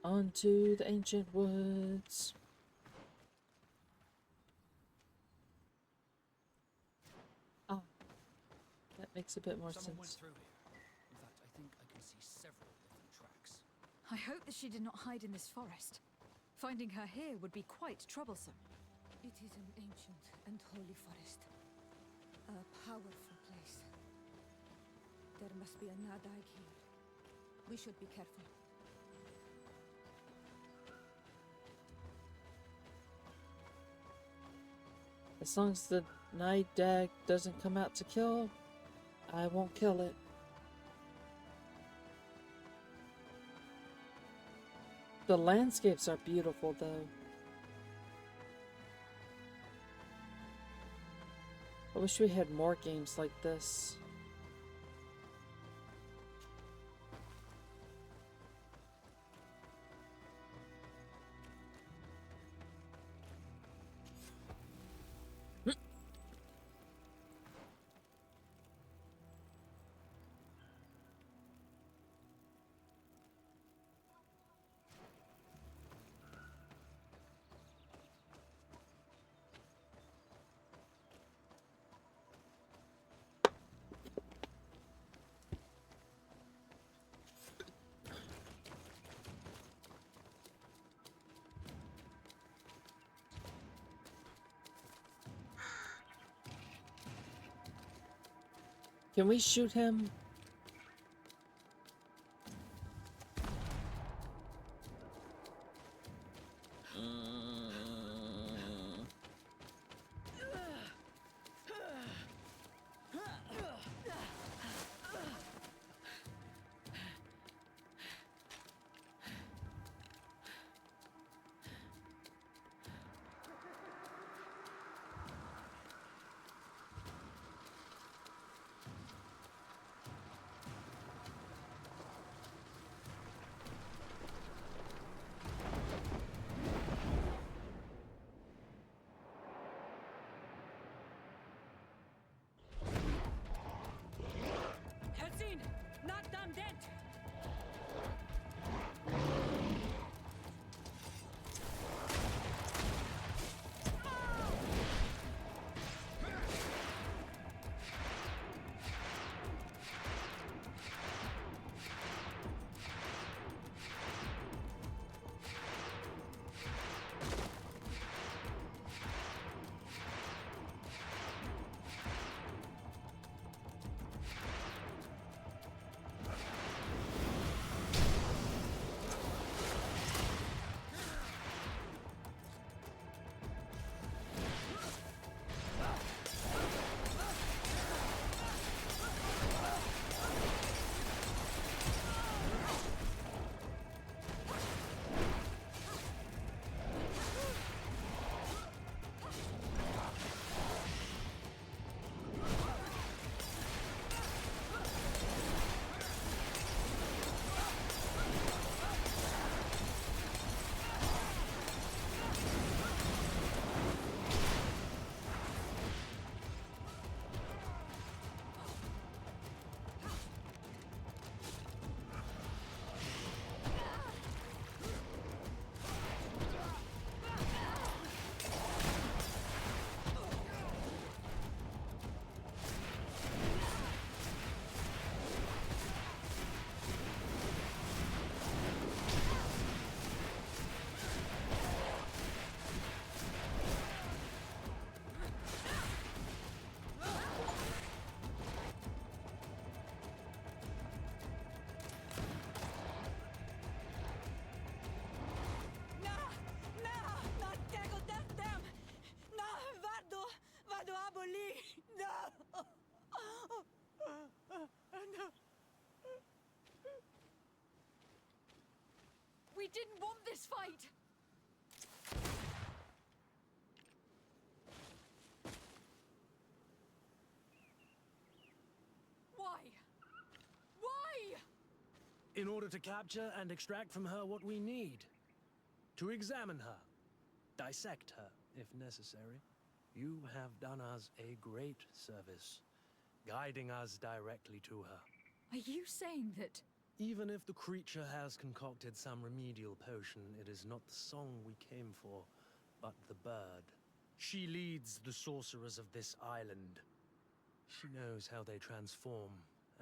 Onto the ancient woods. Ah, that makes a bit more Someone went sense. through here. In fact, I think I can see several different tracks. I hope that she did not hide in this forest. Finding her here would be quite troublesome. It is an ancient and holy forest. A powerful place. There must be a Nadag here. We should be careful. As long as the night dag doesn't come out to kill, I won't kill it. The landscapes are beautiful, though. I wish we had more games like this. Can we shoot him? No! No! We didn't want this fight! Why? Why? In order to capture and extract from her what we need. To examine her. Dissect her, if necessary. You have done us a great service, guiding us directly to her. Are you saying that... Even if the creature has concocted some remedial potion, it is not the song we came for, but the bird. She leads the sorcerers of this island. She knows how they transform,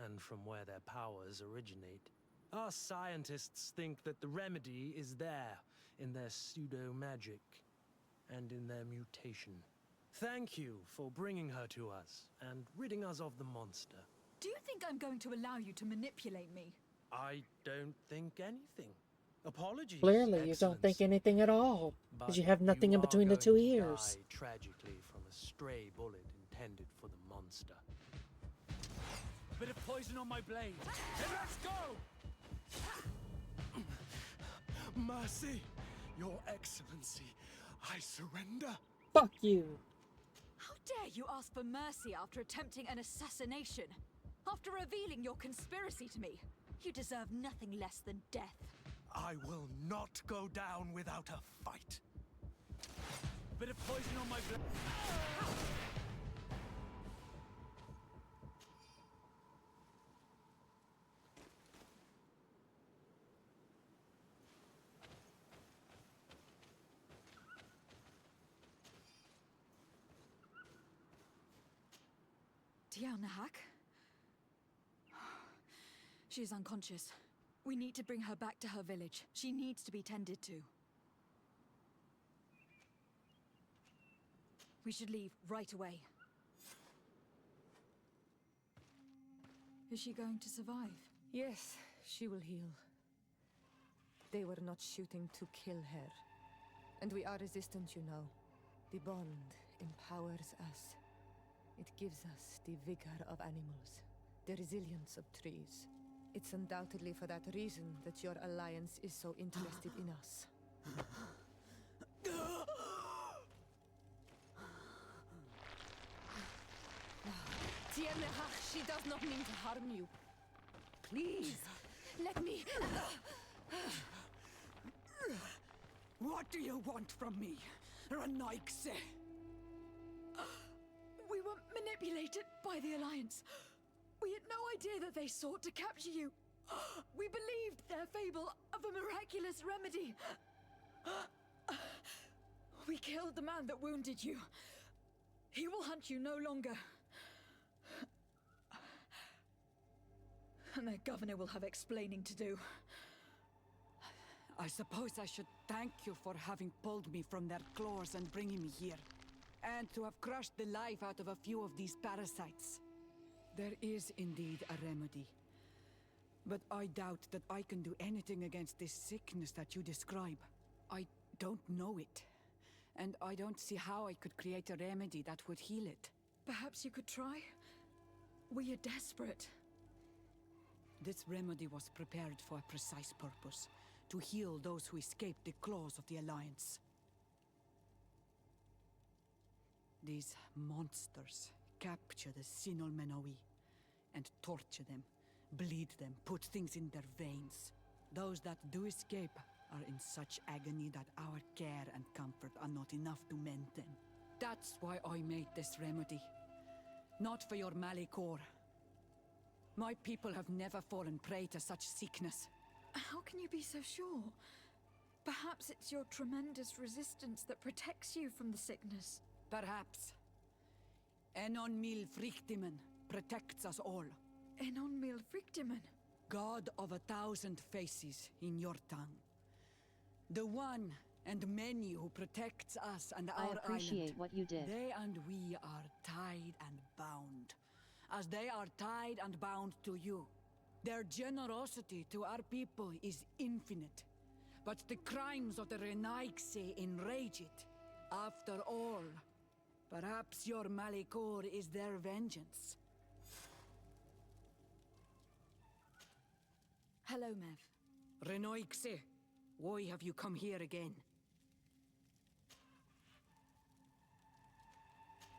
and from where their powers originate. Our scientists think that the remedy is there, in their pseudo-magic, and in their mutation. Thank you for bringing her to us, and ridding us of the monster. Do you think I'm going to allow you to manipulate me? I don't think anything. Apologies, Clearly, you don't think anything at all, because you have nothing in between the two ears. Die tragically from a stray bullet intended for the monster. A bit of poison on my blade. Hey, let's go! Mercy, Your Excellency, I surrender. Fuck you. How dare you ask for mercy after attempting an assassination? After revealing your conspiracy to me? You deserve nothing less than death. I will not go down without a fight. A bit of poison on my blade. Tiana Hack? She's unconscious. We need to bring her back to her village. She needs to be tended to. We should leave right away. Is she going to survive? Yes, she will heal. They were not shooting to kill her. And we are resistant, you know. The bond empowers us. It gives us the vigor of animals, the resilience of trees. It's undoubtedly for that reason that your alliance is so interested in us. Tiana, she does not mean to harm you. Please, let me... What do you want from me, Renaigse? We were manipulated by the Alliance. We had no idea that they sought to capture you. We believed their fable of a miraculous remedy. We killed the man that wounded you. He will hunt you no longer. And their governor will have explaining to do. I suppose I should thank you for having pulled me from their claws and bringing me here. And to have crushed the life out of a few of these parasites. There is indeed a remedy. But I doubt that I can do anything against this sickness that you describe. I don't know it. And I don't see how I could create a remedy that would heal it. Perhaps you could try? We are desperate. This remedy was prepared for a precise purpose. To heal those who escaped the claws of the Alliance. These monsters capture the Sinol Menawi and torture them, bleed them, put things in their veins. Those that do escape are in such agony that our care and comfort are not enough to mend them. That's why I made this remedy. Not for your Malikor. My people have never fallen prey to such sickness. How can you be so sure? Perhaps it's your tremendous resistance that protects you from the sickness. Perhaps. Enon Mil Frictimen protects us all. Enon Mil Frictimen? God of 1,000 faces in your tongue. The one and many who protects us and our island. I appreciate what you did. They and we are tied and bound. As they are tied and bound to you. Their generosity to our people is infinite. But the crimes of the Renaigse enrage it. After all, Perhaps your Malikor is their vengeance. Hello, Mev. Renoixe, why have you come here again?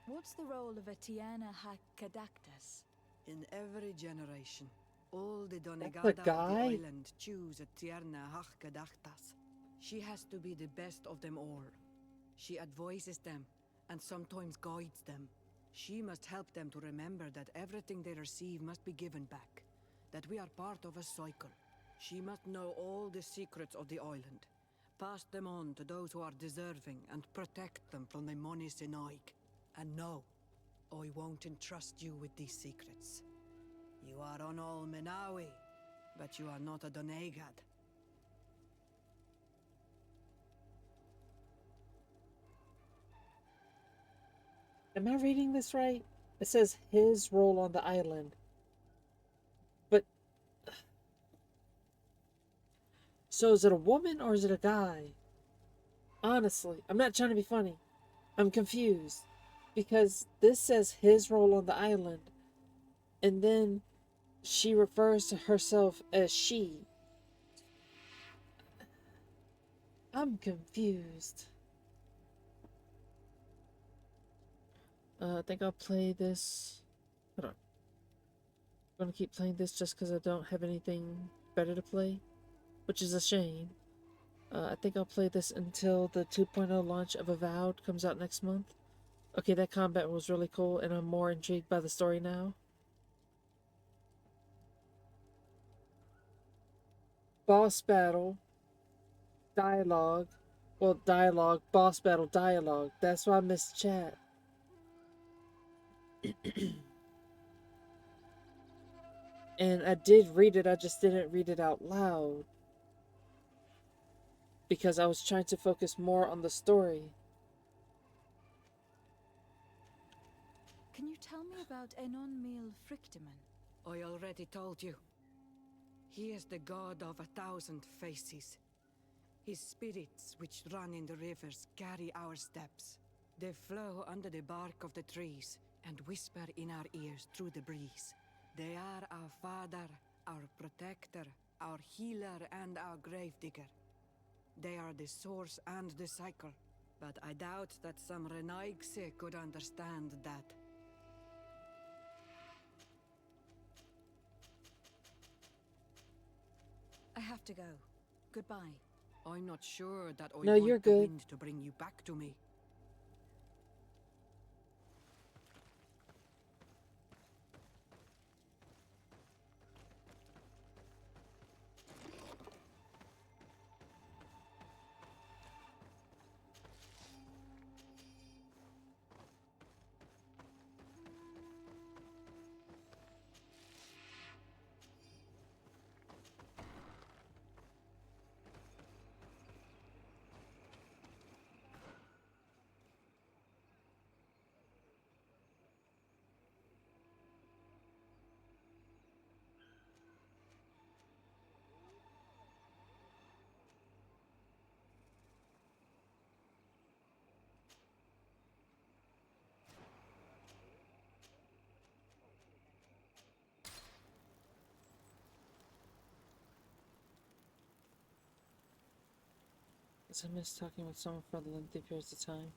What's the role of a Tiana Hac Cadactus? In every generation, all the the Donegada of the guy? island choose a Tierna Hac Cadactas. She has to be the best of them all. She advises them, and sometimes guides them. She must help them to remember that everything they receive must be given back, that we are part of a cycle. She must know all the secrets of the island, pass them on to those who are deserving, and protect them from the Moni Sinaig. And no, I won't entrust you with these secrets. You are on Ol Menawi, but you are not a Donegad. Am I reading this right? It says his role on the island. But so is it a woman or is it a guy? Honestly, I'm not trying to be funny. I'm confused because this says his role on the island, and then she refers to herself as she. I'm confused. I think I'll play this. Hold on. I'm gonna keep playing this just because I don't have anything better to play, which is a shame. I think I'll play this until the 2.0 launch of Avowed comes out next month. Okay, that combat was really cool, and I'm more intrigued by the story now. Boss battle, dialogue. Well, dialogue, boss battle, dialogue. That's why I missed chat. And I did read it, I just didn't read it out loud. Because I was trying to focus more on the story. Can you tell me about Enon Mil Frictiman? I already told you. He is the god of 1,000 faces. His spirits, which run in the rivers, carry our steps. They flow under the bark of the trees and whisper in our ears through the breeze. They are our father, our protector, our healer, and our gravedigger. They are the source and the cycle, but I doubt that some Renaigse could understand that. I have to go. Goodbye. I'm not sure that I No, you're want the good. wind to bring you back to me. Does I miss talking with someone for lengthy periods of time?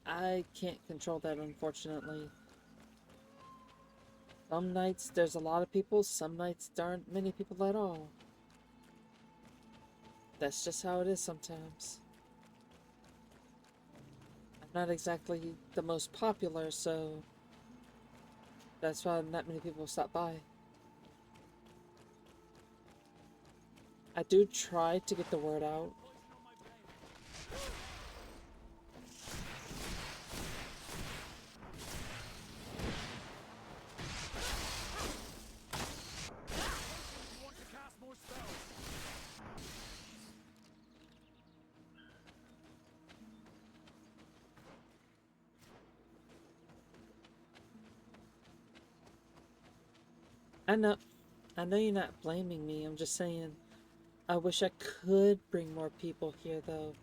I can't control that, unfortunately. Some nights there's a lot of people, some nights there aren't many people at all. That's just how it is sometimes. I'm not exactly the most popular, so that's why not many people stop by. I do try to get the word out. I know you're not blaming me. I'm just saying I wish I could bring more people here though.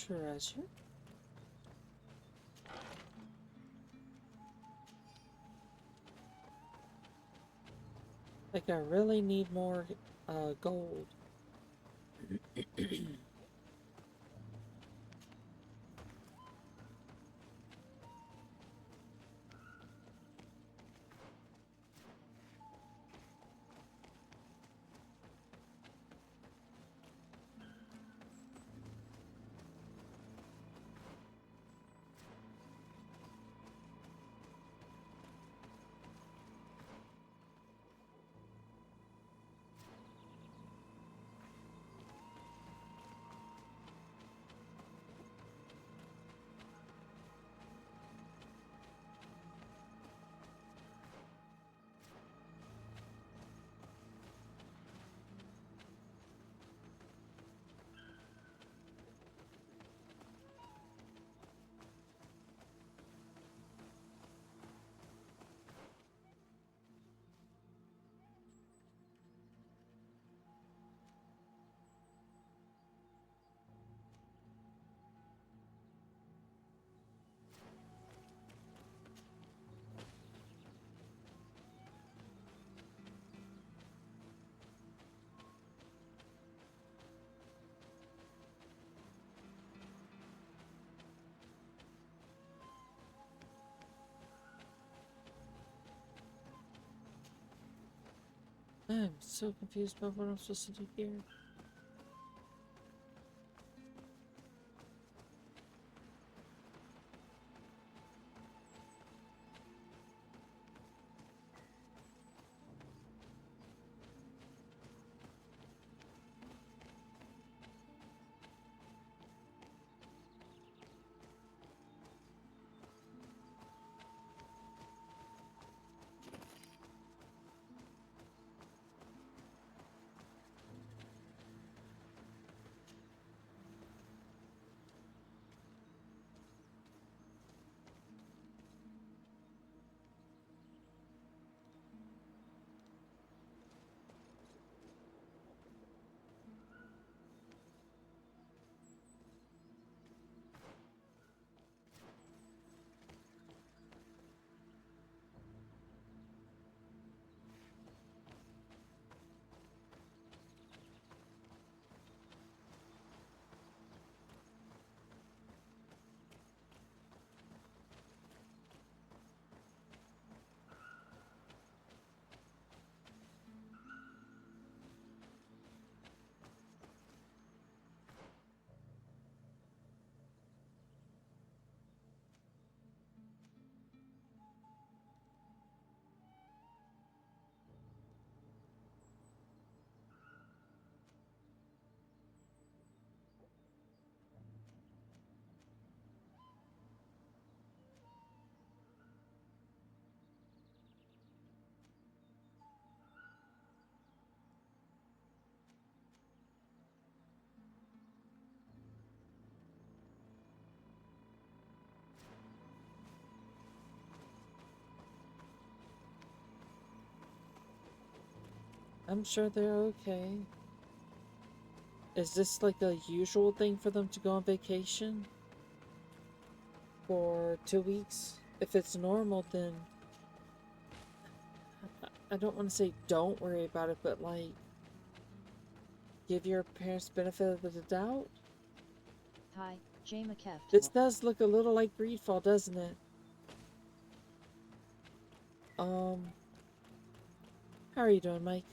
treasure. Like, I really need more gold. I'm so confused about what I'm supposed to do here. I'm sure they're okay. Is this like a usual thing for them to go on vacation? For 2 weeks? If it's normal, then I don't want to say don't worry about it, but like, give your parents benefit of the doubt? Hi, J. McKeft. This does look a little like Greedfall, doesn't it? How are you doing, Mike?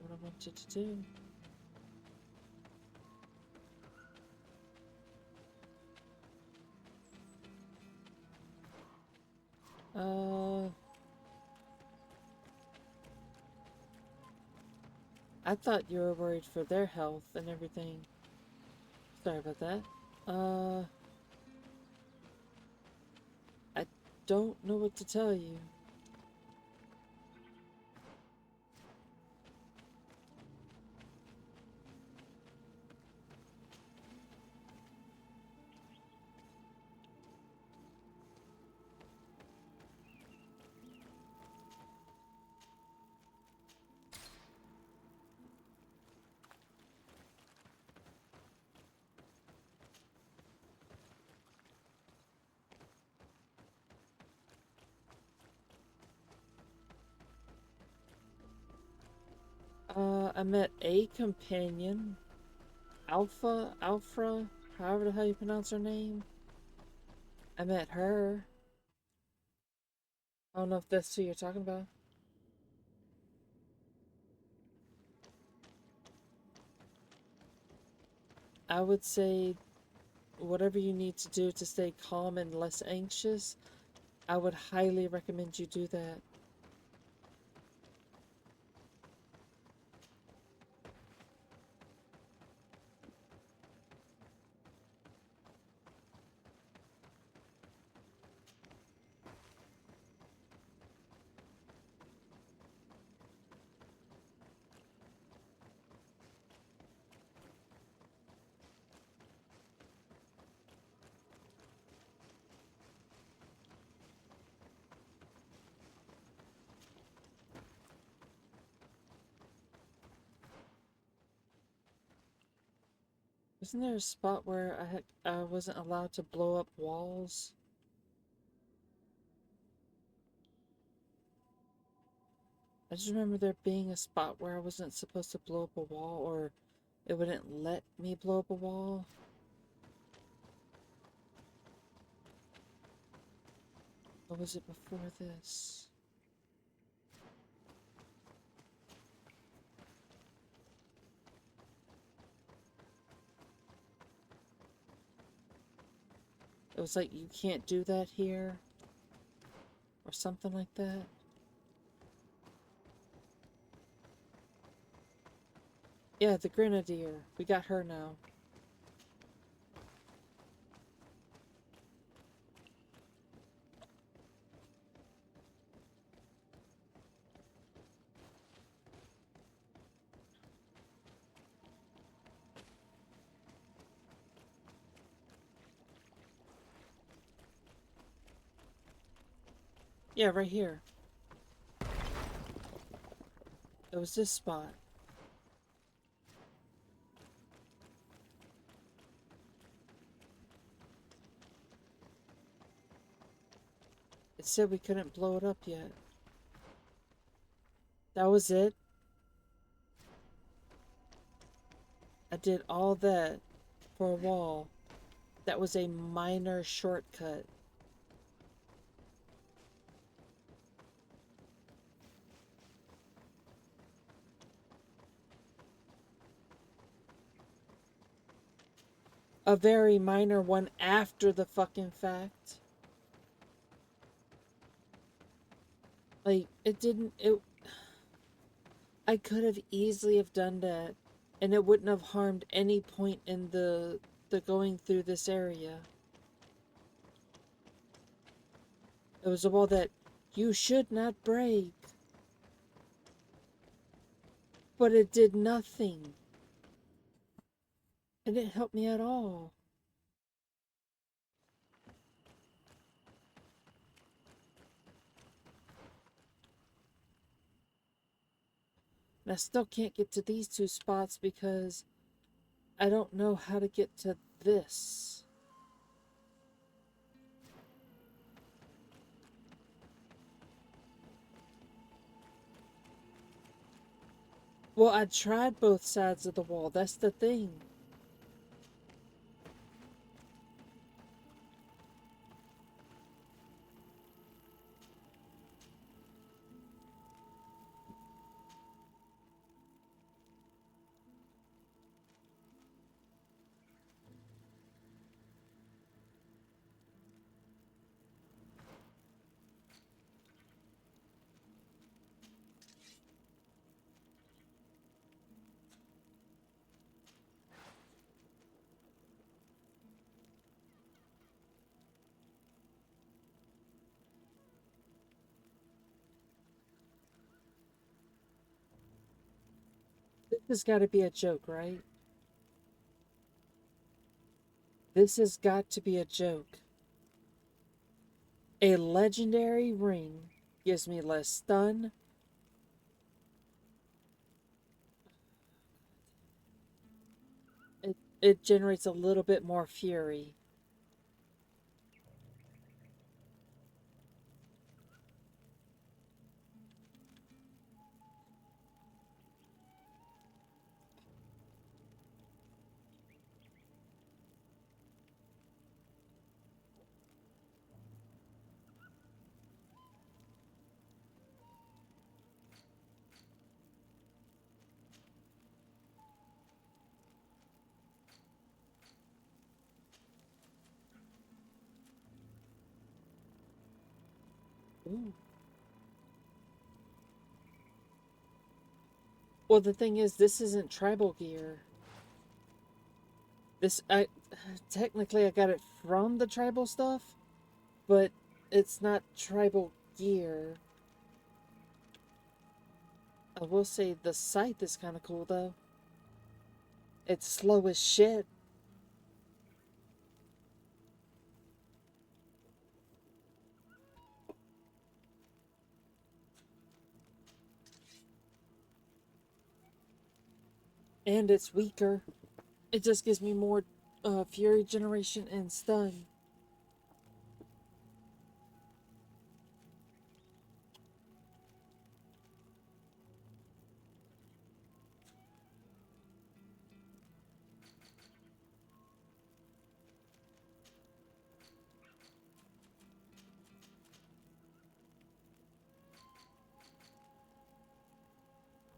What I wanted to do. I thought you were worried for their health and everything. Sorry about that. I don't know what to tell you. I met a companion. Alpha, however the hell you pronounce her name. I met her. I don't know if that's who you're talking about. I would say whatever you need to do to stay calm and less anxious, I would highly recommend you do that. Isn't there a spot where I wasn't allowed to blow up walls? I just remember there being a spot where I wasn't supposed to blow up a wall, or it wouldn't let me blow up a wall. Or was it before this? It was like, you can't do that here, or something like that. Yeah, the Grenadier. We got her now. Yeah, right here. It was this spot. It said we couldn't blow it up yet. That was it. I did all that for a wall. That was a minor shortcut. A very minor one after the fucking fact. Like, I could have easily have done that, and it wouldn't have harmed any point in the going through this area. It was a wall that you should not break. But it did nothing. It didn't help me at all. And I still can't get to these two spots because I don't know how to get to this. Well, I tried both sides of the wall. That's the thing. This has got to be a joke, right? This has got to be a joke. A legendary ring gives me less stun. It generates a little bit more fury. Ooh. Well, the thing is, this isn't tribal gear. Technically I got it from the tribal stuff, but it's not tribal gear. I will say the scythe is kind of cool though. It's slow as shit. And it's weaker. It just gives me more fury generation and stun.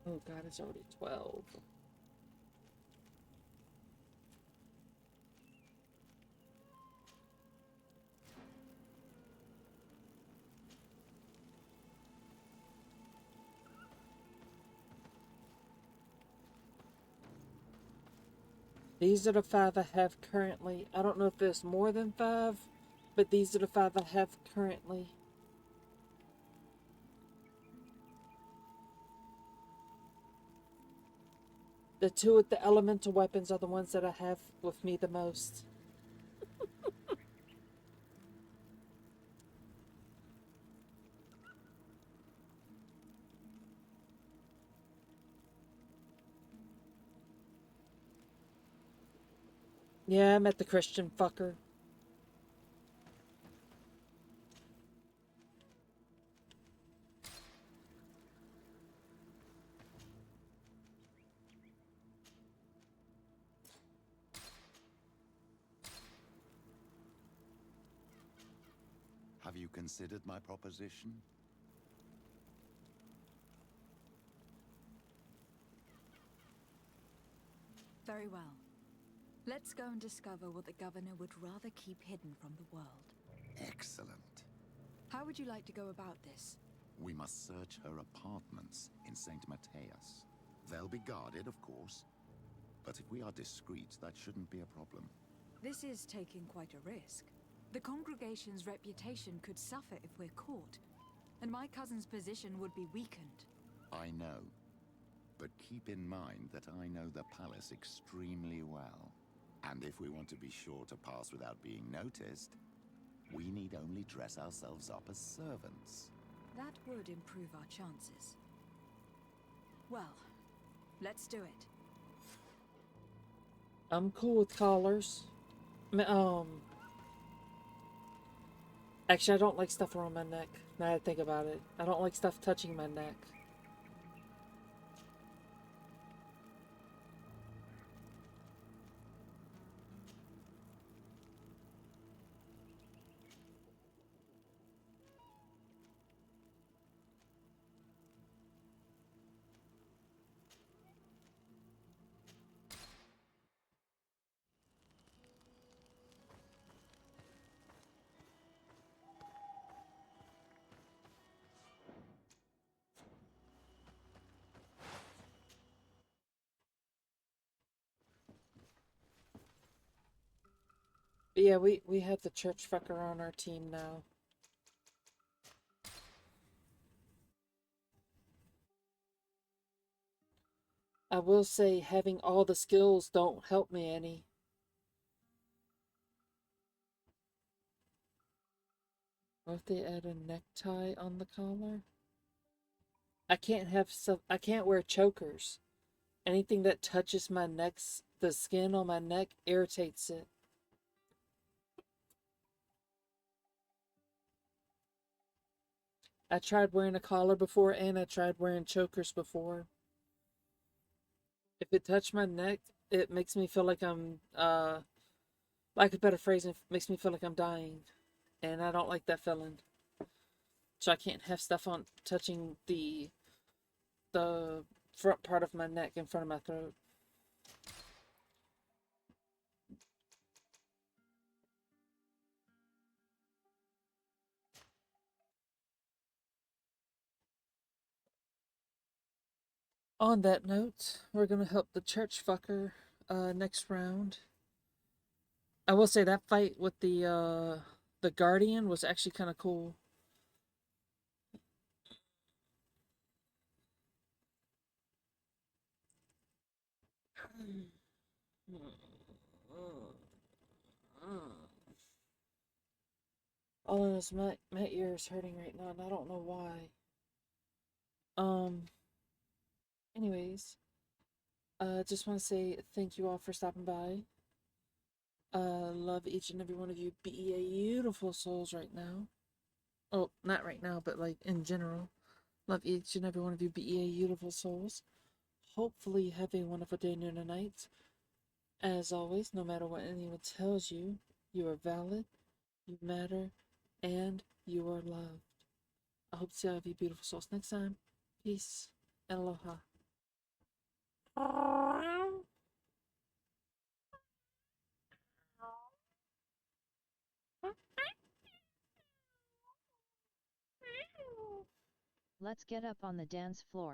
Oh god, it's already 12. These are the 5 I have currently. I don't know if there's more than 5, but these are the 5 I have currently. The 2 with the elemental weapons are the ones that I have with me the most. Yeah, I met the Christian fucker. Have you considered my proposition? Very well. Let's go and discover what the governor would rather keep hidden from the world. Excellent. How would you like to go about this? We must search her apartments in St. Matthias. They'll be guarded, of course. But if we are discreet, that shouldn't be a problem. This is taking quite a risk. The congregation's reputation could suffer if we're caught, and my cousin's position would be weakened. I know. But keep in mind that I know the palace extremely well. And if we want to be sure to pass without being noticed, we need only dress ourselves up as servants. That would improve our chances. Well, let's do it. I'm cool with collars. Actually, I don't like stuff around my neck. Now that I think about it. I don't like stuff touching my neck. But yeah, we have the church fucker on our team now. I will say having all the skills don't help me any. What if they add a necktie on the collar? I can't have stuff. I can't wear chokers. Anything that touches my neck, the skin on my neck, irritates it. I tried wearing a collar before and I tried wearing chokers before. If it touched my neck, it makes me feel like I'm, like a better phrase, it makes me feel like I'm dying. And I don't like that feeling. So I can't have stuff on touching the front part of my neck in front of my throat. On that note, we're gonna help the church fucker next round. I will say that fight with the Guardian was actually kind of cool. All I know is my ear is hurting right now, and I don't know why. Anyways, just want to say thank you all for stopping by. Love each and every one of you. Be beautiful souls right now. Oh, not right now, but like in general. Love each and every one of you. Be beautiful souls. Hopefully, you have a wonderful day, noon, and night. As always, no matter what anyone tells you, you are valid, you matter, and you are loved. I hope to see all of you beautiful souls next time. Peace and aloha. Let's get up on the dance floor.